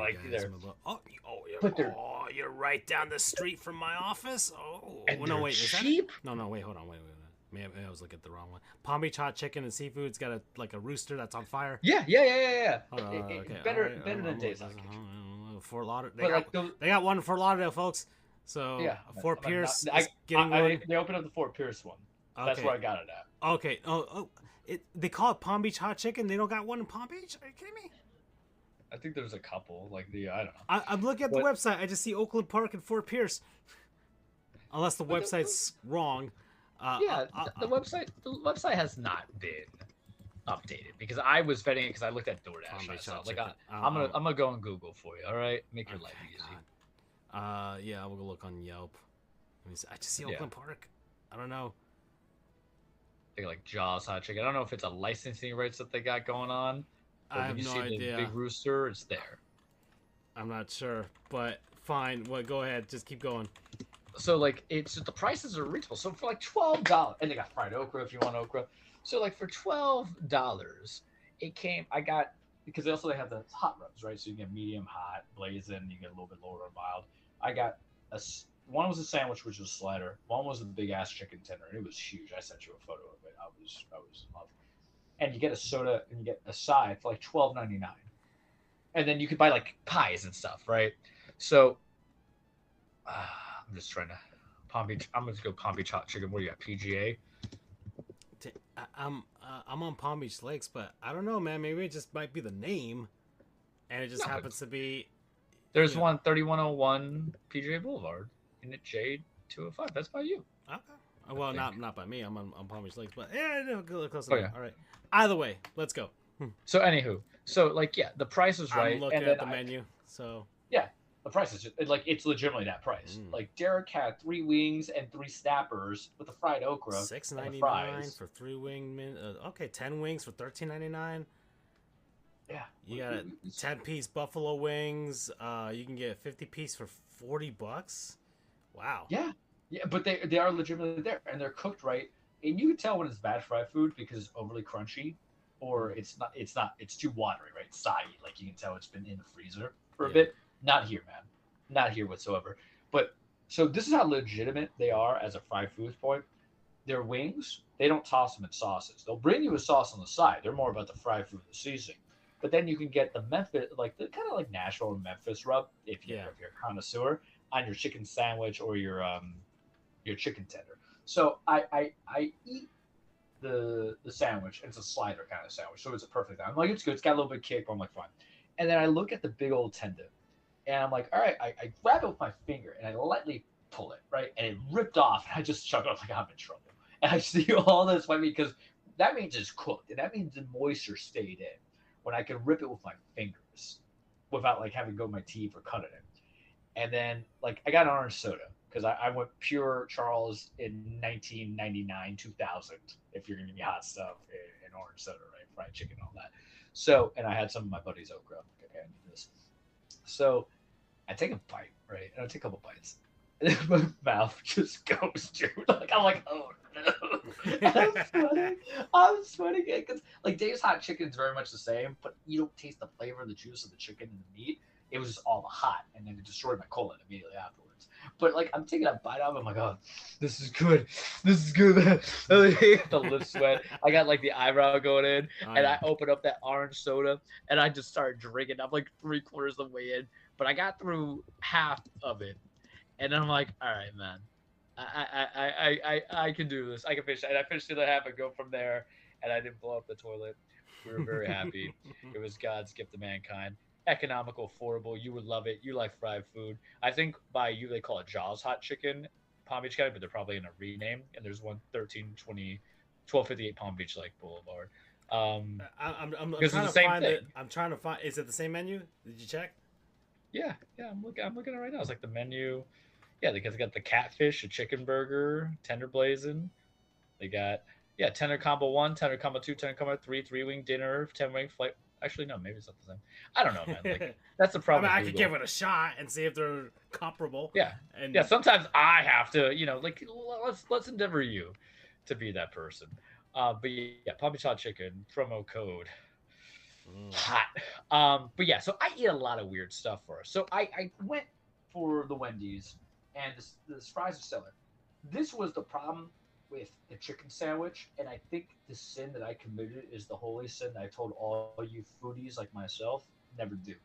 right down the street from my office. Oh, no, wait, cheap. No, wait, hold on, wait. Maybe I was looking at the wrong one. Palm Beach Hot Chicken and Seafood. It's got a rooster that's on fire. Yeah. Okay. Better than Days on Fort Lauderdale. They got one in Fort Lauderdale, folks. So Fort Pierce is getting one. They opened up the Fort Pierce one. Okay. That's where I got it at. Okay. They call it Palm Beach Hot Chicken. They don't got one in Palm Beach. Are you kidding me? I think there's a couple. I don't know. I'm looking at the website. I just see Oakland Park and Fort Pierce. Unless the website's wrong. The website has not been updated because I was vetting it because I looked at DoorDash. I'm gonna go on Google for you. All right, make your life easy. Yeah, we'll go look on Yelp. I just see Oakland Park. I don't know. They like Jaws Hot Chicken. I don't know if it's a licensing rights that they got going on. I have no idea. The big rooster, it's there. I'm not sure, but fine. Well, go ahead. Just keep going. So it's the prices are reasonable. So for $12, and they got fried okra if you want okra. So for $12, it came. I got because they have the hot rubs, right? So you get medium hot, blazing. You get a little bit lower and mild. I got one was a sandwich, which was a slider. One was a big ass chicken tender, and it was huge. I sent you a photo of it. I was in love. And you get a soda and you get a side for $12.99, and then you could buy pies and stuff, right? So. I'm just trying to Palm Beach. I'm going to go Palm Beach Hot Chicken. What do you got? PGA? I'm on Palm Beach Lakes, but I don't know, man. Maybe it just might be the name, and it just happens to be. There's one 3101 PGA Boulevard in the J205. That's by you. Okay. Well, not by me. I'm on Palm Beach Lakes, but yeah, close enough. Yeah. All right. Either way, let's go. So anywho, so like yeah, the price is right. I'm looking and at then the menu. So yeah, the price is just, like it's legitimately that price. Like Derek had 3 wings and 3 snappers with the fried okra and the $6.99 fries. for 3 wing. Okay, 10 wings for $13.99. Yeah, You got a 10-piece buffalo wings. You can get a 50-piece for $40. Wow. Yeah, yeah, but they are legitimately there and they're cooked right, and you can tell when it's bad fried food because it's overly crunchy, or it's not. It's too watery, right? It's soggy. Like you can tell it's been in the freezer for a bit. Not here, man. Not here whatsoever. But so this is how legitimate they are as a fried food point. Their wings, they don't toss them in sauces. They'll bring you a sauce on the side. They're more about the fried food, the seasoning. But then you can get the Memphis, like the kind of like Nashville and Memphis rub, if you're a connoisseur, on your chicken sandwich or your chicken tender. So I eat the sandwich. It's a slider kind of sandwich, so it's a perfect. I'm like, it's good. It's got a little bit of kick, but I'm like, fine. And then I look at the big old tendon, and I'm like, all right. I grab it with my finger and I lightly pull it, right, and it ripped off. And I just chuck it off like I'm in trouble. And I see all this funny because that means it's cooked, and that means the moisture stayed in. When I can rip it with my fingers, without like having to go with my teeth or cut it in. And then like I got an orange soda because I went pure Charles in 1999, 2000. If you're gonna give me hot stuff and orange soda, right, fried chicken, all that. So and I had some of my buddy's okra. Okay, I need this. So I take a bite, right, and I take a couple bites. And then my mouth just goes, dude. Like I'm like, oh no. I'm sweating because like Dave's hot chicken is very much the same, but you don't taste the flavor of the juice of the chicken and the meat. It was just all the hot, and then it destroyed my colon immediately afterwards. But like I'm taking a bite out of it, I'm like, oh, this is good. This is good. The lip sweat. I got like the eyebrow going in, and I open up that orange soda, and I just started drinking. I'm like 3/4 of the way in, but I got through half of it, and then I'm like, all right, man. I can do this. I can finish it. And I finished the other half and go from there. And I didn't blow up the toilet. We were very happy. It was God's gift to mankind. Economical, affordable. You would love it. You like fried food. I think by you they call it Jaws Hot Chicken, Palm Beach County, but they're probably in a rename. And there's one 1258 Palm Beach Lake Boulevard. I'm trying to find it. I'm trying to find. Is it the same menu? Did you check? Yeah. I'm looking at it right now. It's like the menu. Yeah, because they got the catfish, a chicken burger, tender blazing. They got tender combo 1, tender combo 2, tender combo 3, 3-wing dinner, 10-wing flight. Actually, no, maybe it's not the same. I don't know, man. Like, that's the problem. I could give it a shot and see if they're comparable. Yeah, and sometimes I have to, like let's endeavor you to be that person. But yeah, Palm Beach Hot Chicken promo code hot. But yeah, so I eat a lot of weird stuff for us. So I went for the Wendy's. And this fries are stellar. This was the problem with the chicken sandwich, and I think the sin that I committed is the holy sin that I told all you foodies like myself never do.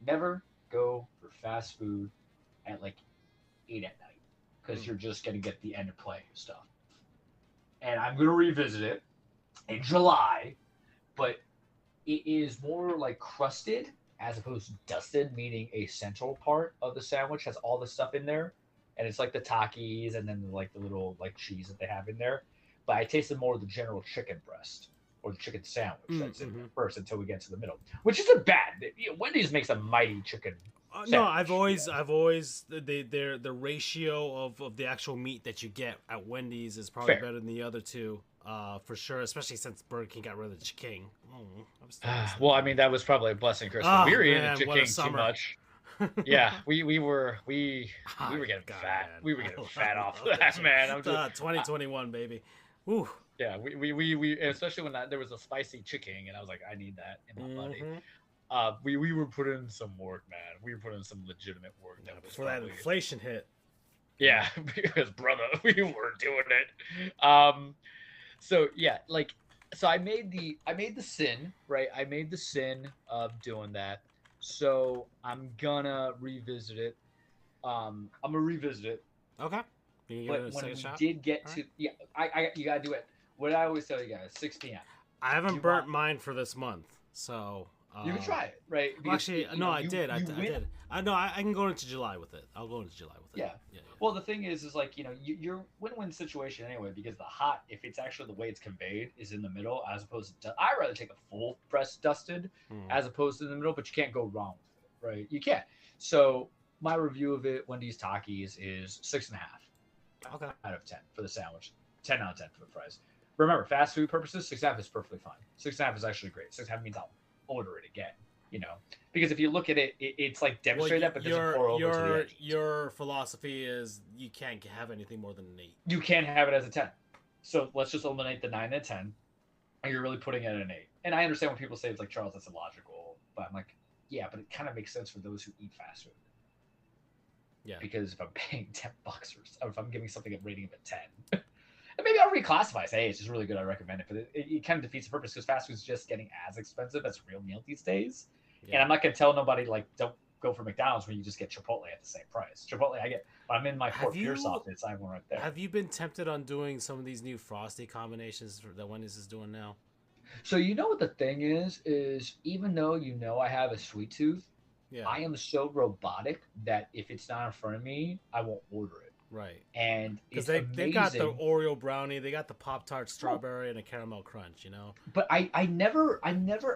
Never go for fast food at like 8 at night because you're just going to get the end of play stuff. And I'm going to revisit it in July, but it is more like crusted as opposed to dusted, meaning a central part of the sandwich has all the stuff in there. And it's like the Takis and then like the little like cheese that they have in there. But I tasted more of the general chicken breast or the chicken sandwich that's in there first until we get to the middle, which isn't bad. Wendy's makes a mighty chicken sandwich. No, I've always the ratio of the actual meat that you get at Wendy's is probably better than the other two. For sure, especially since Burger King got rid of the King. Well, I mean that was probably a blessing, Chris. We were eating the King too much. Yeah, we were getting fat. We were getting fat off of that, man. I'm just 2021, baby. Woo. Yeah, we especially when there was a spicy chicken, and I was like, I need that in my body. We were putting in some work, man. We were putting in some legitimate work. Before that inflation hit. Yeah, because brother, we were doing it. So yeah, so I made the sin, right? I made the sin of doing that. So I'm gonna revisit it. I'm gonna revisit it. Okay. But when we did get to you gotta do it. What I always tell you guys, 6 p.m. I haven't burnt mine for this month, so You can try it, right? Well, actually, no, I did. I did. I can go into July with it. I'll go into July with it. Yeah. Well, the thing is like, you're win-win situation anyway, because the hot, if it's actually the way it's conveyed, is in the middle, as opposed to, I'd rather take a full press dusted as opposed to in the middle, but you can't go wrong with it, right? You can't. So my review of it, Wendy's Takis, is 6.5 out of 10 for the sandwich, 10 out of 10 for the fries. Remember, fast food purposes, 6.5 is perfectly fine. 6.5 is actually great. 6.5 means I'll order it again. Because if you look at it, it's like demonstrate that, but doesn't pour over to the edge. Your philosophy is you can't have anything more than an 8. You can't have it as a 10. So let's just eliminate the 9 and 10. And you're really putting it at an 8. And I understand when people say it's like, Charles, that's illogical. But I'm like, yeah, but it kind of makes sense for those who eat fast food. Yeah. Because if I'm paying $10 or if I'm giving something a rating of a 10, and maybe I'll reclassify. Say, hey, it's just really good. I recommend it. But it kind of defeats the purpose because fast food's just getting as expensive as a real meal these days. Yeah. And I'm not going to tell nobody, like, don't go for McDonald's when you just get Chipotle at the same price. Chipotle, I'm in my Fort Pierce office. I have one right there. Have you been tempted on doing some of these new Frosty combinations that Wendy's is doing now? So what the thing is even though I have a sweet tooth, I am so robotic that if it's not in front of me, I won't order it. Right. And because they got the Oreo brownie, they got the Pop-Tart strawberry and a caramel crunch, But I never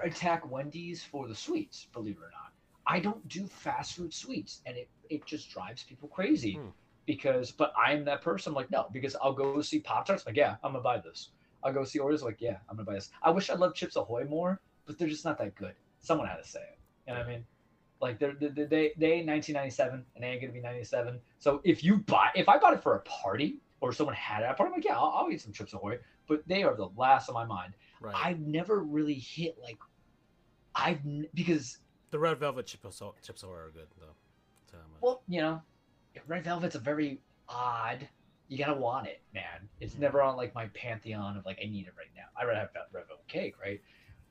attack Wendy's for the sweets, believe it or not. I don't do fast food sweets, and it just drives people crazy. But I'm that person, like, no, because I'll go see Pop-Tarts, like, yeah, I'm gonna buy this. I'll go see Oreos, like, yeah, I'm gonna buy this. I wish I loved Chips Ahoy more, but they're just not that good. Someone had to say it. You know what I mean? Like they ain't 1997 and they ain't gonna be 97. So if I bought it for a party or someone had it at a party, I'm like, yeah, I'll eat some Chips Ahoy. But they are the last on my mind. Right. I've never really hit because the Red Velvet Chips Ahoy are good though. Well, Red Velvet's a very odd. You gotta want it, man. It's never on like my pantheon of like I need it right now. I'd rather have Red Velvet cake, right?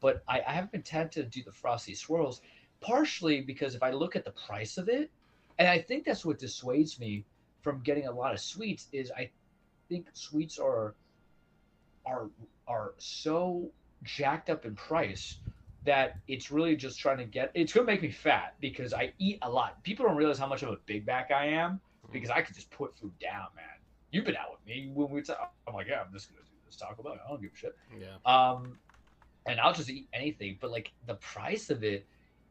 But I haven't been tempted to do the Frosty Swirls. Partially because if I look at the price of it, and I think that's what dissuades me from getting a lot of sweets, is I think sweets are so jacked up in price that it's really just trying to it's going to make me fat because I eat a lot. People don't realize how much of a big back I am because I could just put food down, man. You've been out with me when we talk. I'm like, yeah, I'm just going to do this Taco Bell. I don't give a shit. Yeah. And I'll just eat anything, but like the price of it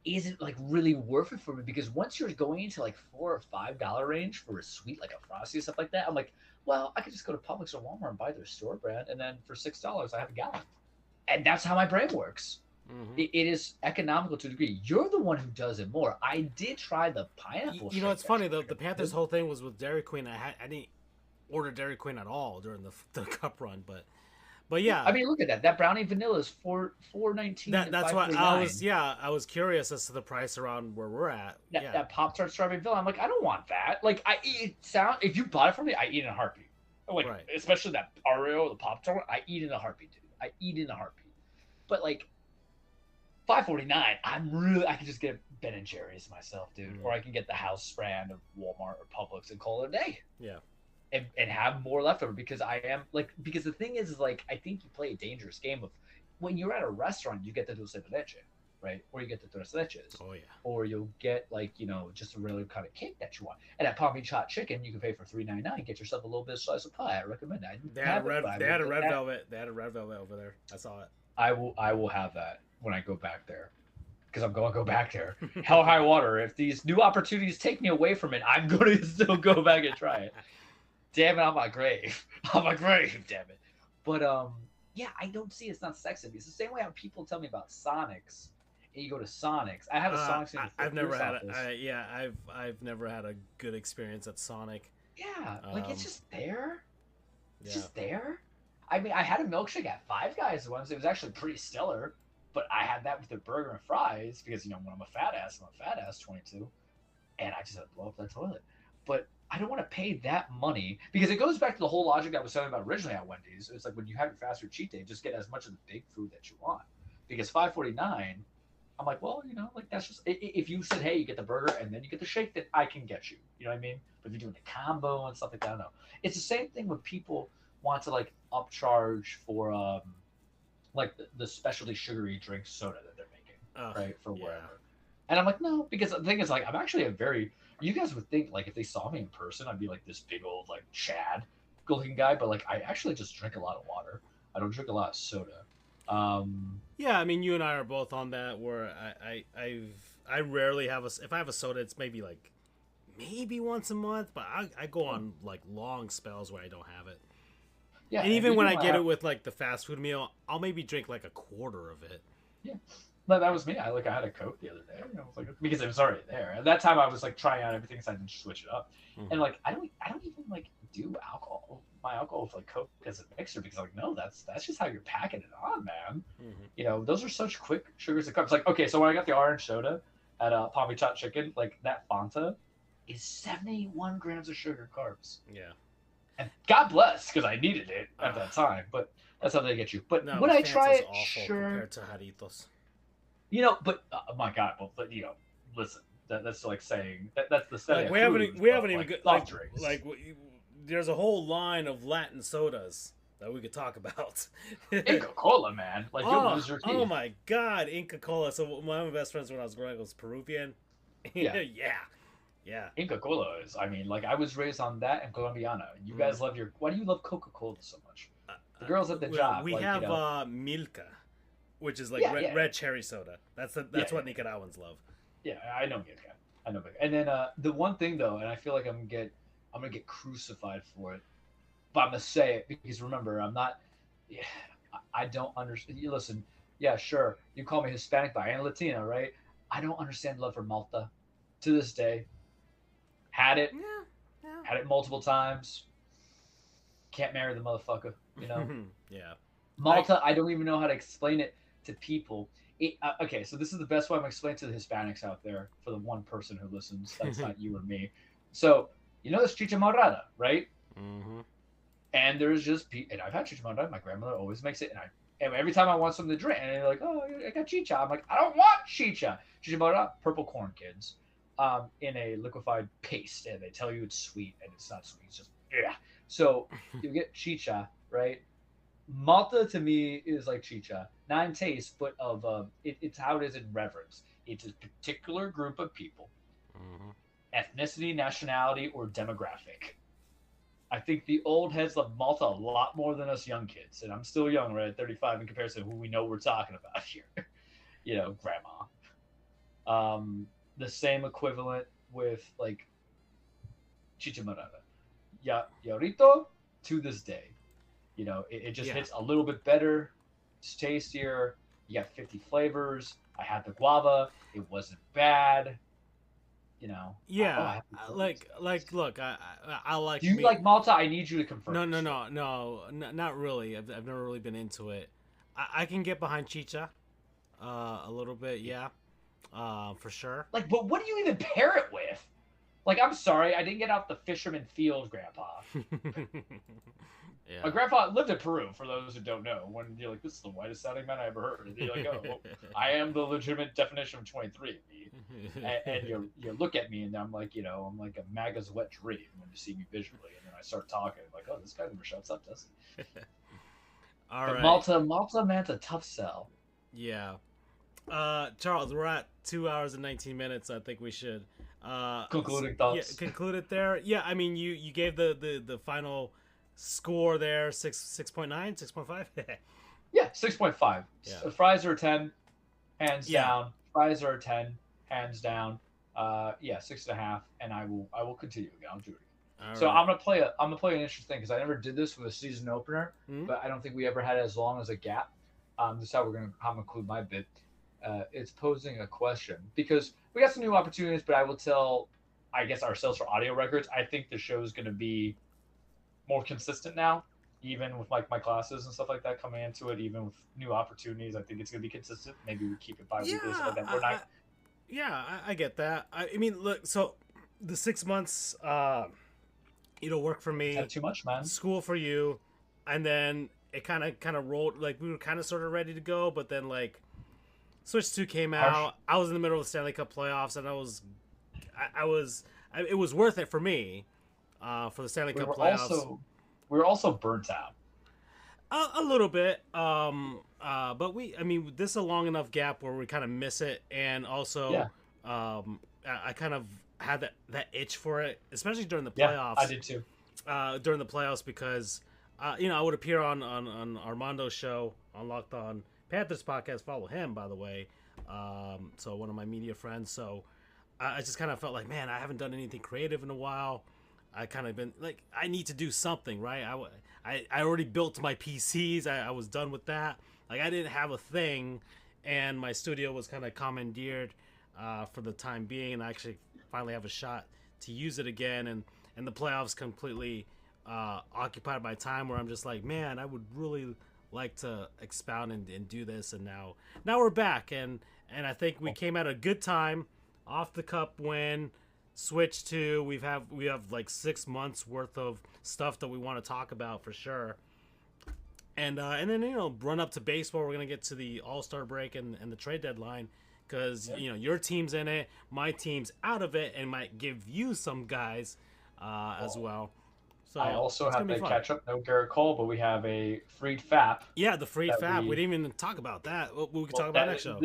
isn't like really worth it for me because once you're going into like $4 or $5 range for a sweet like a Frosty and stuff like that, I'm like, well, I could just go to Publix or Walmart and buy their store brand, and then for $6 I have a gallon, and that's how my brain works. It is economical to a degree. You're the one who does it more. I did try the pineapple. It's funny the Panthers' whole thing was with Dairy Queen. I didn't order Dairy Queen at all during the Cup run, but yeah, I mean, look at that. That brownie vanilla is $4.19. That's why I was curious as to the price around where we're at. That Pop-Tart strawberry vanilla. I'm like, I don't want that. Like, if you bought it for me, I eat in a heartbeat. Like, right. Especially that Oreo, the Pop-Tart, I eat in a heartbeat, dude. I eat in a heartbeat. But like, $5.49, I can just get Ben and Jerry's myself, dude, or I can get the house brand of Walmart or Publix and call it a day. Yeah. And have more leftover because because the thing is like I think you play a dangerous game of when you're at a restaurant you get the dulce de leche, right? Or you get the tres leches. Oh yeah. Or you'll get like just a regular kind of cake that you want. And at Palm Beach Hot Chicken you can pay for $3.99, get yourself a little bit of slice of pie. I recommend that. They had a red velvet. They had a red velvet over there. I saw it. I will have that when I go back there. Because I'm going to go back there. Hell high water. If these new opportunities take me away from it, I'm going to still go back and try it. Damn it, on my grave. On my grave, damn it. But, I don't see it's not sexy. It's the same way how people tell me about Sonics. And you go to Sonics. I have a Sonics in the I've never had a good experience at Sonic. Yeah, it's just there. It's just there. I mean, I had a milkshake at Five Guys once. It was actually pretty stellar. But I had that with a burger and fries because, when I'm a fat ass, 22. And I just had to blow up that toilet. But I don't want to pay that money because it goes back to the whole logic I was talking about originally at Wendy's. It's like when you have your fast food cheat day, just get as much of the big food that you want. Because $5.49, I'm like, well, that's just if you said, hey, you get the burger and then you get the shake, then I can get you. You know what I mean? But if you're doing the combo and stuff like that, I don't know. It's the same thing when people want to like upcharge for like the specialty sugary drink soda that they're making. right, for wherever. And I'm like, no, because the thing is, like, I'm actually a very. You guys would think, like, if they saw me in person, I'd be like this big old, like, Chad looking guy, but like, I actually just drink a lot of water. I don't drink a lot of soda. Yeah, I mean, you and I are both on that. Where I rarely have if I have a soda, it's maybe once a month, but I go on like long spells where I don't have it. Yeah, and even when I get it with like the fast food meal, I'll maybe drink like a quarter of it. Yeah, but that was me. I had a Coke the other day. I was like, because it was already there. At that time, I was like trying out everything, so I didn't switch it up. And like, I don't even like do my alcohol with like Coke as a mixer, because like, no, that's just how you're packing it on, man. Those are such quick sugars and carbs. Like, okay, so when I got the orange soda at Palmy Chop Chicken, like that Fanta is 71 grams of sugar carbs. Yeah. And God bless, because I needed it at that time. But that's how they get you. But would I try it? Sure. Compared to Jarritos. But my God, but listen, that's like saying that's the setting. Like, we haven't even soft drinks. There's a whole line of Latin sodas that we could talk about. Inca Cola, man, like you'll lose your teeth. Oh my God, Inca Cola. So one of my best friends when I was growing up was Peruvian. Yeah. Yeah. Inca Cola is. I mean, like I was raised on that and Colombiana. You guys love why do you love Coca-Cola so much? The girls at the job. We have Milka, which is like red cherry soda. That's what Nicaraguans love. Yeah, I know Milka. And then the one thing though, and I feel like I'm gonna get crucified for it, but I'm gonna say it because remember, I'm not. Yeah, I don't understand. You listen. Yeah, sure. You call me Hispanic, but I am Latino, right? I don't understand love for Malta to this day. Had it. Yeah. Had it multiple times. Can't marry the motherfucker, Yeah. Malta, I don't even know how to explain it to people. Okay, so this is the best way I'm going to explain it to the Hispanics out there, for the one person who listens. That's not you or me. So, this chicha morada, right? Mm-hmm. And there's just, and I've had chicha morada. My grandmother always makes it, and every time I want something to drink, and they're like, oh, I got chicha. I'm like, I don't want chicha. Chicha morada, purple corn, kids. In a liquefied paste, and they tell you it's sweet, and it's not sweet. It's just So you get chicha, right? Malta to me is like chicha, not in taste, but it's how it is in reverence. It's a particular group of people, ethnicity, nationality, or demographic. I think the old heads love Malta a lot more than us young kids, and I'm still young, right? At 35 in comparison to who we know we're talking about here. Grandma. The same equivalent with like chicha morada. Yarrito to this day. It just hits a little bit better. It's tastier. You got 50 flavors. I had the guava. It wasn't bad. Yeah. Look, I like. Do you like Malta? I need you to confirm. No, not really. I've never really been into it. I can get behind chicha, a little bit, yeah. For sure. Like, but what do you even pair it with? Like, I'm sorry, I didn't get out the fisherman field, Grandpa. Yeah. My grandpa lived in Peru, for those who don't know. When you're like, this is the whitest sounding man I ever heard. And you're like, oh, well, I am the legitimate definition of 23. And you look at me, and I'm like, I'm like a MAGA's wet dream when you see me visually. And then I start talking, like, oh, this guy never shuts up, does he? All but right. Malta, man, it's a tough sell. Yeah. Charles, we're at 2 hours and 19 minutes. I think we should concluding thoughts. Yeah, conclude it there. Yeah, I mean, you gave the final score there 6.9, 6.5. Yeah, 6.5. Yeah. Fries are 10, hands down. Fries are 10, hands down. 6.5, and I will continue again. I'll do it again. So right. I'm gonna play an interesting thing, because I never did this with a season opener, but I don't think we ever had as long as a gap. This is how I'm gonna include my bit. It's posing a question, because we got some new opportunities, but I will tell, I guess, ourselves for audio records, I think the show is going to be more consistent now, even with like my classes and stuff like that coming into it, even with new opportunities. I think it's going to be consistent. Maybe we keep it bi-weekly. I get that. I mean, look, so the 6 months, work for me. Not too much, man. School for you, and then it kind of rolled. Like, we were kind of sort of ready to go, but then like Switch 2 came out. I was in the middle of the Stanley Cup playoffs, and it was worth it for me, for the Stanley Cup playoffs. We were also burnt out. A little bit. But I mean, this is a long enough gap where we kind of miss it, and also, I kind of had that itch for it, especially during the playoffs. Yeah, I did too. During the playoffs, because I would appear on Armando's show on Locked On Panthers podcast. Follow him, by the way. So one of my media friends. So I just kind of felt like, man, I haven't done anything creative in a while. I kind of been like, I need to do something, right? I already built my PCs. I was done with that. Like, I didn't have a thing, and my studio was kind of commandeered for the time being, and I actually finally have a shot to use it again. And the playoffs completely occupied my time, where I'm just like, man, I would really like to expound and do this. And now we're back, and I think we came at a good time. Off the cup win. Switch to we have like 6 months worth of stuff that we want to talk about for sure, and then run up to baseball. We're gonna get to the All-Star break and the trade deadline, because your team's in it, my team's out of it, and might give you some guys as well. So I also have to catch up. No Garrett Cole, but we have a freed FAP. Yeah, the freed FAP. We didn't even talk about that. We can talk about next show.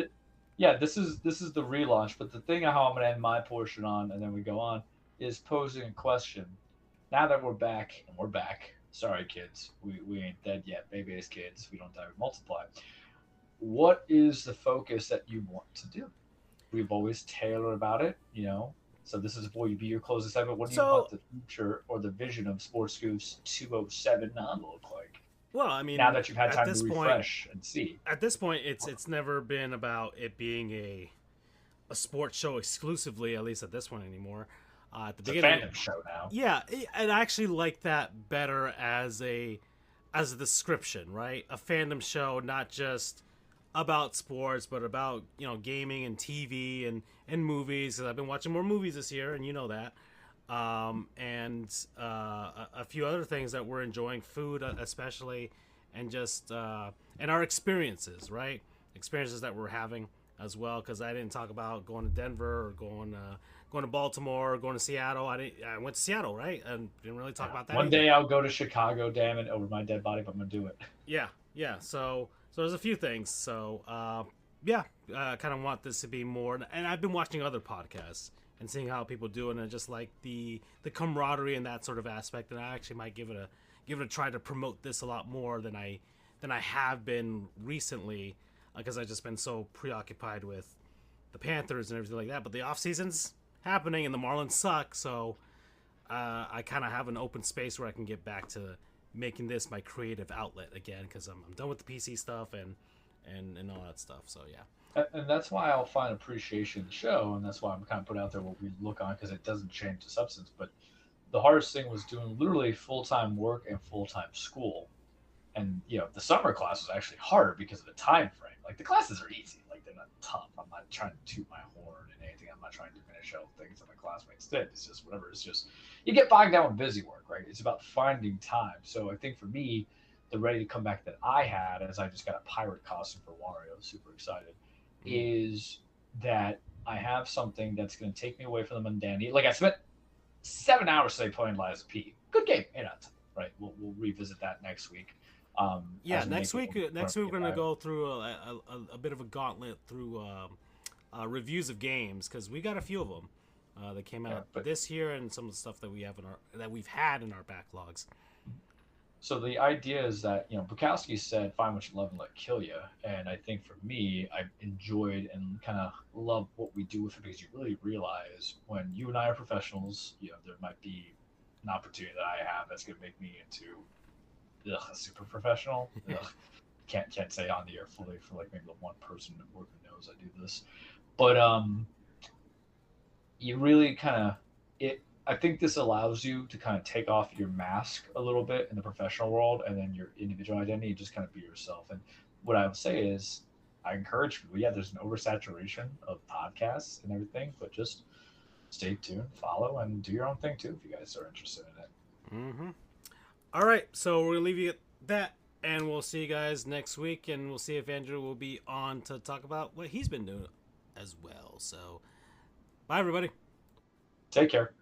Yeah, this is the relaunch, but the thing how I'm going to end my portion on, and then we go on, is posing a question. Now that we're back, sorry kids, we ain't dead yet, baby-ass kids, we don't die, we multiply. What is the focus that you want to do? We've always tailored about it, so this is will you be your closing segment. What do you want the future or the vision of Sports Goofs 207 to look like? Well, I mean, now that you've had time to refresh and see. At this point, it's never been about it being a sports show exclusively, at least at this point anymore. At the beginning, a fandom show now. Yeah, and I actually like that better as a description, right? A fandom show, not just about sports, but about gaming and TV and movies. Because I've been watching more movies this year, and you know that. And a few other things that we're enjoying, food especially, and just and our experiences, right? Experiences that we're having as well. Because I didn't talk about going to Denver or going to Baltimore or going to Seattle. I went to Seattle, right? And didn't really talk about that. One day I'll go to Chicago, damn it, over my dead body, but I'm gonna do it. Yeah. So there's a few things. So I kind of want this to be more. And I've been watching other podcasts and seeing how people do it, and just like the camaraderie and that sort of aspect. And I actually might give it a try to promote this a lot more than I have been recently, because I've just been so preoccupied with the Panthers and everything like that. But the off season's happening, and the Marlins suck, so I kind of have an open space where I can get back to making this my creative outlet again, because I'm done with the PC stuff and all that stuff. So yeah. And that's why I'll find appreciation in the show, and that's why I'm kind of put out there what we look on, because it doesn't change the substance. But the hardest thing was doing literally full-time work and full-time school. And, the summer class was actually hard because of the time frame. Like, the classes are easy. Like, they're not tough. I'm not trying to toot my horn and anything. I'm not trying to finish all things that my classmates did. It's just whatever. It's just, you get bogged down with busy work, right? It's about finding time. So I think for me, the ready to come back that I had, as I just got a pirate costume for Wario, super excited, is that I have something that's going to take me away from the mundanity. Like, I spent 7 hours today playing Lies of P. Good game, right? We'll revisit that next week. Next week we're going to go through a bit of a gauntlet through reviews of games, because we got a few of them that came out this year, and some of the stuff that we've had in our backlogs. So the idea is that, Bukowski said, find what you love and let it kill you. And I think for me, I've enjoyed and kind of love what we do with it, because you really realize when you and I are professionals, there might be an opportunity that I have that's going to make me into a super professional. Can't say on the air fully for like maybe the one person at work who knows I do this. But you really kind of, I think this allows you to kind of take off your mask a little bit in the professional world, and then your individual identity, and just kind of be yourself. And what I would say is, I encourage people, there's an oversaturation of podcasts and everything, but just stay tuned, follow, and do your own thing too if you guys are interested in it. Mm-hmm. All right, so we're going to leave you at that, and we'll see you guys next week, and we'll see if Andrew will be on to talk about what he's been doing as well. So, bye, everybody. Take care.